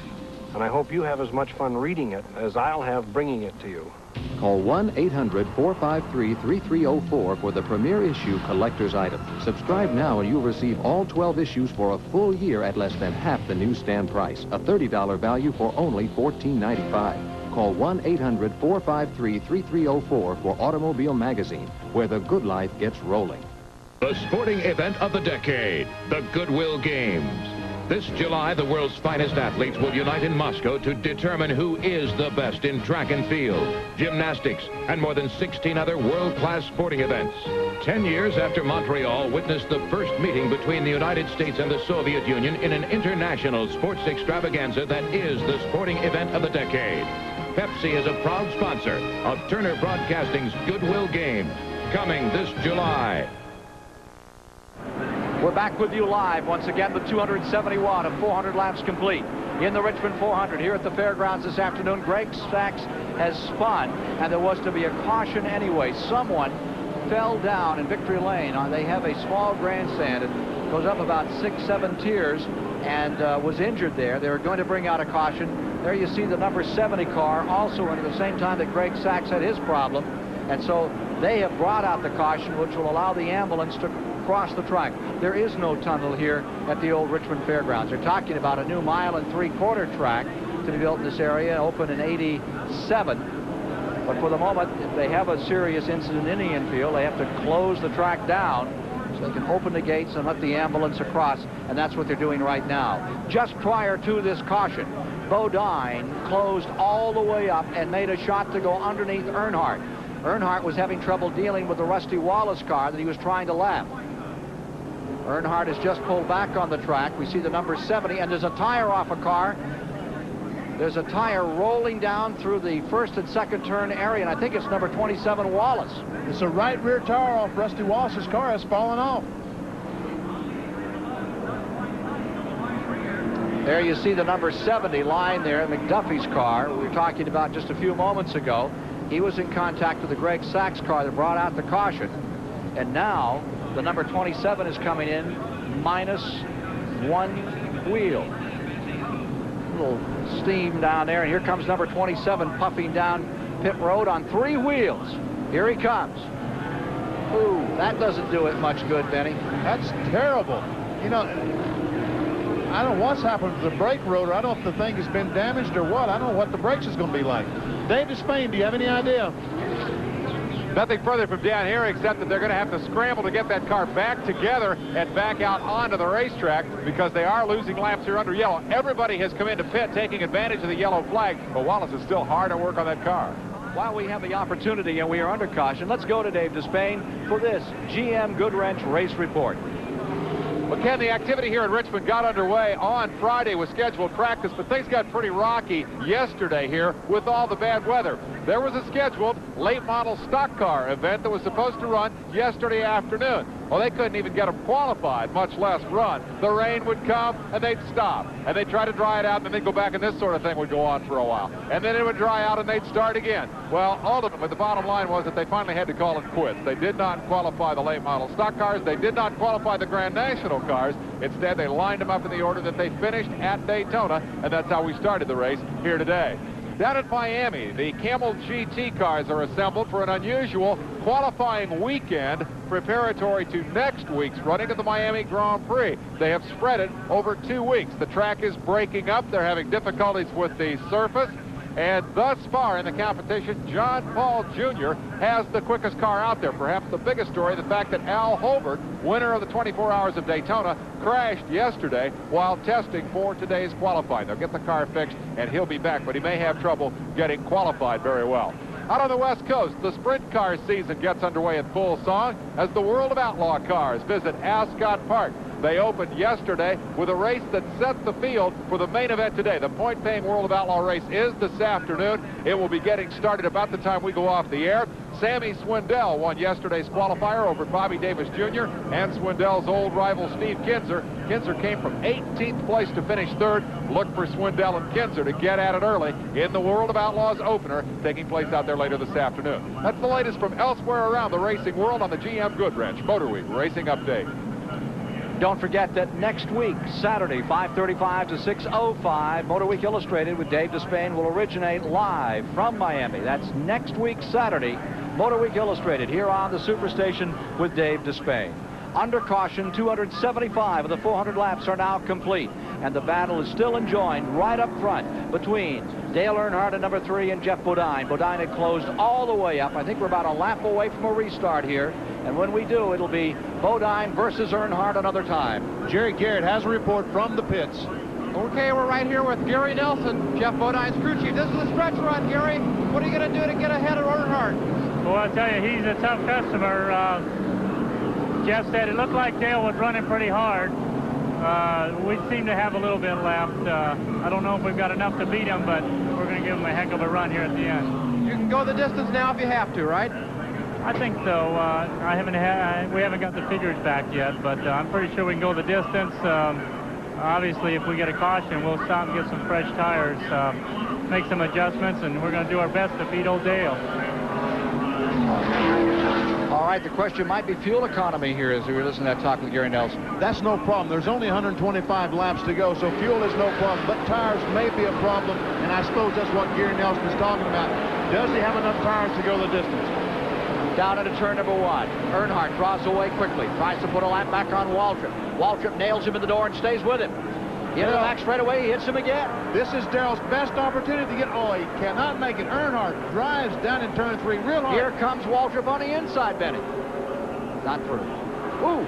and I hope you have as much fun reading it as I'll have bringing it to you. Call 1-800-453-3304 for the premier issue collector's item. Subscribe now and you'll receive all 12 issues for a full year at less than half the newsstand price. A $30 value for only $14.95. Call 1-800-453-3304 for Automobile Magazine, where the good life gets rolling. The sporting event of the decade, the Goodwill Games. This July, the world's finest athletes will unite in Moscow to determine who is the best in track and field, gymnastics, and more than 16 other world-class sporting events. 10 years after Montreal witnessed the first meeting between the United States and the Soviet Union in an international sports extravaganza that is the sporting event of the decade. Pepsi is a proud sponsor of Turner Broadcasting's Goodwill Games, coming this July. We're back with you live once again with 271 of 400 laps complete in the Richmond 400 here at the fairgrounds this afternoon. Greg Sachs has spun, and there was to be a caution anyway. Someone fell down in Victory Lane. They have a small grandstand. It goes up about 6-7 tiers and was injured there. They were going to bring out a caution. There you see the number 70 car also in at the same time that Greg Sachs had his problem. And so they have brought out the caution, which will allow the ambulance to cross the track. There is no tunnel here at the old Richmond Fairgrounds. They're talking about a new 1 3/4 track to be built in this area, open in '87. But for the moment, if they have a serious incident in the infield, they have to close the track down so they can open the gates and let the ambulance across, and that's what they're doing right now. Just prior to this caution, Bodine closed all the way up and made a shot to go underneath Earnhardt. Earnhardt was having trouble dealing with the Rusty Wallace car that he was trying to lap. Earnhardt has just pulled back on the track. We see the number 70, and there's a tire off a car. There's a tire rolling down through the first and second turn area, and I think it's number 27, Wallace. It's a right rear tire off Rusty Wallace's car has fallen off. There you see the number 70 lying there, McDuffie's car we were talking about just a few moments ago. He was in contact with the Greg Sachs car that brought out the caution. And now the number 27 is coming in -1 wheel. A little steam down there, and here comes number 27 puffing down pit road on 3 wheels. Here he comes. Ooh, that doesn't do it much good, Benny. That's terrible. You know, I don't know what's happened to the brake rotor. I don't know if the thing has been damaged or what. I don't know what the brakes is going to be like. Dave Despain, do you have any idea? Nothing further from down here except that they're going to have to scramble to get that car back together and back out onto the racetrack because they are losing laps here under yellow. Everybody has come into pit taking advantage of the yellow flag, but Wallace is still hard at work on that car. While we have the opportunity and we are under caution, let's go to Dave Despain for this GM Goodwrench race report. Well, Ken, the activity here in Richmond got underway on Friday with scheduled practice, but things got pretty rocky yesterday here with all the bad weather. There was a scheduled late model stock car event that was supposed to run yesterday afternoon. Well, they couldn't even get them qualified, much less run. The rain would come, and they'd stop. And they'd try to dry it out, and then they'd go back, and this sort of thing would go on for a while. And then it would dry out, and they'd start again. Well, ultimately, the bottom line was that they finally had to call it quits. They did not qualify the late model stock cars. They did not qualify the Grand National cars. Instead, they lined them up in the order that they finished at Daytona, and that's how we started the race here today. Down at Miami, the Camel GT cars are assembled for an unusual qualifying weekend preparatory to next week's running of the Miami Grand Prix. They have spread it over 2 weeks. The track is breaking up. They're having difficulties with the surface. And thus far in the competition, John Paul Jr. has the quickest car out there. Perhaps the biggest story, the fact that Al Hobart, winner of the 24 Hours of Daytona, crashed yesterday while testing for today's qualifying. They'll get the car fixed, and he'll be back, but he may have trouble getting qualified very well. Out on the West Coast, the sprint car season gets underway in full song as the World of Outlaw cars visit Ascot Park. They opened yesterday with a race that set the field for the main event today. The point-paying World of Outlaw race is this afternoon. It will be getting started about the time we go off the air. Sammy Swindell won yesterday's qualifier over Bobby Davis Jr. and Swindell's old rival Steve Kinzer. Kinzer came from 18th place to finish third. Look for Swindell and Kinzer to get at it early in the World of Outlaws opener taking place out there later this afternoon. That's the latest from elsewhere around the racing world on the GM Goodwrench Motor Week Racing Update. Don't forget that next week, Saturday, 5:35 to 6:05, Motor Week Illustrated with Dave Despain will originate live from Miami. That's next week, Saturday, Motor Week Illustrated here on the Superstation with Dave Despain. Under caution, 275 of the 400 laps are now complete, and the battle is still enjoined right up front between Dale Earnhardt at number 3 and Jeff Bodine. Bodine had closed all the way up. I think we're about a lap away from a restart here, and when we do, it'll be Bodine versus Earnhardt another time. Jerry Garrett has a report from the pits. Okay, we're right here with Gary Nelson, Jeff Bodine's crew chief. This is a stretch run, Gary. What are you going to do to get ahead of Earnhardt? Well, I'll tell you, he's a tough customer. Jeff said it looked like Dale was running pretty hard. We seem to have a little bit left. I don't know if we've got enough to beat him, but we're going to give him a heck of a run here at the end. You can go the distance now if you have to, right? I think so. We haven't got the figures back yet, but I'm pretty sure we can go the distance. Obviously, if we get a caution, we'll stop and get some fresh tires, make some adjustments, and we're going to do our best to beat old Dale. All right, the question might be fuel economy here as we were listening to that talk with Gary Nelson. That's no problem. There's only 125 laps to go, so fuel is no problem. But tires may be a problem, and I suppose that's what Gary Nelson is talking about. Does he have enough tires to go the distance? Down into turn number 1. Earnhardt draws away quickly, tries to put a lap back on Waltrip. Waltrip nails him in the door and stays with him. Into the back straightaway, he hits him again. This is Darrell's best opportunity to get, he cannot make it. Earnhardt drives down in turn 3 real hard. Here comes Waltrip on the inside, Benny. Not through. Ooh.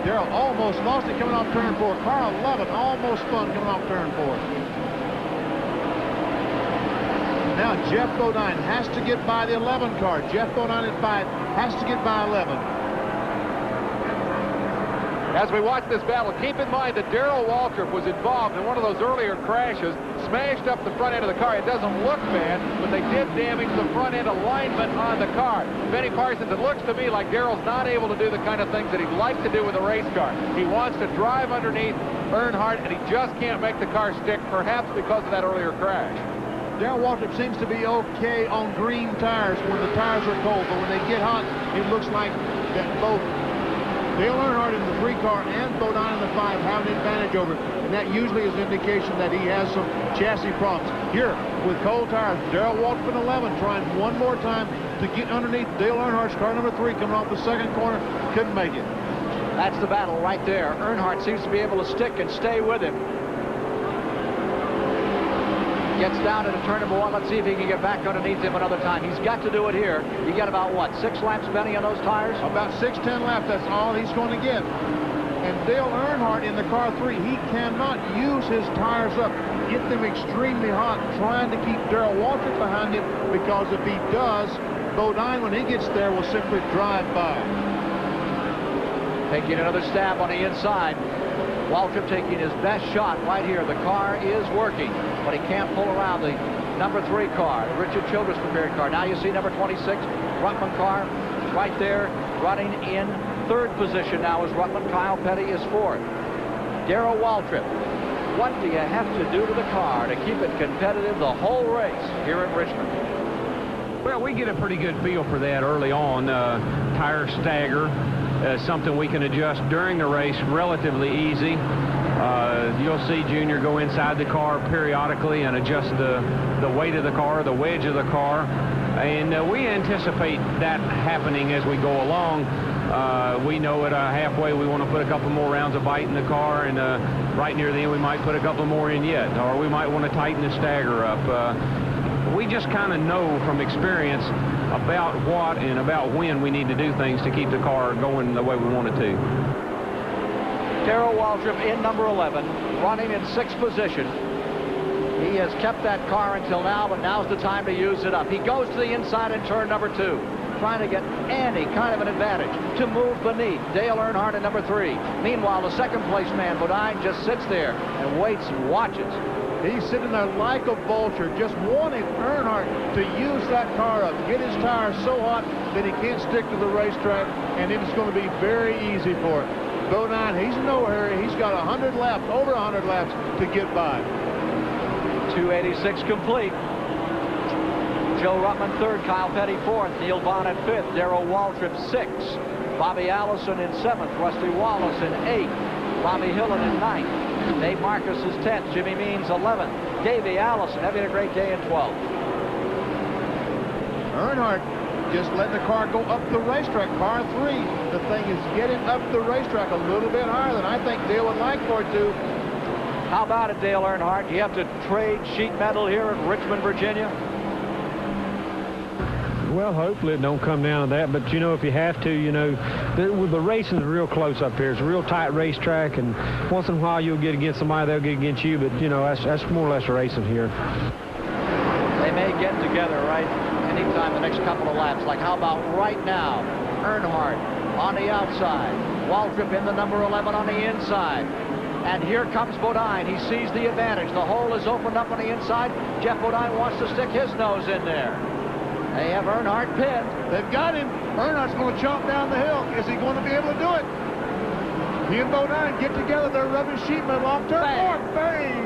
Darrell almost lost it coming off turn 4. Car 11 almost spun coming off turn 4. Now Jeff Bodine has to get by the 11 car. Jeff Bodine at 5 has to get by 11. As we watch this battle, keep in mind that Darrell Waltrip was involved in one of those earlier crashes, smashed up the front end of the car. It doesn't look bad, but they did damage the front end alignment on the car. Benny Parsons, it looks to me like Darrell's not able to do the kind of things that he'd like to do with a race car. He wants to drive underneath Earnhardt, and he just can't make the car stick, perhaps because of that earlier crash. Darrell Waltrip seems to be okay on green tires when the tires are cold, but when they get hot, it looks like that both Dale Earnhardt in the 3 car and Bodine in the 5 have an advantage over him, and that usually is an indication that he has some chassis problems. Here, with cold tires, Darrell Waltrip in 11 trying one more time to get underneath Dale Earnhardt's car number 3 coming off the second corner. Couldn't make it. That's the battle right there. Earnhardt seems to be able to stick and stay with him. Gets down into turn number 1. Let's see if he can get back underneath him another time. He's got to do it here. You get about, what, 6 laps, Benny, on those tires? About 6-10 laps. That's all he's going to get. And Dale Earnhardt in the car 3, he cannot use his tires up, get them extremely hot, trying to keep Darrell Waltrip behind him, because if he does, Bodine, when he gets there, will simply drive by. Taking another stab on the inside. Waltrip taking his best shot right here. The car is working, but he can't pull around the number 3 car, the Richard Childress prepared car. Now you see number 26, Ruttman car, right there, running in 3rd position now is Ruttman. Kyle Petty is 4th. Darrell Waltrip, what do you have to do to the car to keep it competitive the whole race here in Richmond? Well, we get a pretty good feel for that early on. Tire stagger, something we can adjust during the race relatively easy. You'll see Junior go inside the car periodically and adjust the weight of the car, the wedge of the car. And we anticipate that happening as we go along. We know at halfway we want to put a couple more rounds of bite in the car, and right near the end we might put a couple more in yet, or we might want to tighten the stagger up. We just kind of know from experience about what and about when we need to do things to keep the car going the way we want it to. Darrell Waltrip in number 11, running in 6th position. He has kept that car until now, but now's the time to use it up. He goes to the inside in turn number 2, trying to get any kind of an advantage to move beneath Dale Earnhardt in number 3. Meanwhile, the 2nd place man, Bodine, just sits there and waits and watches. He's sitting there like a vulture, just wanting Earnhardt to use that car up, get his tires so hot that he can't stick to the racetrack, and it's going to be very easy for him. Bodine, he's in no hurry. He's got 100 laps, over 100 laps to get by. 286 complete. Joe Ruttman 3rd, Kyle Petty 4th, Neil Bonnet 5th, Darrell Waltrip 6th, Bobby Allison in 7th, Rusty Wallace in 8th, Bobby Hillen in 9th. Dave Marcus is 10th, Jimmy Means 11th, Davey Allison having a great day in 12th. Earnhardt just letting the car go up the racetrack. Car 3, the thing is getting up the racetrack a little bit higher than I think Dale would like for it to. How about it, Dale Earnhardt? Do you have to trade sheet metal here in Richmond, Virginia? Well, hopefully it don't come down to that, but you know, if you have to, you know, the racing is real close up here. It's a real tight racetrack, and once in a while you'll get against somebody, they'll get against you, but you know, that's more or less racing here. They may get together right anytime the next couple of laps. Like how about right now? Earnhardt on the outside, Waltrip in the number 11 on the inside. And here comes Bodine. He sees the advantage. The hole is opened up on the inside. Jeff Bodine wants to stick his nose in there. They have Earnhardt pinned. They've got him. Earnhardt's going to chomp down the hill. Is he going to be able to do it? He and Bodine get together. They're rubbing sheet metal off turn 4. Bang!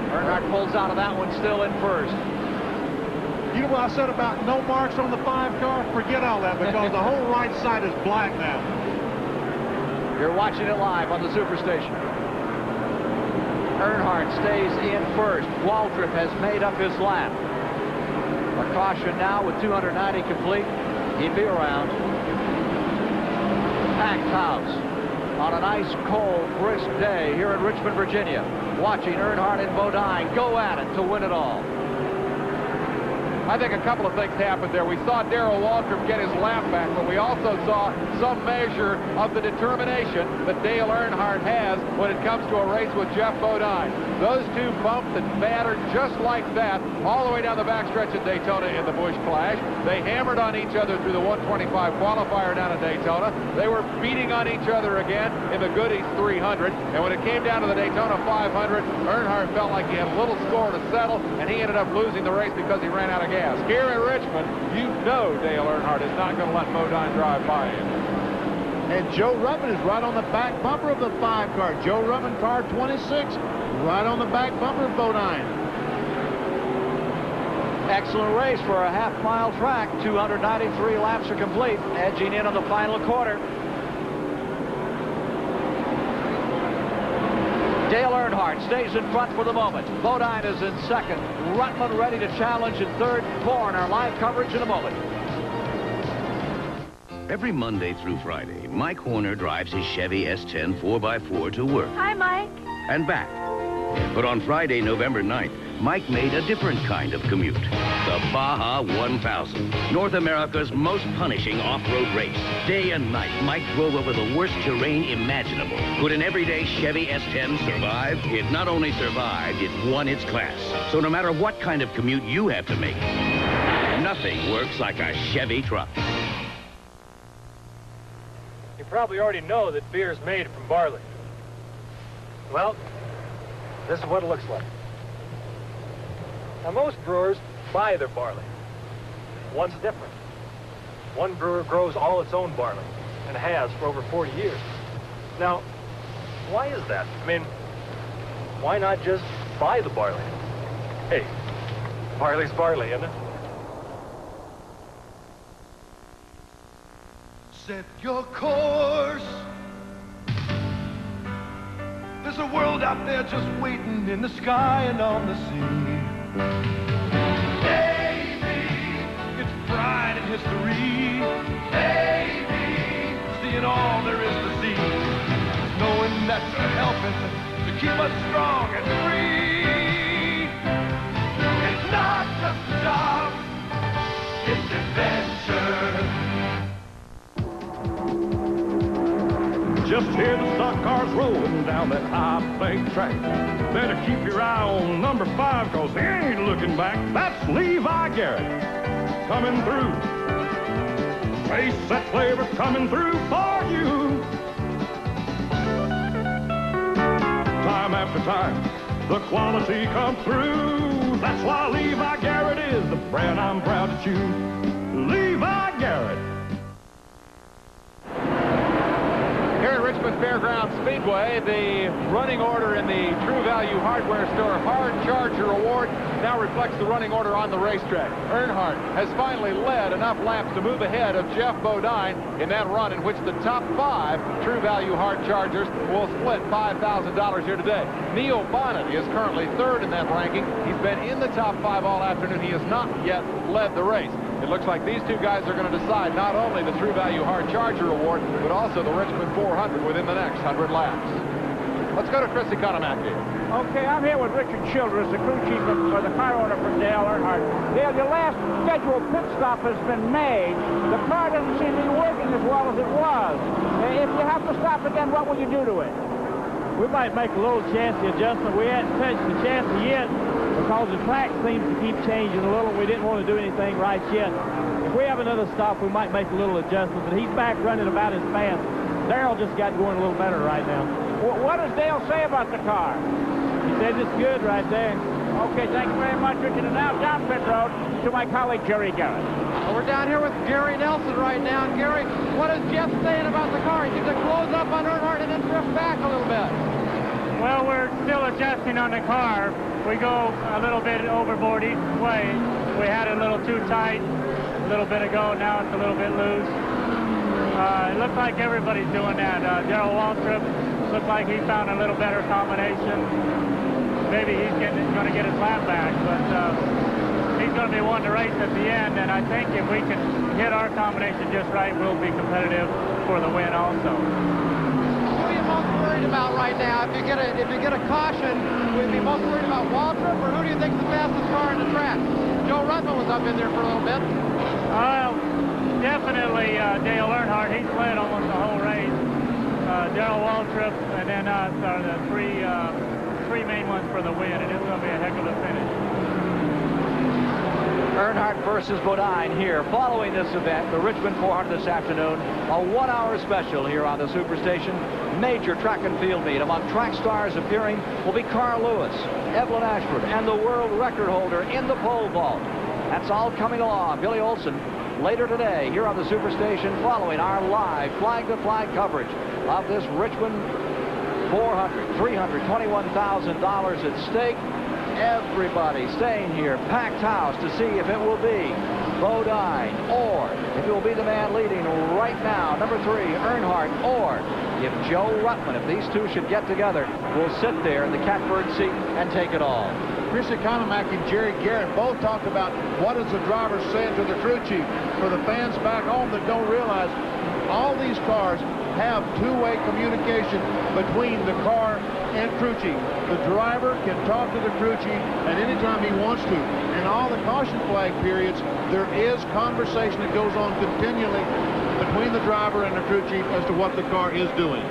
Earnhardt pulls out of that one, still in 1st. You know what I said about no marks on the 5 car? Forget all that, because the whole right side is black now. You're watching it live on the Superstation. Earnhardt stays in 1st. Waltrip has made up his lap. A caution now with 290 complete. He'd be around. Packed house on a nice, cold, brisk day here in Richmond, Virginia. Watching Earnhardt and Bodine go at it to win it all. I think a couple of things happened there. We saw Darrell Waltrip get his lap back, but we also saw some measure of the determination that Dale Earnhardt has when it comes to a race with Jeff Bodine. Those two bumped and battered just like that all the way down the backstretch at Daytona in the Busch Clash. They hammered on each other through the 125 qualifier down at Daytona. They were beating on each other again in the Goodies 300. And when it came down to the Daytona 500, Earnhardt felt like he had a little score to settle, and he ended up losing the race because he ran out of gas. Here in Richmond, you know Dale Earnhardt is not going to let Bodine drive by him. And Joe Ruttman is right on the back bumper of the 5 car. Joe Ruttman, car 26, right on the back bumper of Bodine. Excellent race for a half-mile track. 293 laps are complete, edging in on the final quarter. Dale Earnhardt stays in front for the moment. Bodine is in second. Rutland ready to challenge in third. More in our live coverage in a moment. Every Monday through Friday, Mike Horner drives his Chevy S10 4x4 to work Hi, Mike. and back. But on Friday, November 9th, Mike made a different kind of commute. The Baja 1000, North America's most punishing off-road race. Day and night, Mike drove over the worst terrain imaginable. Could an everyday Chevy S10 survive? It not only survived, it won its class. So no matter what kind of commute you have to make, nothing works like a Chevy truck. You probably already know that beer is made from barley. Well, this is what it looks like. Now, most brewers buy their barley. One's different. One brewer grows all its own barley, and has for over 40 years. Now, why is that? I mean, why not just buy the barley? Hey, barley's barley, isn't it? Set your course. There's a world out there just waiting in the sky and on the sea. Baby, it's pride and history. Baby, seeing all there is to see. Knowing that you're helping to keep us strong and free. It's not just a job, it's adventure. Just hear the stock cars rolling down that high bank track. Better keep your eye on number 5, cause he ain't looking back. That's Levi Garrett coming through. Race that flavor coming through for you. Time after time, the quality comes through. That's why Levi Garrett is the brand I'm proud to choose. Levi Garrett. Here at Richmond Fairgrounds Speedway, the running order in the True Value Hardware Store Hard Charger Award now reflects the running order on the racetrack. Earnhardt has finally led enough laps to move ahead of Jeff Bodine in that run in which the top 5 True Value Hard Chargers will split $5,000 here today. Neil Bonnet is currently 3rd in that ranking. He's been in the top 5 all afternoon. He has not yet led the race. It looks like these two guys are going to decide not only the True Value Hard Charger Award, but also the Richmond 400 within the next 100 laps. Let's go to Chris Economaki. Okay, I'm here with Richard Childress, the crew chief for the car owner for Dale Earnhardt. Dale, your last scheduled pit stop has been made. The car doesn't seem to be working as well as it was. If you have to stop again, what will you do to it? We might make a little chassis adjustment. We hadn't touched the chassis yet because the track seems to keep changing a little. We didn't want to do anything right yet. If we have another stop, we might make a little adjustment, but he's back running about as fast. Darrell just got going a little better right now. What does Dale say about the car? He says it's good right there. Okay, thank you very much, Richard. And now down pit road to my colleague, Jerry Garrett. Well, we're down here with Gary Nelson right now. And Gary, what is Jeff saying about the car? He seems to close up on Earnhardt and then drift back a little bit. Well, we're still adjusting on the car. We go a little bit overboard each way. We had it a little too tight a little bit ago. Now it's a little bit loose. It looks like everybody's doing that. Darrell Waltrip looks like he found a little better combination. Maybe he's going to get his lap back, but he's going to be one to race at the end. And I think if we can hit our combination just right, we'll be competitive for the win also. Who are you most worried about right now? If you get a caution, would you be most worried about Waltrip, or who do you think is the fastest car in the track? Joe Ruttman was up in there for a little bit. Definitely Dale Earnhardt. He's led almost the whole race. Darrell Waltrip, and then are the three main ones for the win, and it's going to be a heck of a finish. Earnhardt versus Bodine here. Following this event, the Richmond 400 this afternoon, a 1-hour special here on the Superstation. Major track and field meet. Among track stars appearing will be Carl Lewis, Evelyn Ashford, and the world record holder in the pole vault. That's all coming along. Billy Olson later today here on the Superstation, following our live flag-to-flag coverage of this Richmond 400. $321,000 at stake. Everybody staying here, packed house to see if it will be Bodine or if it will be the man leading right now, number 3, Earnhardt, or if Joe Ruttman, if these two should get together, will sit there in the catbird seat and take it all. Chris Economack and Jerry Garrett both talked about what is the driver saying to the crew chief. For the fans back home that don't realize, all these cars have two-way communication between the car and crew chief. The driver can talk to the crew chief at any time he wants to. In all the caution flag periods, there is conversation that goes on continually between the driver and the crew chief as to what the car is doing.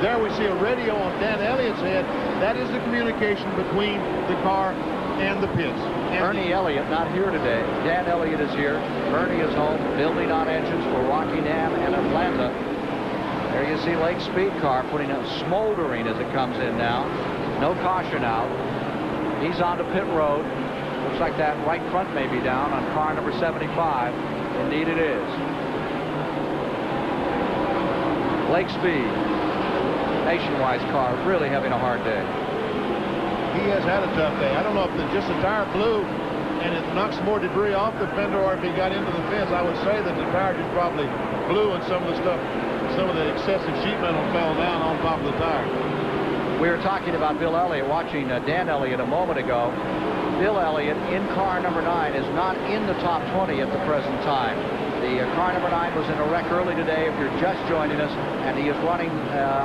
There we see a radio on Dan Elliott's head. That is the communication between the car and the pits. Ernie Elliott not here today. Dan Elliott is here. Ernie is home building on engines for Rockingham and Atlanta. There you see Lake Speed car putting up smoldering as it comes in now. No caution out. He's onto pit road. Looks like that right front may be down on car number 75. Indeed it is. Lake Speed. Nationwide's car really having a hard day. He has had a tough day. I don't know if just the tire blew and it knocks more debris off the fender or if he got into the fence. I would say that the tire just probably blew and some of the stuff, some of the excessive sheet metal fell down on top of the tire. We were talking about Bill Elliott, watching Dan Elliott a moment ago. Bill Elliott in car number 9 is not in the top 20 at the present time. The car number 9 was in a wreck early today, if you're just joining us, and he is running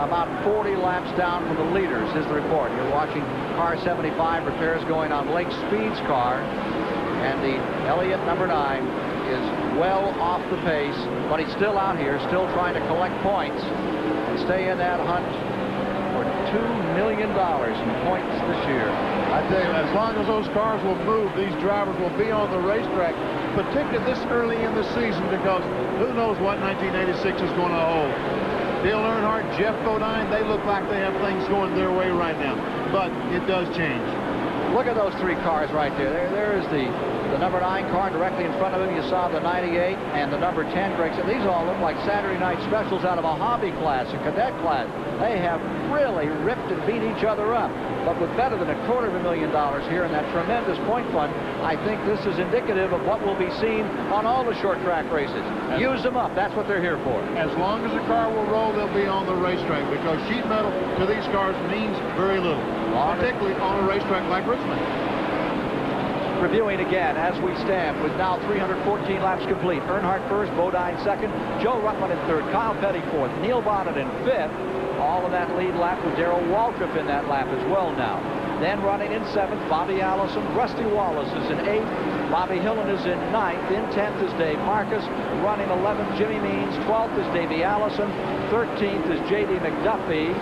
about 40 laps down from the leaders, is the report. You're watching car 75, repairs going on Lake Speed's car, and the Elliott number 9 is well off the pace, but he's still out here, still trying to collect points and stay in that hunt for $2 million in points this year. I tell you, as long as those cars will move, these drivers will be on the racetrack, particularly this early in the season, because who knows what 1986 is going to hold. Dale Earnhardt, Jeff Bodine, they look like they have things going their way right now, but it does change. Look at those three cars right there. There is the number 9 car directly in front of him. You saw the 98 and the number 10 Greg said these all look like Saturday night specials out of a hobby class, a cadet class. They have really ripped and beat each other up. But with better than $250,000 here in that tremendous point fund, I think this is indicative of what will be seen on all the short track races. Use them up. That's what they're here for. As long as the car will roll, they'll be on the racetrack, because sheet metal to these cars means very little, particularly on a racetrack like Richmond. Reviewing again as we stand with now 314 laps complete. Earnhardt first, Bodine second, Joe Ruttman in third, Kyle Petty fourth, Neil Bonnet in fifth. All of that lead lap with Darrell Waltrip in that lap as well now. Then running in seventh, Bobby Allison. Rusty Wallace is in eighth. Bobby Hillen is in ninth. In 10th is Dave Marcus. Running 11th, Jimmy Means. 12th is Davey Allison. 13th is J.D. McDuffie.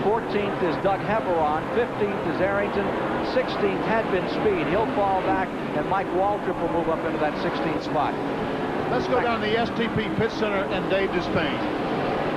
14th is Doug Heveron. 15th is Arrington. 16th had been Speed. He'll fall back, and Mike Waltrip will move up into that 16th spot. Let's go down to the STP Pit Center and Dave Despain.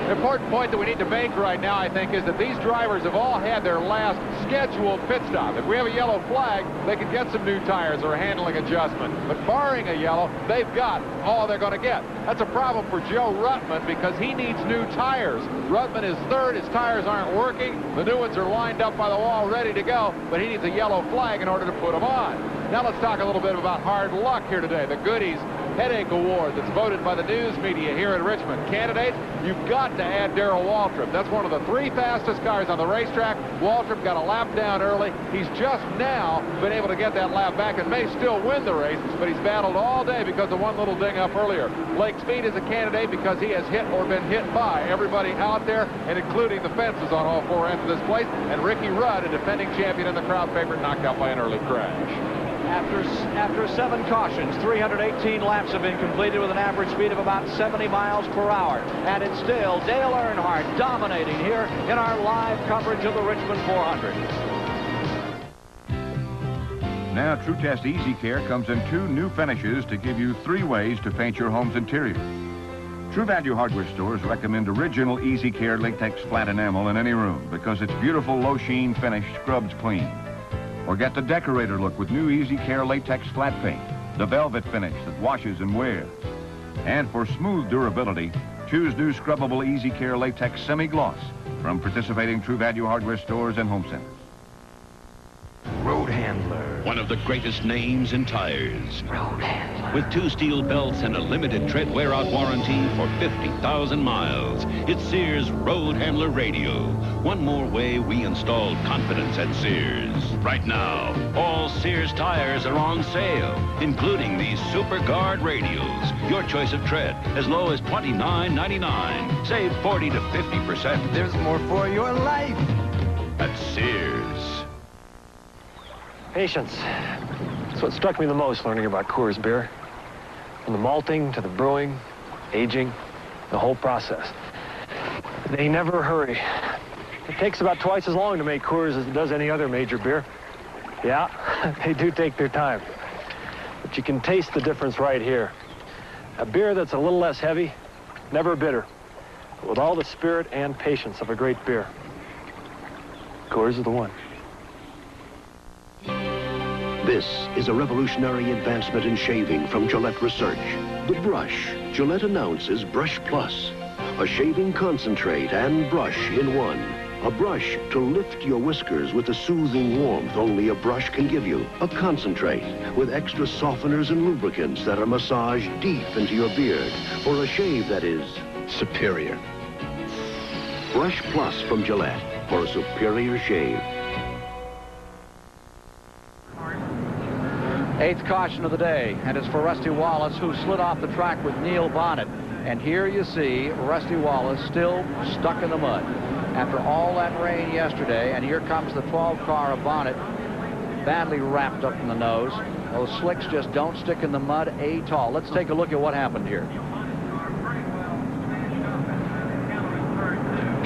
The important point that we need to make right now, I think, is that these drivers have all had their last scheduled pit stop. If we have a yellow flag, they can get some new tires or a handling adjustment. But barring a yellow, they've got all they're going to get. That's a problem for Joe Ruttman because he needs new tires. Ruttman is third. His tires aren't working. The new ones are lined up by the wall ready to go, but he needs a yellow flag in order to put them on. Now let's talk a little bit about hard luck here today. The Goodies Headache Award that's voted by the news media here in Richmond. Candidates, you've got to add Darrell Waltrip. That's one of the 3 fastest cars on the racetrack. Waltrip got a lap down early. He's just now been able to get that lap back and may still win the race, but he's battled all day because of one little ding up earlier. Lake Speed is a candidate because he has hit or been hit by everybody out there, and including the fences on all 4 ends of this place. And Ricky Rudd, a defending champion and the crowd favorite, knocked out by an early crash. After 7 cautions, 318 laps have been completed with an average speed of about 70 miles per hour. And it's still Dale Earnhardt dominating here in our live coverage of the Richmond 400. Now, True Test Easy Care comes in 2 new finishes to give you 3 ways to paint your home's interior. True Value Hardware stores recommend original Easy Care latex flat enamel in any room because its beautiful low sheen finish scrubs clean. Or get the decorator look with new Easy Care latex flat paint, the velvet finish that washes and wears. And for smooth durability, choose new scrubbable Easy Care latex semi-gloss from participating True Value Hardware stores and home centers. Road Handler. One of the greatest names in tires. Road Handler. with 2 steel belts and a limited tread wear-out warranty for 50,000 miles. It's Sears Road Handler Radio. One more way we installed confidence at Sears. Right now, all Sears tires are on sale, including these Super Guard radials. Your choice of tread, as low as $29.99. Save 40 to 50%. There's more for your life at Sears. Patience. That's what struck me the most learning about Coors beer. From the malting to the brewing, aging, the whole process. They never hurry. It takes about twice as long to make Coors as it does any other major beer. Yeah, they do take their time. But you can taste the difference right here. A beer that's a little less heavy, never bitter, but with all the spirit and patience of a great beer. Coors is the one. This is a revolutionary advancement in shaving from Gillette Research. The brush. Gillette announces Brush Plus. A shaving concentrate and brush in one. A brush to lift your whiskers with the soothing warmth only a brush can give you. A concentrate with extra softeners and lubricants that are massaged deep into your beard for a shave that is superior. Brush Plus from Gillette for a superior shave. 8th caution of the day, and it's for Rusty Wallace, who slid off the track with Neil Bonnet. And here you see Rusty Wallace still stuck in the mud after all that rain yesterday. And here comes the 12 car of Bonnet, badly wrapped up in the nose. Those slicks just don't stick in the mud at all. Let's take a look at what happened here.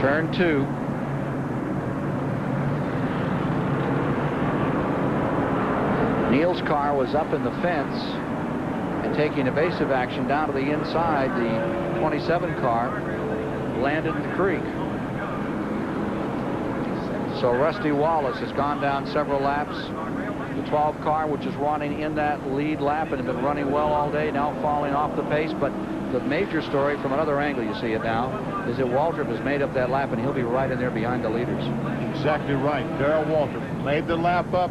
Turn 2. Neil's car was up in the fence and taking evasive action down to the inside. The 27 car landed in the creek. So Rusty Wallace has gone down several laps. The 12 car, which is running in that lead lap and had been running well all day, now falling off the pace. But the major story, from another angle you see it now, is that Waltrip has made up that lap, and he'll be right in there behind the leaders. Exactly right. Darrell Waltrip made the lap up.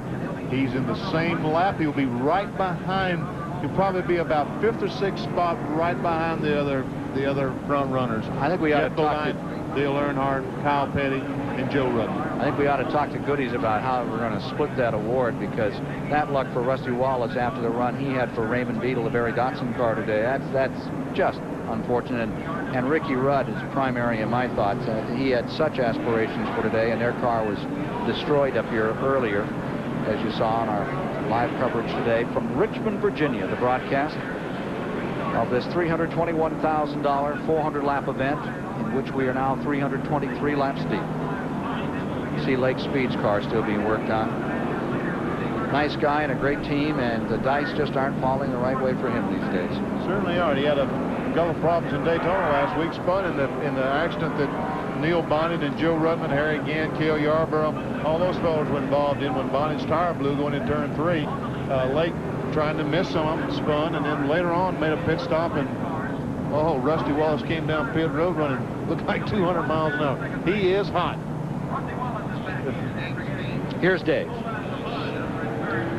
He's in the same lap. He'll be right behind. He'll probably be about 5th or 6th spot right behind the other front runners. I think we ought to talk to Dale Earnhardt, Kyle Petty, and Joe Rudman. I think we ought to talk to Goodies about how we're going to split that award, because that luck for Rusty Wallace after the run he had for Raymond Beadle, the Barry Dotson car today, that's just unfortunate. And Ricky Rudd is primary in my thoughts. He had such aspirations for today, and their car was destroyed up here earlier, as you saw on our live coverage today from Richmond, Virginia, the broadcast of this $321,000 400-lap event, in which we are now 323 laps deep. You see Lake Speed's car still being worked on. Nice guy and a great team, and the dice just aren't falling the right way for him these days. Certainly aren't. He had a couple of problems in Daytona last week, spun in the accident that Neil Bonnet and Joe Rudman, Harry Gann, Cale Yarborough, all those fellows were involved in when Bonnet's tire blew going in turn 3. Lake trying to miss some of them, spun, and then later on made a pit stop, and Rusty Wallace came down pit road running, looked like 200 miles an hour. He is hot. Here's Dave.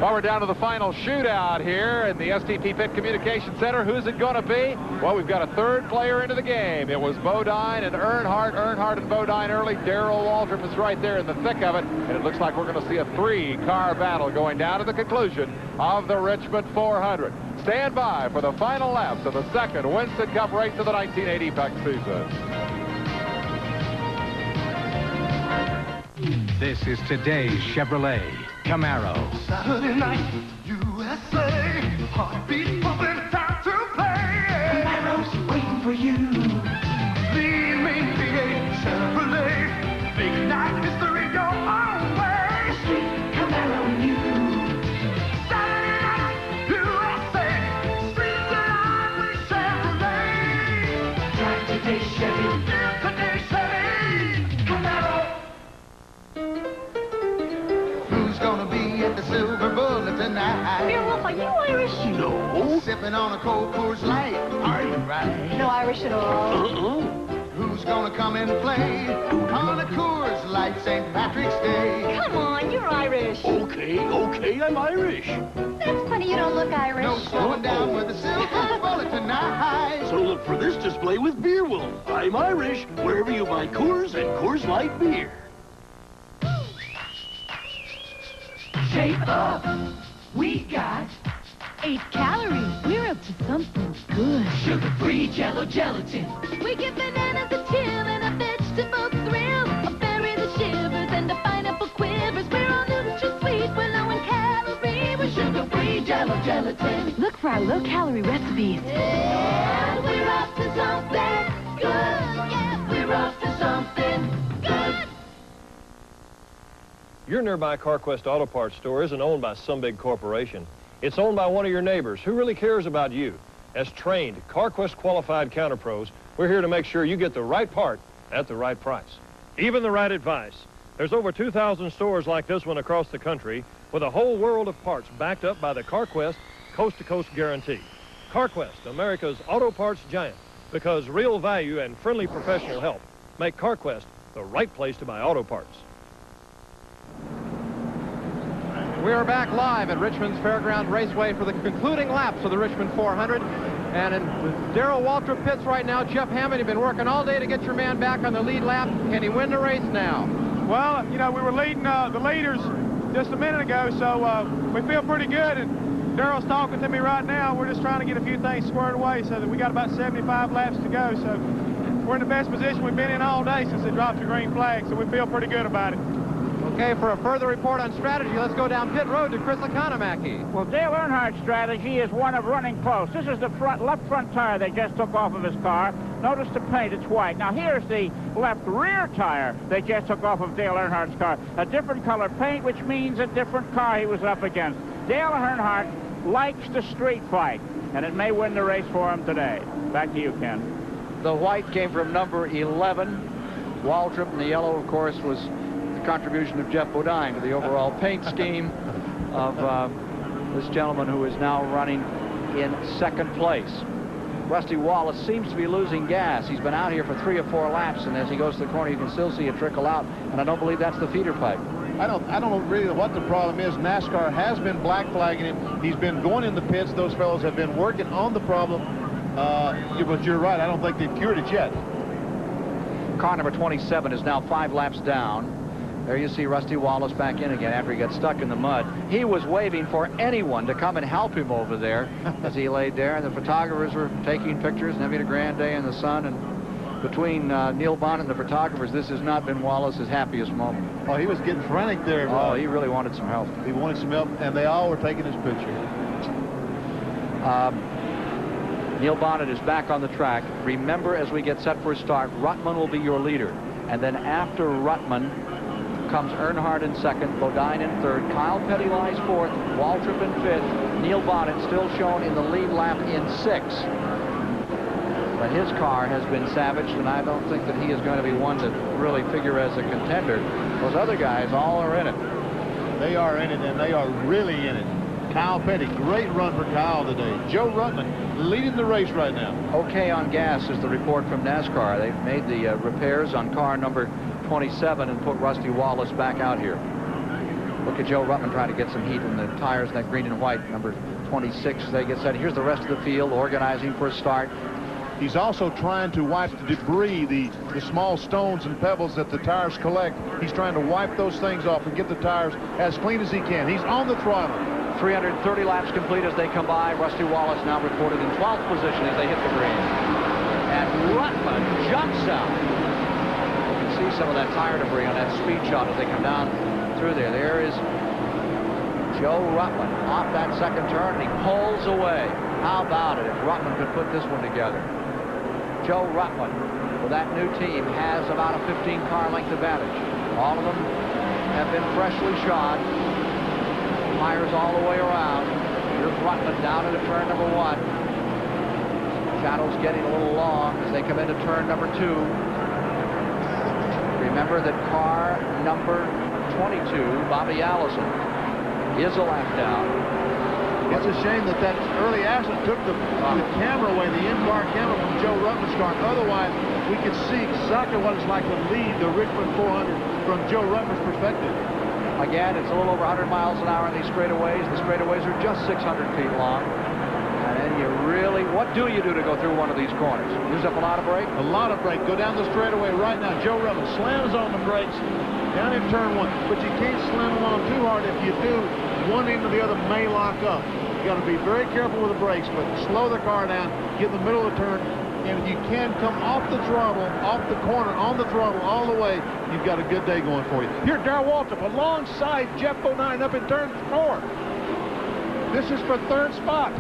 Well, we're down to the final shootout here in the STP Pit Communication Center. Who's it going to be? Well, we've got a third player into the game. It was Bodine and Earnhardt. Earnhardt and Bodine early. Darrell Waltrip is right there in the thick of it. And it looks like we're going to see a 3-car battle going down to the conclusion of the Richmond 400. Stand by for the final laps of the second Winston Cup race of the 1980 Peck season. This is today's Chevrolet Camaro. Saturday night, USA, heartbeat pumping, time to play. Camaro's waiting for you. Lean, mean V8 Chevrolet, big night history, your own way. Street Camaro new. Saturday night, USA, streets alive with Chevrolet. Drive today, Chevy. Drive today, Chevy. Camaro. Gonna be at the Silver Bullet tonight. Bill Wolf, are you Irish? No. Sipping on a cold Coors Light. Are you right? No Irish at all. Who's gonna come and play on a Coors Light St. Patrick's Day? Come on, you're Irish. Okay. Okay, I'm Irish. That's funny, you don't look Irish. No slowing down with a silver bullet tonight. So look for this display with Beer Wolf. I'm Irish, wherever you buy Coors and Coors Light beer. Shape up. We got 8 calories. We're up to something good. Sugar-free Jell-O gelatin. We give bananas a chill and a vegetable thrill. A berry that shivers and a pineapple quivers. We're all nutri-sweet. We're low in calorie. We're sugar-free Jell-O gelatin. Look for our low-calorie recipes. And we're up to something good. Yeah, we're up to something good. Your nearby CarQuest Auto Parts store isn't owned by some big corporation. It's owned by one of your neighbors who really cares about you. As trained, CarQuest qualified counter pros, we're here to make sure you get the right part at the right price. Even the right advice. There's over 2,000 stores like this one across the country with a whole world of parts backed up by the CarQuest coast-to-coast guarantee. CarQuest, America's auto parts giant, because real value and friendly professional help make CarQuest the right place to buy auto parts. We are back live at Richmond's Fairgrounds Raceway for the concluding laps of the Richmond 400. And in Darrell Waltrip pits right now, Jeff Hammond, you've been working all day to get your man back on the lead lap. Can he win the race now? Well, you know, we were leading the leaders just a minute ago, so we feel pretty good. And Darrell's talking to me right now. We're just trying to get a few things squared away so that we got about 75 laps to go. So we're in the best position we've been in all day since they dropped the green flag, so we feel pretty good about it. Okay, for a further report on strategy, let's go down pit road to Chris Economaki. Well, Dale Earnhardt's strategy is one of running close. This is the left front tire they just took off of his car. Notice the paint, it's white. Now, here's the left rear tire they just took off of Dale Earnhardt's car. A different color paint, which means a different car he was up against. Dale Earnhardt likes to street fight, and it may win the race for him today. Back to you, Ken. The white came from number 11, Waltrip, and the yellow, of course, was contribution of Jeff Bodine to the overall paint scheme of this gentleman who is now running in second place. Rusty Wallace seems to be losing gas. He's been out here for 3 or 4 laps, and as he goes to the corner, you can still see it trickle out, and I don't believe that's the feeder pipe. I don't know really what the problem is. NASCAR has been black flagging him. He's been going in the pits. Those fellows have been working on the problem, but you're right. I don't think they've cured it yet. Car number 27 is now 5 laps down. There you see Rusty Wallace back in again after he got stuck in the mud. He was waving for anyone to come and help him over there as he laid there, and the photographers were taking pictures and having a grand day in the sun. And between Neil Bonnet and the photographers, this has not been Wallace's happiest moment. Oh, he was getting frantic there. Oh, he really wanted some help. He wanted some help, and they all were taking his picture. Neil Bonnet is back on the track. Remember, as we get set for a start, Ruttman will be your leader. And then after Ruttman comes Earnhardt in second, Bodine in third, Kyle Petty lies fourth, Waltrip in fifth, Neil Bonnet still shown in the lead lap in sixth. But his car has been savaged, and I don't think that he is going to be one to really figure as a contender. Those other guys all are in it. They are in it, and they are really in it. Kyle Petty, great run for Kyle today. Joe Ruttman leading the race right now. Okay on gas is the report from NASCAR. They've made the repairs on car number 27 and put Rusty Wallace back out here. Look at Joe Ruttman trying to get some heat in the tires, that green and white, number 26. They get set. Here's the rest of the field organizing for a start. He's also trying to wipe the debris, the small stones and pebbles that the tires collect. He's trying to wipe those things off and get the tires as clean as he can. He's on the throttle. 330 laps complete as they come by. Rusty Wallace now reported in 12th position as they hit the green. And Ruttman jumps out. See some of that tire debris on that speed shot as they come down through there. There is Joe Ruttman off that second turn, and he pulls away. How about it if Ruttman could put this one together? Joe Ruttman, with that new team, has about a 15-car length advantage. All of them have been freshly shod. Tires all the way around. Here's Ruttman down into turn number 1. Shadow's getting a little long as they come into turn number 2. Remember that car number 22, Bobby Allison, is a lap down. It's a shame that that early accident took the camera away, the in-car camera from Joe Ruttman's car. Otherwise, we could see exactly what it's like to lead the Richmond 400 from Joe Ruttman's perspective. Again, it's a little over 100 miles an hour in these straightaways. The straightaways are just 600 feet long. And then you really, what do you do to go through one of these corners? Use up a lot of brake? A lot of brake. Go down the straightaway right now. Joe Ruttman slams on the brakes down in turn 1. But you can't slam them on too hard. If you do, one end or the other may lock up. You got to be very careful with the brakes, but slow the car down, get in the middle of the turn, and if you can come off the throttle, off the corner, on the throttle all the way, you've got a good day going for you. Here, Darrell Waltrip alongside Jeff Bodine up in turn 4. This is for third spot.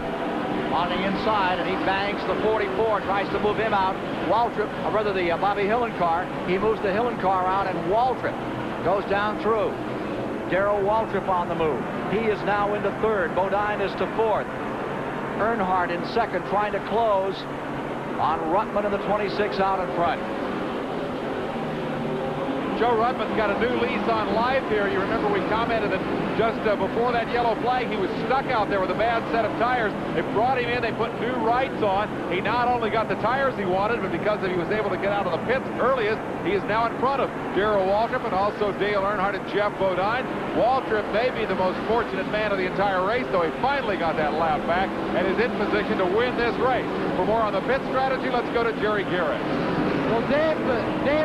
On the inside, and he bangs the 44, tries to move him out. Waltrip, or rather the Bobby Hillen car, he moves the Hillen car out, and Waltrip goes down through. Darrell Waltrip on the move. He is now into third. Bodine is to fourth. Earnhardt in second, trying to close on Ruttman in the 26 out in front. Joe Ruttman's got a new lease on life here. You remember we commented that just before that yellow flag, he was stuck out there with a bad set of tires. They brought him in. They put new rights on. He not only got the tires he wanted, but because he was able to get out of the pits earliest, he is now in front of Darrell Waltrip and also Dale Earnhardt and Jeff Bodine. Waltrip may be the most fortunate man of the entire race, though he finally got that lap back and is in position to win this race. For more on the pit strategy, let's go to Jerry Garrett. Well, Dave,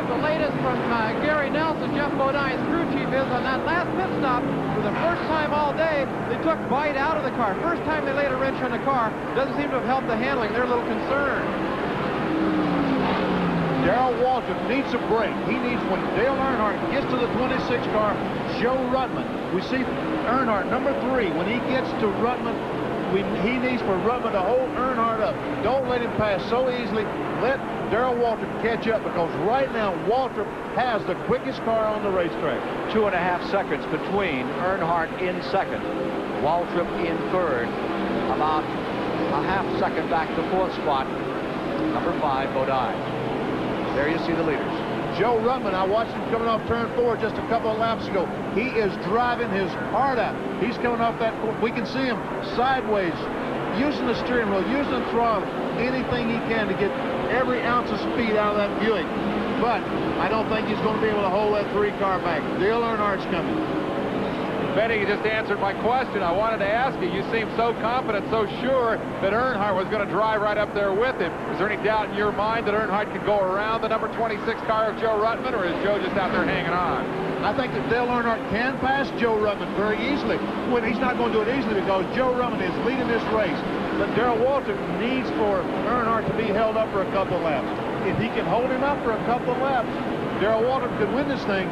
the latest from Gary Nelson, Jeff Bodine's crew chief, is on that last pit stop, for the first time all day, they took bite out of the car. First time they laid a wrench on the car. Doesn't seem to have helped the handling. They're a little concerned. Darrell Waltrip needs a break. He needs, when Dale Earnhardt gets to the 26 car, Joe Ruttman. We see Earnhardt, number 3, when he gets to Ruttman, he needs for Ruttman to hold Earnhardt up. Don't let him pass so easily. Let Darrell Waltrip catch up, because right now Waltrip has the quickest car on the racetrack. 2.5 seconds between Earnhardt in second, Waltrip in third. About a half second back to fourth spot, number 5, Bodine. There you see the leaders. Joe Ruttman, I watched him coming off turn 4 just a couple of laps ago. He is driving his heart out. He's coming off that, we can see him sideways, using the steering wheel, using the throttle, anything he can to get every ounce of speed out of that Buick. But I don't think he's going to be able to hold that 3-car back. Dale Earnhardt's coming. Benny, you just answered my question. I wanted to ask you. You seem so confident, so sure that Earnhardt was going to drive right up there with him. Is there any doubt in your mind that Earnhardt could go around the number 26 car of Joe Ruttman, or is Joe just out there hanging on? I think that Dale Earnhardt can pass Joe Ruttman very easily. When he's not going to do it easily, because Joe Ruttman is leading this race. But Darrell Waltrip needs for Earnhardt to be held up for a couple of laps. If he can hold him up for a couple of laps, Darrell Waltrip could win this thing.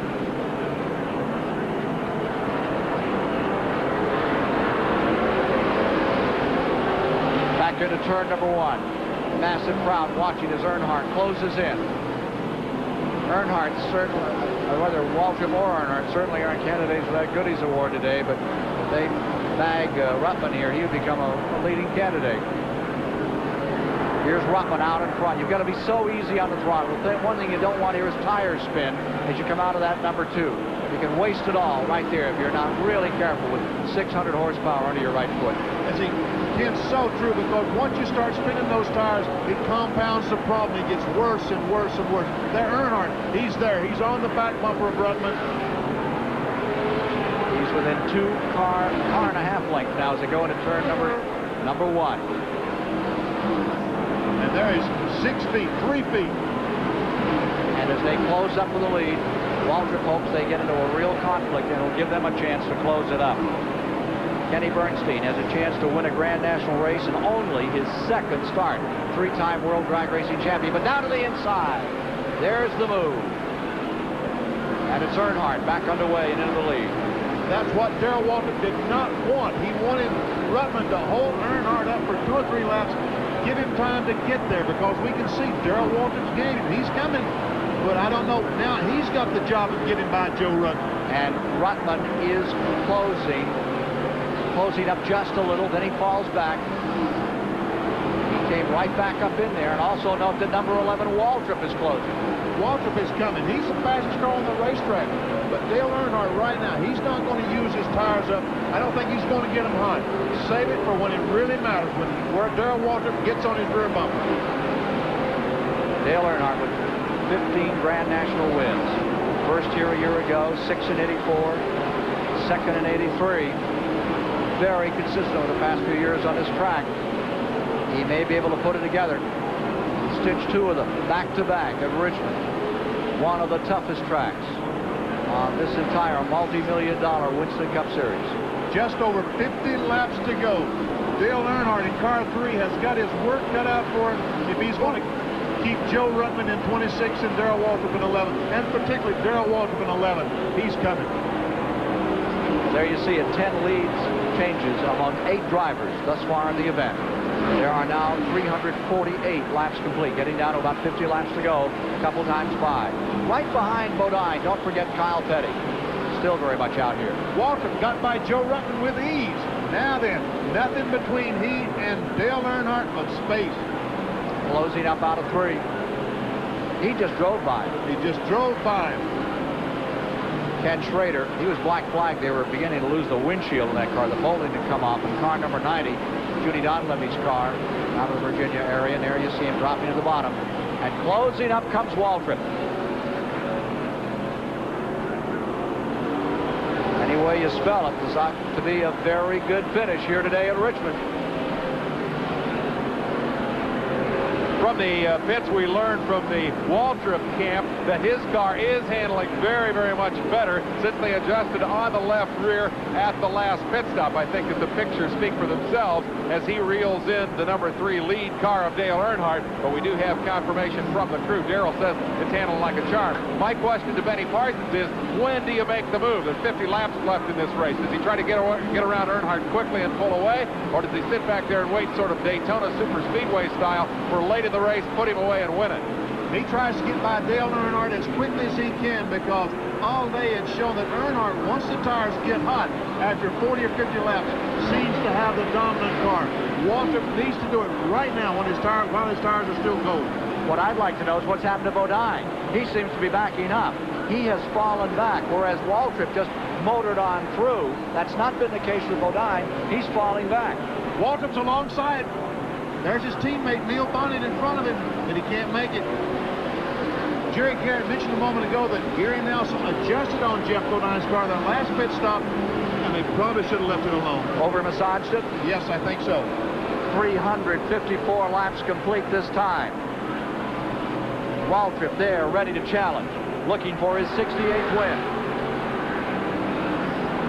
Back into turn number 1. Massive crowd watching as Earnhardt closes in. Earnhardt certainly, whether Waltrip or Earnhardt, certainly aren't candidates for that Goodies Award today, but if they bag Ruttman here, he would become a leading candidate. Here's Ruttman out in front. You've got to be so easy on the throttle. One thing you don't want here is tire spin as you come out of that number 2. You can waste it all right there if you're not really careful with 600 horsepower under your right foot. As he gets so true, because once you start spinning those tires, it compounds the problem. It gets worse and worse and worse. There, Earnhardt, he's there. He's on the back bumper of Ruttman. He's within car and a half length now as they go into turn number 1. And there he's 6 feet, 3 feet. And as they close up with the lead, Waltrip hopes they get into a real conflict, and it'll give them a chance to close it up. Kenny Bernstein has a chance to win a Grand National race in only his second start. 3-time World Drag Racing champion, but down to the inside. There's the move. And it's Earnhardt back underway and into the lead. That's what Darrell Waltrip did not want. He wanted Ruttman to hold Earnhardt up for 2 or 3 laps, give him time to get there, because we can see Darrell Waltrip's game. He's coming, but I don't know. Now he's got the job of getting by Joe Ruttman. And Ruttman is closing up just a little, then he falls back. He came right back up in there, and also note that number 11 Waltrip is closing. Waltrip is coming. He's the fastest car on the racetrack. But Dale Earnhardt right now, he's not going to use his tires up. I don't think he's going to get them hot. Save it for when it really matters, where Darrell Waltrip gets on his rear bumper. Dale Earnhardt with 15 Grand National wins. First here a year ago, 6 in '84, Second and 83. Very consistent over the past few years on this track. He may be able to put it together. Stitch two of them back-to-back at Richmond. One of the toughest tracks on this entire multi-million-dollar Winston Cup Series. Just over 50 laps to go. Dale Earnhardt in car 3 has got his work cut out for him if he's going to keep Joe Ruttman in 26 and Darrell Waltrip in 11, and particularly Darrell Waltrip in 11. He's coming. There you see it, 10 leads changes among 8 drivers thus far in the event. There are now 348 laps complete, getting down to about 50 laps to go, a couple times by. Right behind Bodine, don't forget Kyle Petty. Still very much out here. Waltrip got by Joe Ruttman with ease. Now then, nothing between he and Dale Earnhardt but space. Closing up out of 3. He just drove by him. He just drove by him. Ken Schrader, he was black flagged. They were beginning to lose the windshield in that car. The molding had come off. And car number 90, Judy Donlevy's car, out of the Virginia area. And there you see him dropping to the bottom. And closing up comes Waltrip. Any way you spell it, this ought to be a very good finish here today at Richmond. From the pits, we learned from the Waltrip camp that his car is handling very, very much better since they adjusted on the left rear at the last pit stop. I think that the pictures speak for themselves as he reels in the number 3 lead car of Dale Earnhardt, but we do have confirmation from the crew. Darrell says it's handling like a charm. My question to Benny Parsons is, when do you make the move? There's 50 laps left in this race. Does he try to get around Earnhardt quickly and pull away, or does he sit back there and wait sort of Daytona Super Speedway style for late in the race, put him away and win it? He tries to get by Dale Earnhardt as quickly as he can because all day it's shown that Earnhardt, once the tires get hot after 40 or 50 laps, seems to have the dominant car. Waltrip needs to do it right now while his tires are still cold. What I'd like to know is what's happened to Bodine. He seems to be backing up. He has fallen back, whereas Waltrip just motored on through. That's not been the case with Bodine. He's falling back. Waltrip's alongside. There's his teammate, Neil Bonnet, in front of him, but he can't make it. Jerry Garrett mentioned a moment ago that Gary Nelson adjusted on Jeff Bodine's car that last pit stop, and they probably should have left it alone. Over-massaged it? Yes, I think so. 354 laps complete this time. Waltrip there, ready to challenge, looking for his 68th win.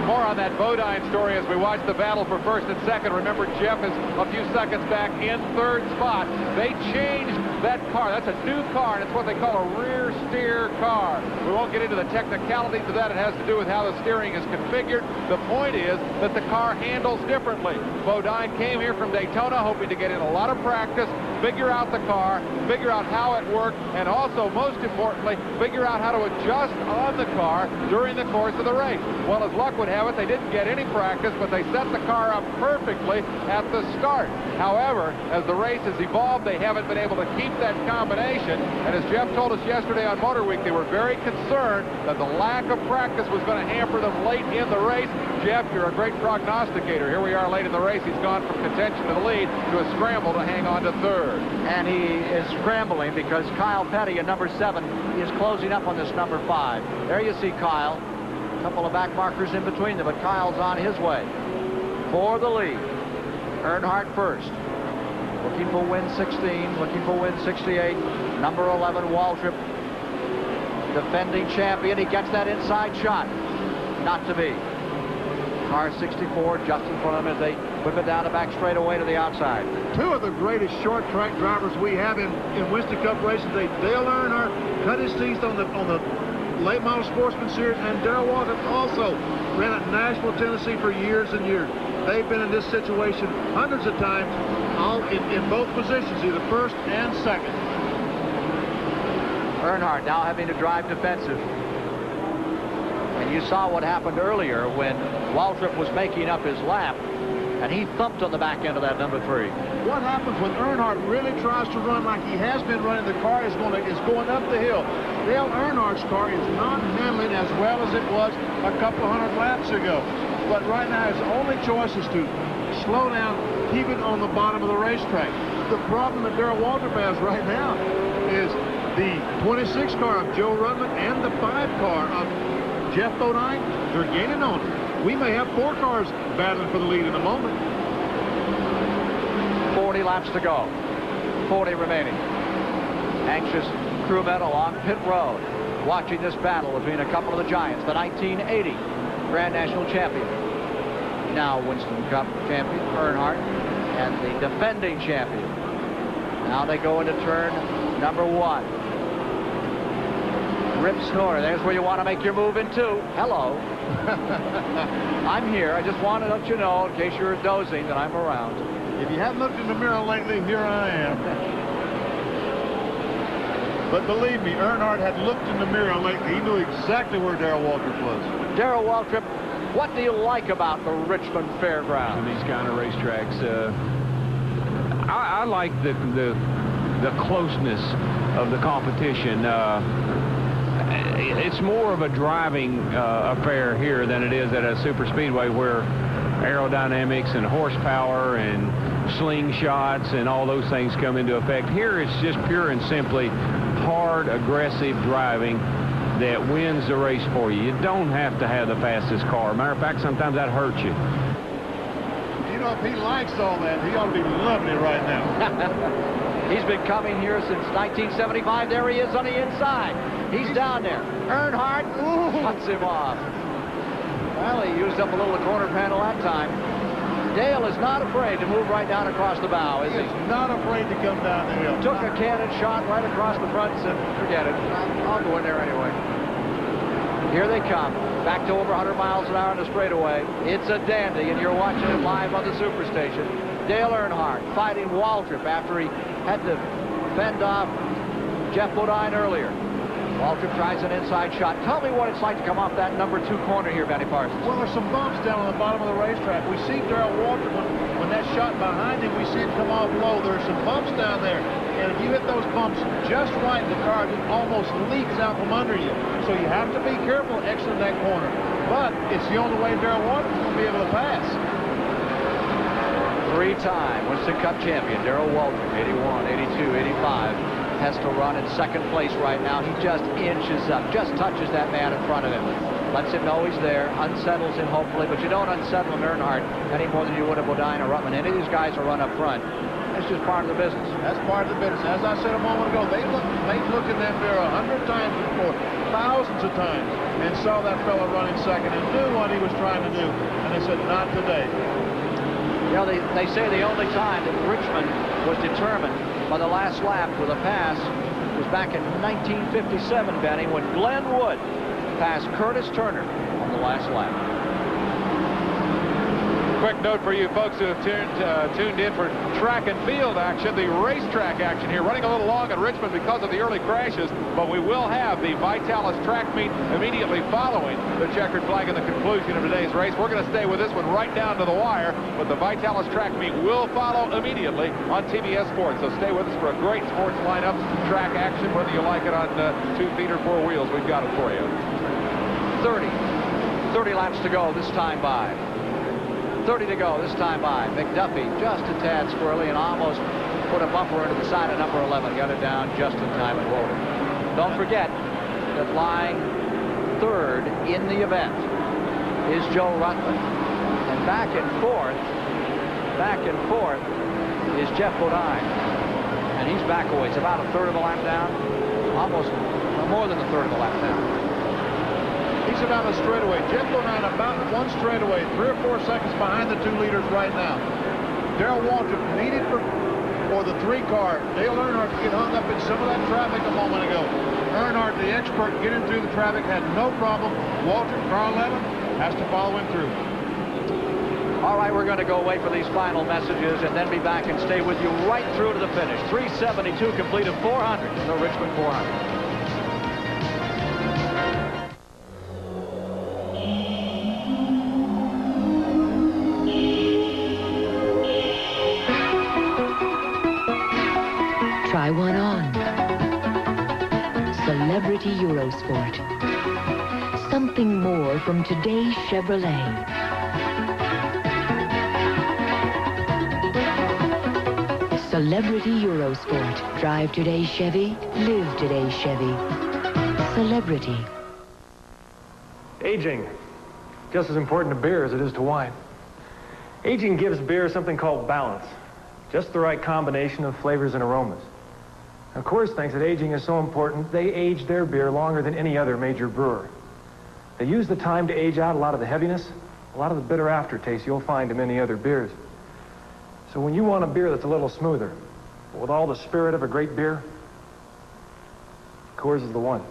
More on that Bodine story as we watch the battle for first and second. Remember, Jeff is a few seconds back in third spot. They changed that car. That's a new car, and it's what they call a rear steer car. We won't get into the technicalities of that. It has to do with how the steering is configured. The point is that the car handles differently. Bodine came here from Daytona hoping to get in a lot of practice, figure out the car, figure out how it worked, and also, most importantly, figure out how to adjust on the car during the course of the race. Well, as luck would have it, they didn't get any practice, but they set the car up perfectly at the start. However, as the race has evolved, they haven't been able to keep that combination, and as Jeff told us yesterday on Motor Week, they were very concerned that the lack of practice was going to hamper them late in the race. Jeff, you're a great prognosticator. Here we are late in the race. He's gone from contention to the lead to a scramble to hang on to third. And he is scrambling because Kyle Petty in number 7 is closing up on this number 5. There you see Kyle. A couple of back markers in between them, but Kyle's on his way for the lead. Earnhardt first. Looking for win 16, looking for win 68. Number 11, Waltrip, defending champion. He gets that inside shot. Not to be. Car 64 just in front of him as they whip it down the back straightaway to the outside. Two of the greatest short track drivers we have in Winston Cup racing today. Dale Earnhardt cut his teeth on the late model sportsman series, and Darrell Waltrip also ran at Nashville, Tennessee for years and years. They've been in this situation hundreds of times, all in both positions, either first and second. Earnhardt now having to drive defensive. And you saw what happened earlier when Waltrip was making up his lap, and he thumped on the back end of that number 3. What happens when Earnhardt really tries to run like he has been running? The car is going up the hill. Dale Earnhardt's car is not handling as well as it was a couple of hundred laps ago. But right now his only choice is to slow down, keep it on the bottom of the racetrack. The problem that Darrell Waltrip has right now is the 26 car of Joe Ruttman and the 5 car of Jeff Bodine, they're gaining on him. We may have 4 cars battling for the lead in a moment. 40 laps to go. 40 remaining. Anxious crewmen along pit road, watching this battle between a couple of the giants. The 1980 Grand National Champion, now Winston Cup champion, Earnhardt, and the defending champion. Now they go into turn number 1. Rip Snorter, there's where you want to make your move into. Hello. I'm here. I just want to let you know, in case you're dozing, that I'm around. If you haven't looked in the mirror lately, here I am. But believe me, Earnhardt had looked in the mirror lately. He knew exactly where Darrell Waltrip was. Darrell Waltrip, what do you like about the Richmond Fairgrounds? These kind of racetracks, I like the closeness of the competition. It's more of a driving affair here than it is at a super speedway, where aerodynamics and horsepower and slingshots and all those things come into effect. Here it's just pure and simply hard, aggressive driving that wins the race for you. You don't have to have the fastest car. Matter of fact, sometimes that hurts you. You know, if he likes all that, he ought to be loving it right now. He's been coming here since 1975. There he is on the inside. He's down there. Earnhardt cuts him off. Well, he used up a little of the corner panel that time. Dale is not afraid to move right down across the bow, is he? He's not afraid to come down the hill. Took a cannon shot right across the front and said, forget it. I'll go in there anyway. Here they come. Back to over 100 miles an hour on the straightaway. It's a dandy, and you're watching it live on the Superstation. Dale Earnhardt fighting Waltrip after he had to fend off Jeff Bodine earlier. Waltrip tries an inside shot. Tell me what it's like to come off that number 2 corner here, Benny Parsons. Well, there's some bumps down on the bottom of the racetrack. We see Darrell Waltrip, when that shot behind him, we see him come off low. There's some bumps down there. And if you hit those bumps just right, the car almost leaks out from under you. So you have to be careful exiting that corner. But it's the only way Darrell Waltrip's going to be able to pass. 3-time Winston Cup champion, Darrell Waltrip, 81, 82, 85. Has to run in second place right now. He just inches up, just touches that man in front of him. Lets him know he's there, unsettles him hopefully, but you don't unsettle an Earnhardt any more than you would a Bodine or Ruttman. Any of these guys will run up front. That's just part of the business. That's part of the business. As I said a moment ago, they looked in that mirror 100 times before, thousands of times, and saw that fellow running second and knew what he was trying to do. And they said, not today. You know, they say the only time that Richmond was determined by the last lap with a pass was back in 1957, Benny, when Glenn Wood passed Curtis Turner on the last lap. Quick note for you folks who have tuned in for track and field action, the racetrack action here, running a little long at Richmond because of the early crashes, but we will have the Vitalis track meet immediately following the checkered flag in the conclusion of today's race. We're going to stay with this one right down to the wire, but the Vitalis track meet will follow immediately on TBS Sports. So stay with us for a great sports lineup, track action, whether you like it on 2 feet or 4 wheels, we've got it for you. 30 laps to go this time by. 30 to go this time by. McDuffie just a tad squirrely and almost put a bumper into the side of number 11. Got it down just in time and rolled it. Don't forget that flying 3rd in the event is Joe Ruttman. And back and forth is Jeff Bodine. And he's back away. It's about a 1/3 of a lap down. Almost more than a 1/3 of a lap down. He's about a straightaway. Jeff Bodine about 1 straightaway, 3 or 4 seconds behind the 2 leaders right now. Darrell Waltrip needed for the 3 car. Dale Earnhardt to get hung up in some of that traffic a moment ago. Earnhardt, the expert, getting through the traffic, had no problem. Waltrip, car 11, has to follow him through. All right, we're going to go away for these final messages and then be back and stay with you right through to the finish. 372 completed 400, the Richmond 400. Try one on. Celebrity Eurosport. Something more from today's Chevrolet. Celebrity Eurosport. Drive today's Chevy. Live today's Chevy. Celebrity. Aging, just as important to beer as it is to wine. Aging gives beer something called balance, just the right combination of flavors and aromas. Of course, thinks that aging is so important, they age their beer longer than any other major brewer. They use the time to age out a lot of the heaviness, a lot of the bitter aftertaste you'll find in many other beers. So when you want a beer that's a little smoother, but with all the spirit of a great beer, Coors is the one.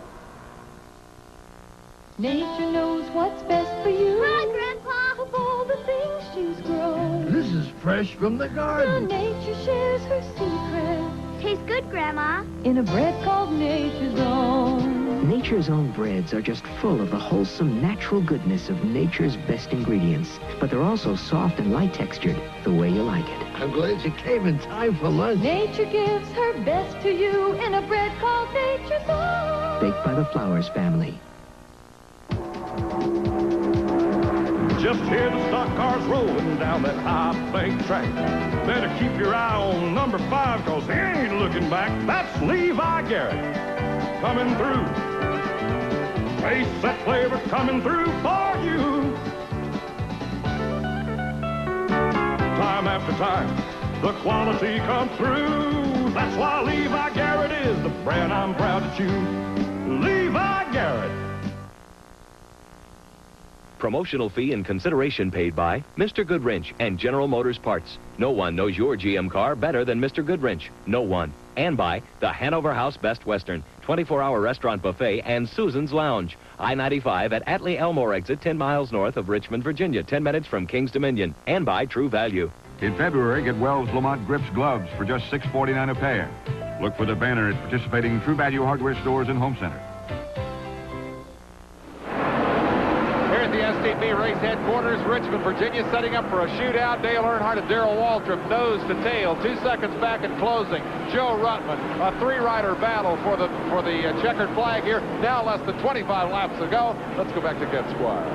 Nature knows what's best for you. Hi, Grandpa. Of all the things she's grown. This is fresh from the garden. Now nature shares her secret. Tastes good, Grandma. In a bread called Nature's Own. Nature's Own breads are just full of the wholesome, natural goodness of nature's best ingredients. But they're also soft and light textured, the way you like it. I'm glad you came in time for lunch. Nature gives her best to you in a bread called Nature's Own. Baked by the Flowers family. Just hear the stock cars rolling down that high bank track. Better keep your eye on number 5, cause he ain't looking back. That's Levi Garrett coming through. Taste that flavor coming through for you. Time after time, the quality comes through. That's why Levi Garrett is the brand I'm proud to choose. Levi Garrett. Promotional fee and consideration paid by Mr. Goodwrench and General Motors Parts. No one knows your GM car better than Mr. Goodwrench. No one. And by the Hanover House Best Western, 24-hour restaurant buffet, and Susan's Lounge. I-95 at Atlee Elmore exit 10 miles north of Richmond, Virginia, 10 minutes from King's Dominion. And by True Value. In February, get Wells Lamont Grips gloves for just $6.49 a pair. Look for the banner at participating True Value hardware stores and home centers. The STP race headquarters, Richmond, Virginia, setting up for a shootout. Dale Earnhardt and Darrell Waltrip nose to tail, 2 seconds back in closing. Joe Ruttman, a 3-rider battle for the checkered flag here. Now less than 25 laps to go. Let's go back to Ken Squire.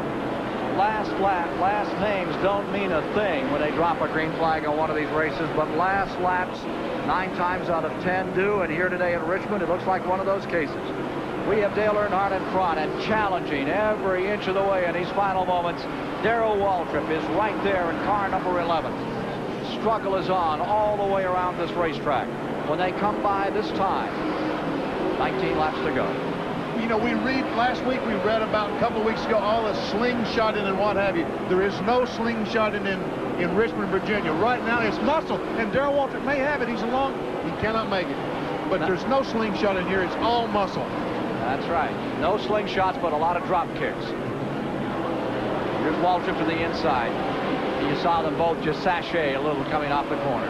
Last lap, last names don't mean a thing when they drop a green flag on one of these races, but last laps 9 times out of 10 do, and here today in Richmond, it looks like one of those cases. We have Dale Earnhardt in front and challenging every inch of the way in these final moments. Darrell Waltrip is right there in car number 11. Struggle is on all the way around this racetrack. When they come by this time, 19 laps to go. You know, last week we read about a couple of weeks ago all the slingshotting and what have you. There is no slingshotting in Richmond, Virginia. Right now it's muscle, and Darrell Waltrip may have it. He's along. He cannot make it. But there's no slingshot in here. It's all muscle. That's right. No slingshots, but a lot of drop kicks. Here's Waltrip to the inside. You saw them both just sashay a little coming off the corner.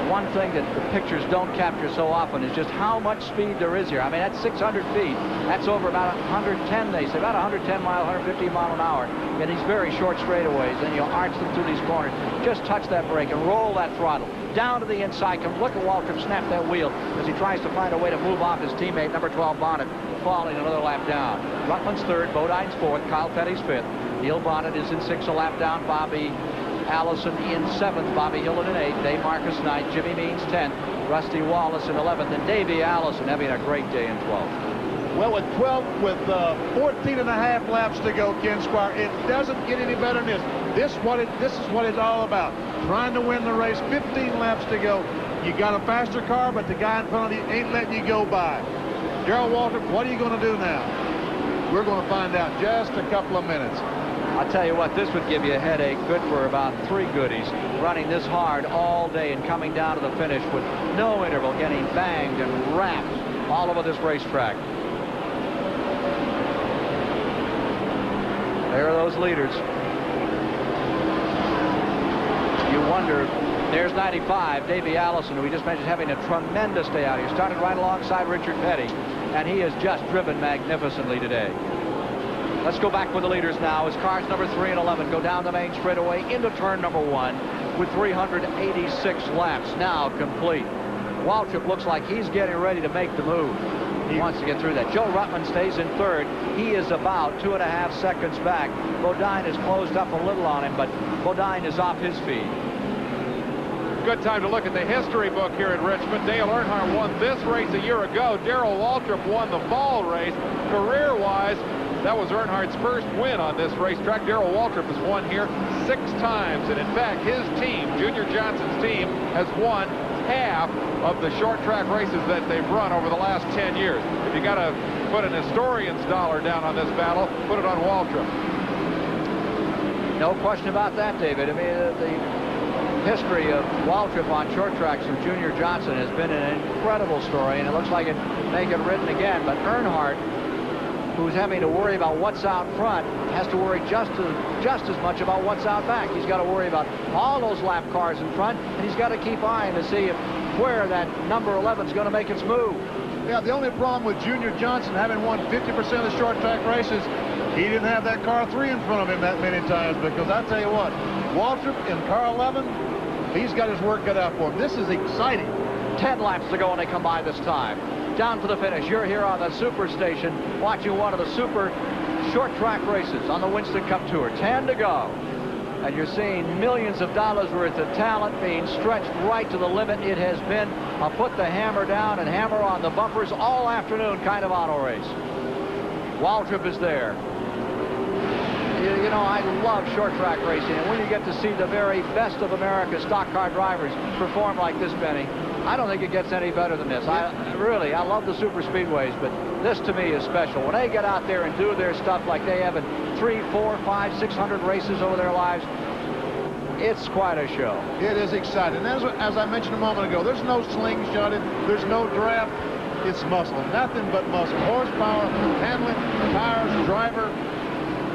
One thing that the pictures don't capture so often is just how much speed there is here. I mean, that's 600 feet. That's over about 110, they say, about 110 mile, 150 mile an hour in these very short straightaways. And you arch them through these corners. Just touch that brake and roll that throttle. Down to the inside. Come look at Waltrip snap that wheel as he tries to find a way to move off his teammate, number 12, Bonnet, falling another lap down. Rutland's third, Bodine's fourth, Kyle Petty's fifth. Neil Bonnet is in 6th, a lap down. Bobby Allison in 7th, Bobby Hillin in 8th, Dave Marcus 9th, Jimmy Means 10th, Rusty Wallace in 11th, and Davey Allison having a great day in 12th. Well, with 14 and a half laps to go, Ken Squire, it doesn't get any better than this. This is what it's all about. Trying to win the race, 15 laps to go. You got a faster car, but the guy in front of you ain't letting you go by. Darrell Waltrip, what are you going to do now? We're going to find out just a couple of minutes. I'll tell you what, this would give you a headache good for about 3 goodies. Running this hard all day and coming down to the finish with no interval, getting banged and wrapped all over this racetrack. There are those leaders. You wonder, there's 95, Davey Allison, who we just mentioned having a tremendous day out here. Started right alongside Richard Petty, and he has just driven magnificently today. Let's go back with the leaders now as cars number 3 and 11 go down the main straightaway into turn number 1 with 386 laps now complete. Waltrip looks like he's getting ready to make the move. He wants to get through that. Joe Ruttman stays in 3rd. He is about 2.5 seconds back. Bodine has closed up a little on him, but Bodine is off his feed. Good time to look at the history book here at Richmond. Dale Earnhardt won this race a year ago. Darrell Waltrip won the fall race. Career-wise, That was Earnhardt's first win on this racetrack. Darrell Waltrip has won here 6 times, and in fact, his team, Junior Johnson's team, has won half of the short track races that they've run over the last 10 years. If you got to put an historian's dollar down on this battle, put it on Waltrip. No question about that, David. I mean, the history of Waltrip on short tracks from Junior Johnson has been an incredible story, and it looks like it may get written again. But Earnhardt, who's having to worry about what's out front, has to worry just as much about what's out back. He's got to worry about all those lap cars in front, and he's got to keep eyeing to see where that number 11 is going to make its move. Yeah, the only problem with Junior Johnson having won 50% of the short track races, he didn't have that car 3 in front of him that many times, because I tell you what, Waltrip in car 11, he's got his work cut out for him. This is exciting. 10 laps to go, and they come by this time. Down to the finish. You're here on the Super Station watching one of the super short track races on the Winston Cup Tour. 10 to go. And you're seeing millions of dollars worth of talent being stretched right to the limit. It has been a put the hammer down and hammer on the bumpers all afternoon kind of auto race. Waltrip is there. You know, I love short track racing, and when you get to see the very best of America's stock car drivers perform like this, Benny, I don't think it gets any better than this. I love the super speedways, but this to me is special. When they get out there and do their stuff like they have in 3, 4, 5, 600 races over their lives, it's quite a show. It is exciting. As I mentioned a moment ago, there's no slingshotting, there's no draft. It's muscle, nothing but muscle. Horsepower, handling, tires, driver,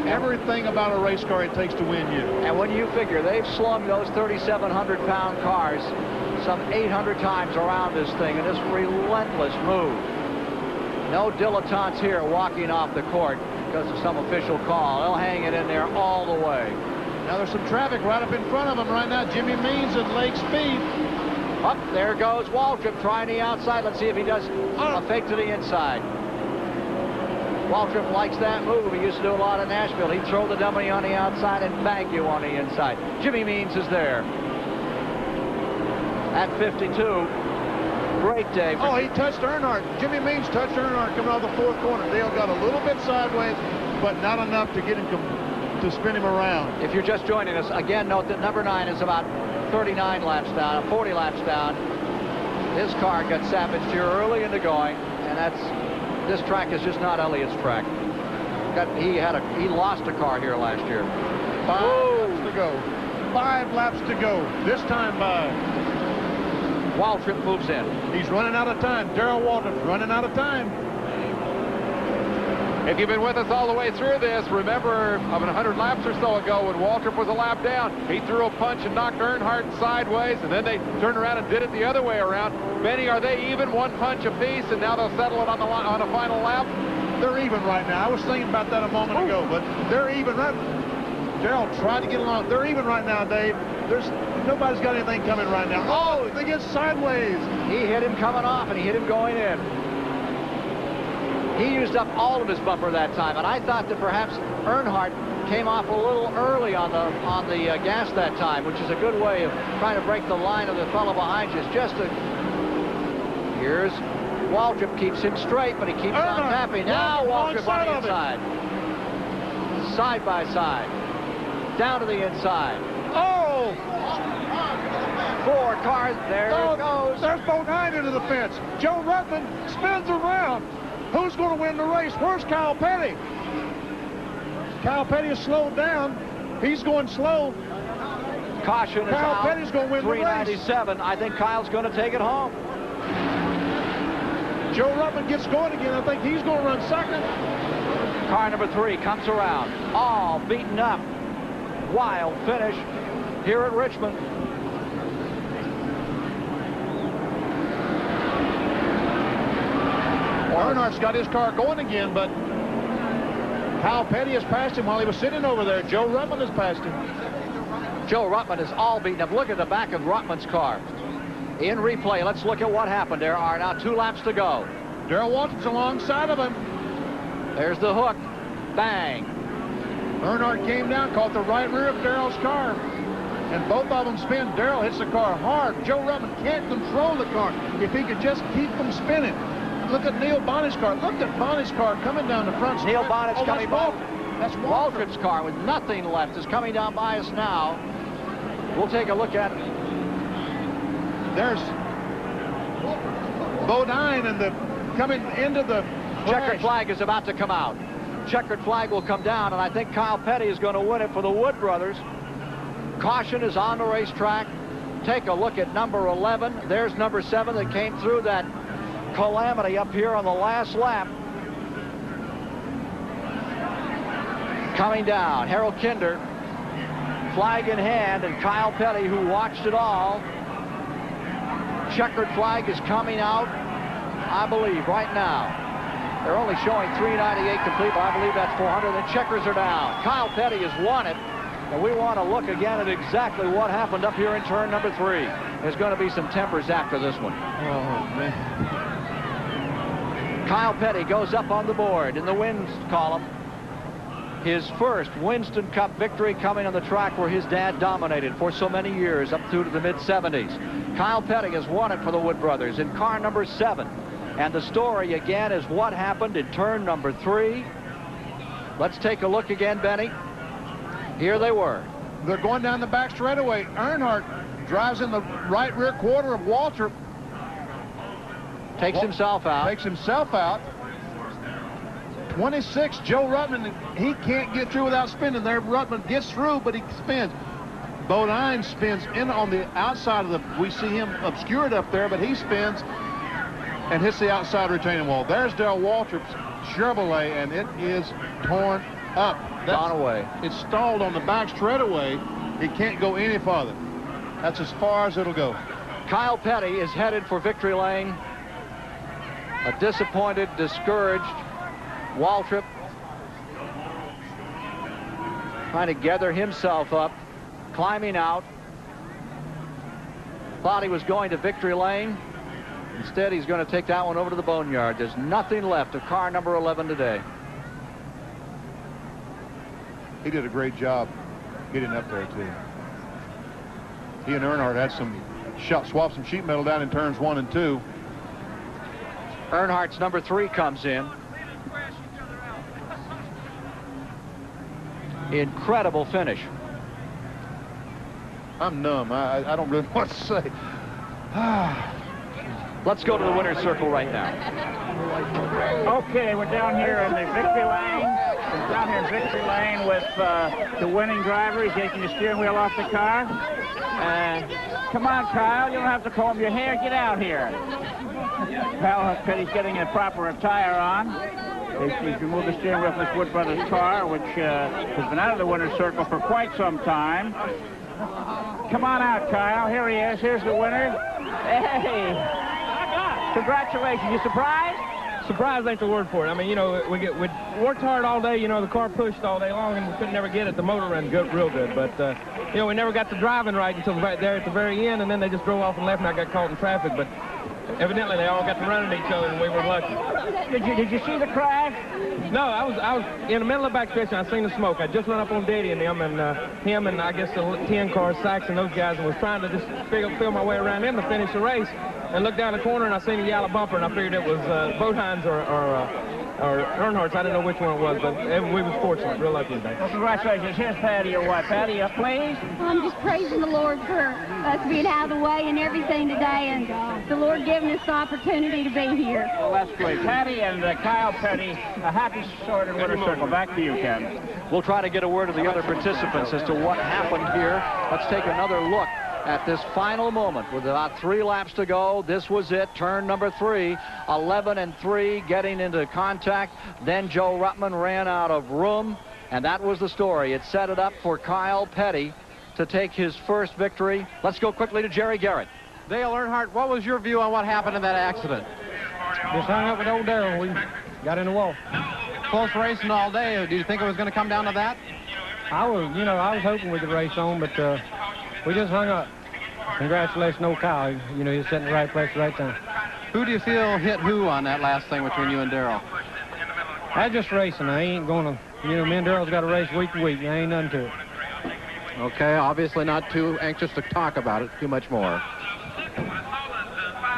everything about a race car it takes to win you. And when you figure they've slung those 3,700-pound cars some 800 times around this thing in this relentless move. No dilettantes here walking off the court because of some official call. They'll hang it in there all the way. Now there's some traffic right up in front of them right now. Jimmy Means at Lake Speed. Up there goes Waltrip trying the outside. Let's see if he does a fake to the inside. Waltrip likes that move. He used to do a lot in Nashville. He'd throw the dummy on the outside and bang you on the inside. Jimmy Means is there. At 52. Great day. Oh, he touched Earnhardt. Jimmy Means touched Earnhardt coming out of the 4th corner. Dale got a little bit sideways, but not enough to get him to spin him around. If you're just joining us, again, note that number 9 is about 39 laps down, 40 laps down. His car got savaged here early in the going, and this track is just not Elliott's track. He lost a car here last year. 5 laps to go. 5 laps to go. This time by Waltrip moves in. He's running out of time. Darrell Waltrip's running out of time. If you've been with us all the way through this, remember of 100 laps or so ago when Waltrip was a lap down, he threw a punch and knocked Earnhardt sideways, and then they turned around and did it the other way around. Benny, are they even 1 punch apiece, and now they'll settle it on a final lap? They're even right now. I was thinking about that a moment ago, but they're even right. Darrell tried to get along. They're even right now, Dave. Nobody's got anything coming right now. Oh, they get sideways. He hit him coming off, and he hit him going in. He used up all of his bumper that time, and I thought that perhaps Earnhardt came off a little early on the gas that time, which is a good way of trying to break the line of the fellow behind you. Here's Waltrip, keeps him straight, but he keeps on tapping. Now Waltrip on the inside. Side by side. Down to the inside. Oh! 4 cars. There it goes. There's Bodine into the fence. Joe Ruttman spins around. Who's going to win the race? Where's Kyle Petty? Kyle Petty is slowed down. He's going slow. Caution is Kyle out. Petty's going to win the race. 397. I think Kyle's going to take it home. Joe Ruttman gets going again. I think he's going to run second. Car number 3 comes around. All beaten up. Wild finish here at Richmond. Earnhardt's got his car going again, but Kyle Petty has passed him while he was sitting over there. Joe Ruttman has passed him. Joe Ruttman is all beaten up. Look at the back of Ruttman's car. In replay, let's look at what happened. There are now 2 laps to go. Darrell Waltrip's alongside of him. There's the hook. Bang. Earnhardt came down, caught the right rear of Darrell's car, and both of them spin. Darrell hits the car hard. Joe Ruttman can't control the car. If he could just keep them spinning. Look at Neil Bonnet's car. Look at Bonnet's car coming down the front stretch. Neil Bonnet's coming by. That's Waltrip's car with nothing left is coming down by us now. We'll take a look at it. There's Bodine and the coming into the checkered flag is about to come out. Checkered flag will come down, and I think Kyle Petty is going to win it for the Wood brothers. Caution is on the racetrack. Take a look at number 11. There's number 7 that came through that calamity up here on the last lap. Coming down, Harold Kinder, flag in hand, and Kyle Petty, who watched it all. Checkered flag is coming out, I believe, right now. They're only showing 398 complete, but I believe that's 400. The checkers are down. Kyle Petty has won it, and we want to look again at exactly what happened up here in turn number 3. There's going to be some tempers after this one. Oh, man. Kyle Petty goes up on the board in the wins column. His first Winston Cup victory coming on the track where his dad dominated for so many years, up through to the mid-70s. Kyle Petty has won it for the Wood brothers in car number 7. And the story again is what happened in turn number 3. Let's take a look again, Benny. Here they were. They're going down the back straightaway. Earnhardt drives in the right rear quarter of Waltrip. Takes himself out. Takes himself out. 26, Joe Rutman, he can't get through without spinning there. Rutman gets through, but he spins. Bodine spins in on the outside of the, we see him obscured up there, but he spins and hits the outside retaining wall. There's Dale Waltrip's Chevrolet, and it is torn up. Gone away. It's stalled on the back straightaway. It can't go any farther. That's as far as it'll go. Kyle Petty is headed for victory lane. A disappointed, discouraged Waltrip trying to gather himself up, climbing out. Thought he was going to victory lane. Instead, he's going to take that one over to the boneyard. There's nothing left of car number 11 today. He did a great job getting up there, too. He and Earnhardt had some swapped some sheet metal down in turns 1 and 2. Earnhardt's number 3 comes in. Incredible finish. I'm numb. I don't really know what to say. Let's go to the winner's circle right now. Okay, we're down here in the victory lane. We're down here in victory lane with the winning driver. He's taking the steering wheel off the car. Come on, Kyle. You don't have to comb your hair. Get out here. Kyle Petty's getting a proper attire on. He's removed the steering wheel from this Wood Brothers car, which has been out of the winner's circle for quite some time. Come on out, Kyle. Here he is. Here's the winner. Hey! Congratulations. You surprised? Surprise ain't the word for it. I mean, you know, we worked hard all day. You know, the car pushed all day long, and we could never get it. The motor ran real good, but you know, we never got the driving right until right there at the very end, and then they just drove off and left, and I got caught in traffic. But evidently, they all got to running each other, and we were lucky. Did you see the crash? No, I was in the middle of the backstretch, and I seen the smoke. I just run up on Daddy and them, and him and I guess the 10 cars, Sachs and those guys, and was trying to just feel my way around them to finish the race. And looked down the corner, and I seen a yellow bumper, and I figured it was Bodines or Earnhardt's. I didn't know which one it was, but we was fortunate, real lucky today. Well, congratulations. Here's Patty, your wife. Patty, please? I'm just praising the Lord for us being out of the way and everything today, and the Lord giving us the opportunity to be here. Well, that's great. Patty and Kyle Petty, a happy sort of winner circle. Back to you, Ken. We'll try to get a word of the other participants as to what happened here. Let's take another look at this final moment with about 3 laps to go. This was it, turn number 3, 11 and 3 getting into contact. Then Joe Rutman ran out of room, and that was the story. It set it up for Kyle Petty to take his first victory. Let's go quickly to Jerry Garrett. Dale Earnhardt, what was your view on what happened in that accident? Just hung up with old Darrell. We got in the wall. Close racing all day. Did you think it was going to come down to that? I was hoping we could race on, but we just hung up. Congratulations, old Kyle. You know, he's sitting in the right place at the right time. Who do you feel hit who on that last thing between you and Darrell? I just racing. I ain't going to, you know, me and Darrell's got to race week to week. There ain't nothing to it. Okay, obviously not too anxious to talk about it too much more.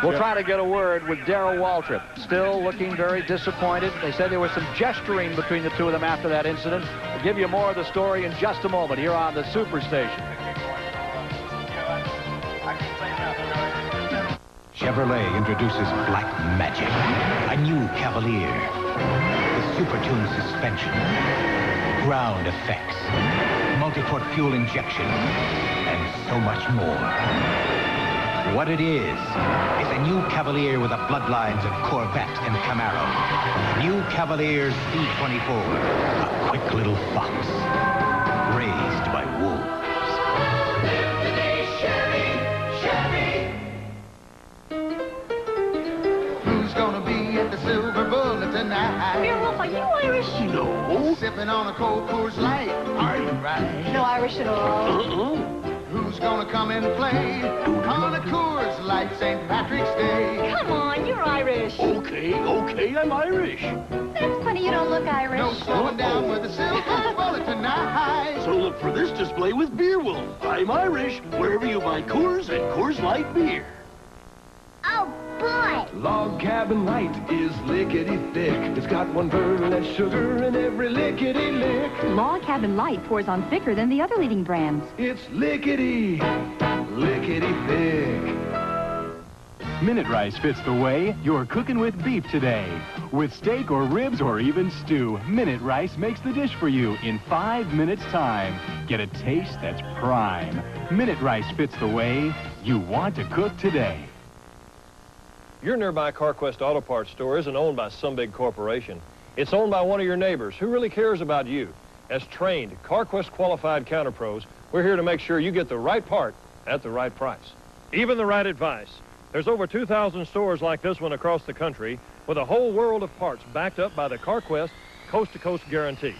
We'll try to get a word with Darrell Waltrip. Still looking very disappointed. They said there was some gesturing between the two of them after that incident. We'll give you more of the story in just a moment here on the Superstation. Chevrolet introduces Black Magic, a new Cavalier with super-tuned suspension, ground effects, multi-port fuel injection, and so much more. What it is a new Cavalier with the bloodlines of Corvette and Camaro. New Cavalier C24, a quick little fox, raised by wolves. Who's gonna be at the Silver Bullet tonight? Beerwolf, are you Irish? No. Sipping on a cold Coors Light. Are you right? No Irish at all. Who's gonna come and play on a Coors Light St. Patrick's Day? Come on, you're Irish. Okay, I'm Irish. That's funny, you don't look Irish. No slowing down with the Silver Bullet tonight. So look for this display with Beerwolf. I'm Irish, wherever you buy Coors and Coors Light beer. Oh, boy. Log Cabin Light is lickety-thick. It's got 1/3 less sugar in every lickety-lick. Log Cabin Light pours on thicker than the other leading brands. It's lickety-thick. Minute Rice fits the way you're cooking with beef today. With steak or ribs or even stew, Minute Rice makes the dish for you in 5 minutes time. Get a taste that's prime. Minute Rice fits the way you want to cook today. Your nearby CarQuest Auto Parts store isn't owned by some big corporation. It's owned by one of your neighbors who really cares about you. As trained, CarQuest qualified counter pros, we're here to make sure you get the right part at the right price. Even the right advice. There's over 2,000 stores like this one across the country with a whole world of parts backed up by the CarQuest coast-to-coast guarantee.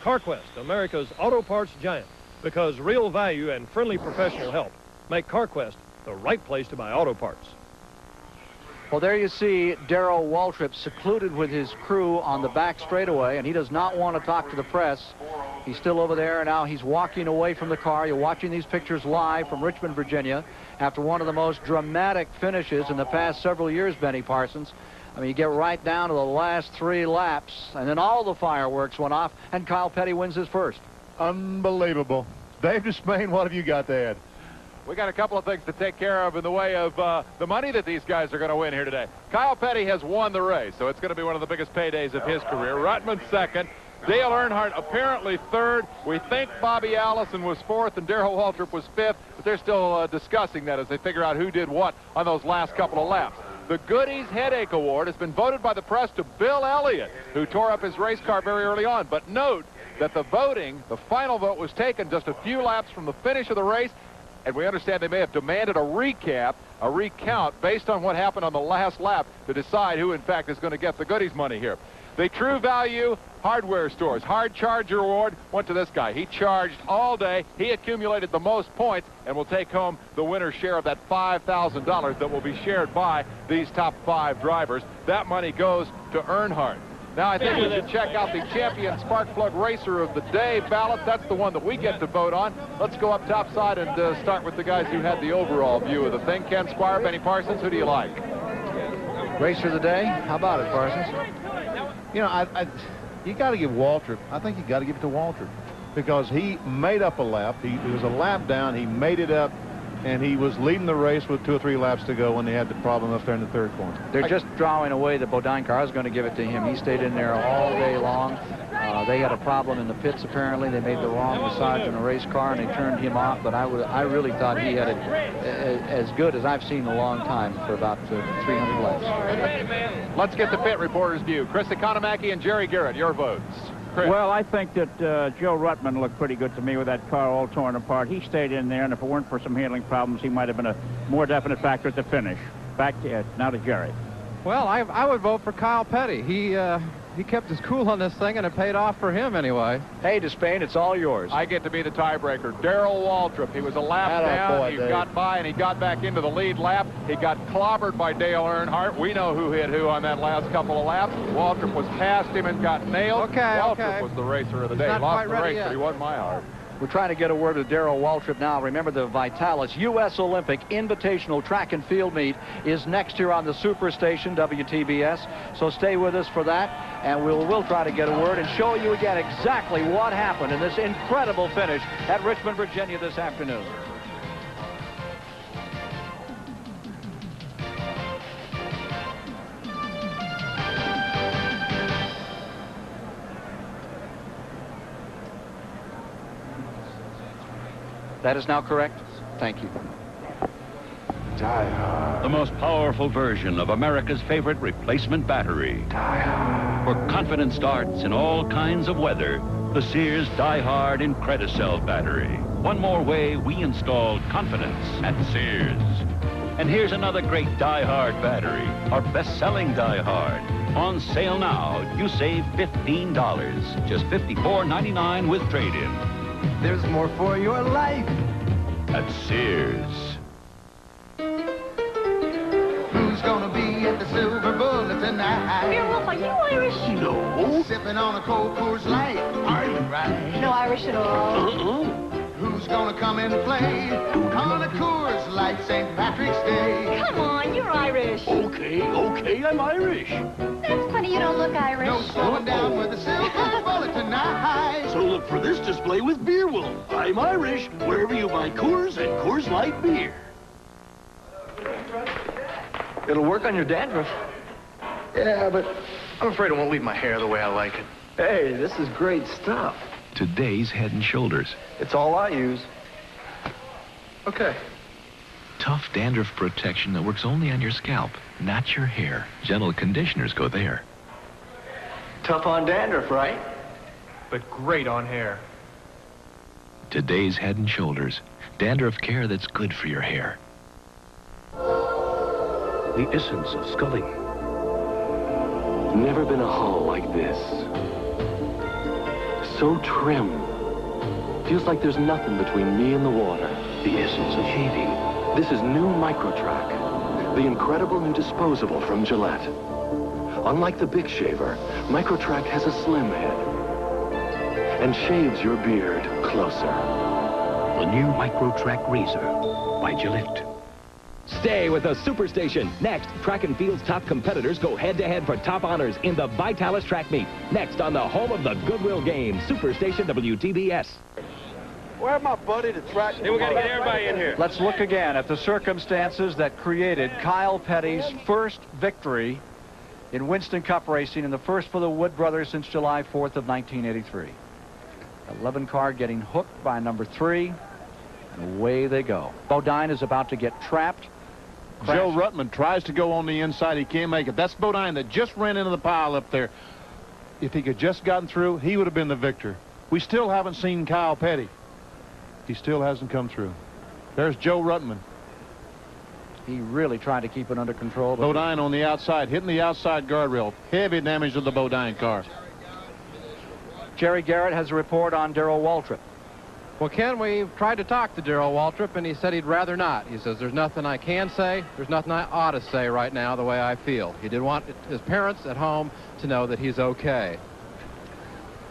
CarQuest, America's auto parts giant, because real value and friendly professional help make CarQuest the right place to buy auto parts. Well, there you see Darrell Waltrip secluded with his crew on the back straightaway, and he does not want to talk to the press. He's still over there, and now he's walking away from the car. You're watching these pictures live from Richmond, Virginia, after one of the most dramatic finishes in the past several years, Benny Parsons. I mean, you get right down to the last 3 laps, and then all the fireworks went off, and Kyle Petty wins his first. Unbelievable. Dave Despain, what have you got to add? We got a couple of things to take care of in the way of the money that these guys are going to win here today. Kyle Petty has won the race, so it's going to be one of the biggest paydays of his career. Ruttman second. Dale Earnhardt apparently third. We think Bobby Allison was fourth and Darrell Waltrip was fifth, but they're still discussing that as they figure out who did what on those last couple of laps. The Goodies Headache Award has been voted by the press to Bill Elliott, who tore up his race car very early on. But note that the voting, the final vote, was taken just a few laps from the finish of the race. And we understand they may have demanded a recount based on what happened on the last lap to decide who, in fact, is going to get the Goodies money here. The True Value Hardware Stores Hard Charger Award went to this guy. He charged all day. He accumulated the most points and will take home the winner's share of that $5,000 that will be shared by these top 5 drivers. That money goes to Earnhardt. Now, I think we should check out the Champion Spark Plug Racer of the Day ballot. That's the one that we get to vote on. Let's go up topside and start with the guys who had the overall view of the thing. Ken Squire, Benny Parsons, who do you like? Racer of the day? How about it, Parsons? You know, you got to give Waltrip. I think you got to give it to Waltrip because he made up a lap. He was a lap down. He made it up, and he was leading the race with 2 or 3 laps to go when they had the problem up there in the 3rd corner. They're just drawing away the Bodine car. I was going to give it to him. He stayed in there all day long. They had a problem in the pits, apparently. They made the wrong massage in a race car, and they turned him off. But I really thought he had it as good as I've seen in a long time for about 300 laps. Let's get the pit reporter's view. Chris Economaki and Jerry Garrett, your votes. Chris. Well, I think that Joe Ruttman looked pretty good to me with that car all torn apart. He stayed in there, and if it weren't for some handling problems, he might have been a more definite factor at the finish. Back to now to Jerry. Well, I would vote for Kyle Petty. He kept his cool on this thing, and it paid off for him anyway. Hey, Despain, it's all yours. I get to be the tiebreaker. Darrell Waltrip. He was a lap down. He got by, and he got back into the lead lap. He got clobbered by Dale Earnhardt. We know who hit who on that last couple of laps. Waltrip was past him and got nailed. Waltrip was the racer of the day. Lost the race, but he won my heart. We're trying to get a word with Darrell Waltrip now. Remember, the Vitalis U.S. Olympic Invitational Track and Field Meet is next here on the Superstation, WTBS. So stay with us for that, and we'll try to get a word and show you again exactly what happened in this incredible finish at Richmond, Virginia this afternoon. That is now correct. Thank you. The most powerful version of America's favorite replacement battery. For confident starts in all kinds of weather, the Sears Die Hard Incredicell battery. One more way we installed confidence at Sears. And here's another great Die Hard battery, our best-selling Die Hard. On sale now, you save $15, just $54.99 with trade-in. There's more for your life at Sears. Who's gonna be at the Silver Bullet tonight? Beer Wolf, are you Irish? No. Sipping on a cold Coors Light. Are you right? No Irish at all. Who's gonna come and play on a Coors Light St. Patrick's Day? Come on, you're Irish. Okay, I'm Irish. That's funny, you don't look Irish. No slowing down with the Silver Bullet tonight. So look for this display with Beer Wolf. I'm Irish, wherever you buy Coors and Coors Light beer. It'll work on your dandruff. Yeah, but I'm afraid it won't leave my hair the way I like it. Hey, this is great stuff. Today's Head & Shoulders. It's all I use. Okay. Tough dandruff protection that works only on your scalp, not your hair. Gentle conditioners go there. Tough on dandruff, right? But great on hair. Today's Head & Shoulders. Dandruff care that's good for your hair. The essence of sculling. Never been a hull like this. So trim. Feels like there's nothing between me and the water. The essence of shaving. This is new MicroTrack, the incredible new disposable from Gillette. Unlike the big shaver, MicroTrack has a slim head and shaves your beard closer. The new MicroTrack razor by Gillette. Stay with the Superstation. Next, track and field's top competitors go head-to-head for top honors in the Vitalis Track Meet. Next on the home of the Goodwill Game, Superstation WTBS. Where my buddy to track? Then we got to get everybody in here. Let's look again at the circumstances that created Kyle Petty's first victory in Winston Cup racing, and the first for the Wood brothers since July 4th of 1983. 11 car getting hooked by number 3, and away they go. Bodine is about to get trapped. Joe Ruttman tries to go on the inside. He can't make it. That's Bodine that just ran into the pile up there. If he could just gotten through, he would have been the victor. We still haven't seen Kyle Petty. He still hasn't come through. There's Joe Ruttman. He really tried to keep it under control. Bodine on the outside, hitting the outside guardrail. Heavy damage to the Bodine car. Jerry Garrett has a report on Darrell Waltrip. Well, Ken, we tried to talk to Darrell Waltrip, and he said he'd rather not. He says, there's nothing I can say, there's nothing I ought to say right now the way I feel. He did want his parents at home to know that he's okay.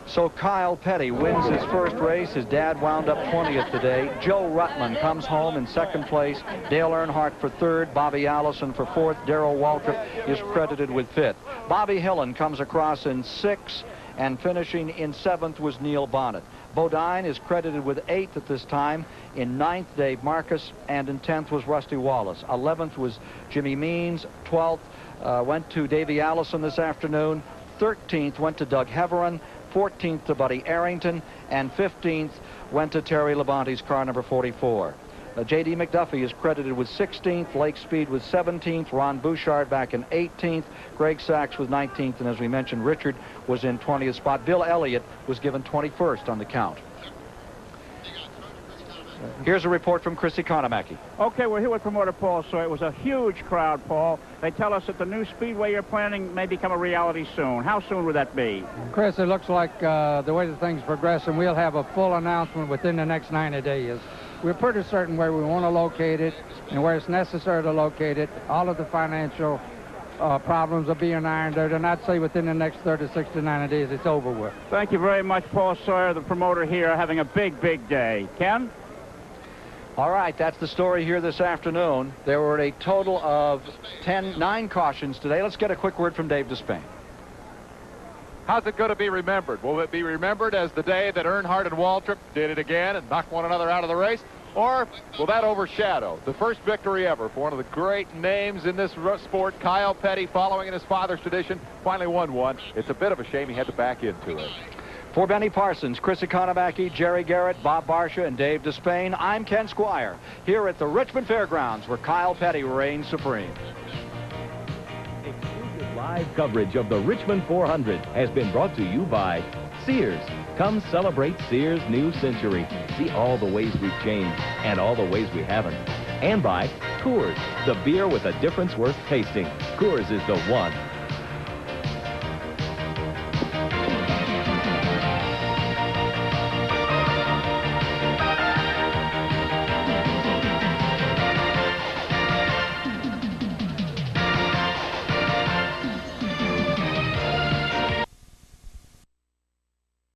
So Kyle Petty wins his first race. His dad wound up 20th today. Joe Ruttman comes home in second place. Dale Earnhardt for third. Bobby Allison for fourth. Darrell Waltrip is credited with fifth. Bobby Hillen comes across in sixth, and finishing in seventh was Neil Bonnet. Bodine is credited with 8th at this time. In 9th, Dave Marcus, and in 10th was Rusty Wallace. 11th was Jimmy Means. 12th went to Davey Allison this afternoon. 13th went to Doug Heveron. 14th to Buddy Arrington, and 15th went to Terry Labonte's car number 44. J.D. McDuffie is credited with 16th, Lake Speed was 17th, Ron Bouchard back in 18th, Greg Sachs was 19th, and as we mentioned, Richard was in 20th spot. Bill Elliott was given 21st on the count. Here's a report from Chris Economaki. Okay, we're here with promoter Paul Sawyer. It was a huge crowd, Paul. They tell us that the new speedway you're planning may become a reality soon. How soon would that be? Chris, it looks like the way the thing's progressing, we'll have a full announcement within the next 90 days. We're pretty certain where we want to locate it and where it's necessary to locate it. All of the financial problems are being ironed out, and I'd say within the next 30 to 69 days, it's over with. Thank you very much, Paul Sawyer, the promoter here, having a big, big day. Ken? All right, that's the story here this afternoon. There were a total of 9 cautions today. Let's get a quick word from Dave Despain. How's it going to be remembered? Will it be remembered as the day that Earnhardt and Waltrip did it again and knocked one another out of the race? Or will that overshadow the first victory ever for one of the great names in this sport, Kyle Petty, following in his father's tradition, finally won one? It's a bit of a shame he had to back into it. For Benny Parsons, Chris Economaki, Jerry Garrett, Bob Barsha, and Dave Despain, I'm Ken Squire, here at the Richmond Fairgrounds, where Kyle Petty reigns supreme. Exclusive live coverage of the Richmond 400 has been brought to you by Sears. Come celebrate Sears' new century. See all the ways we've changed and all the ways we haven't. And by Coors, the beer with a difference worth tasting. Coors is the one.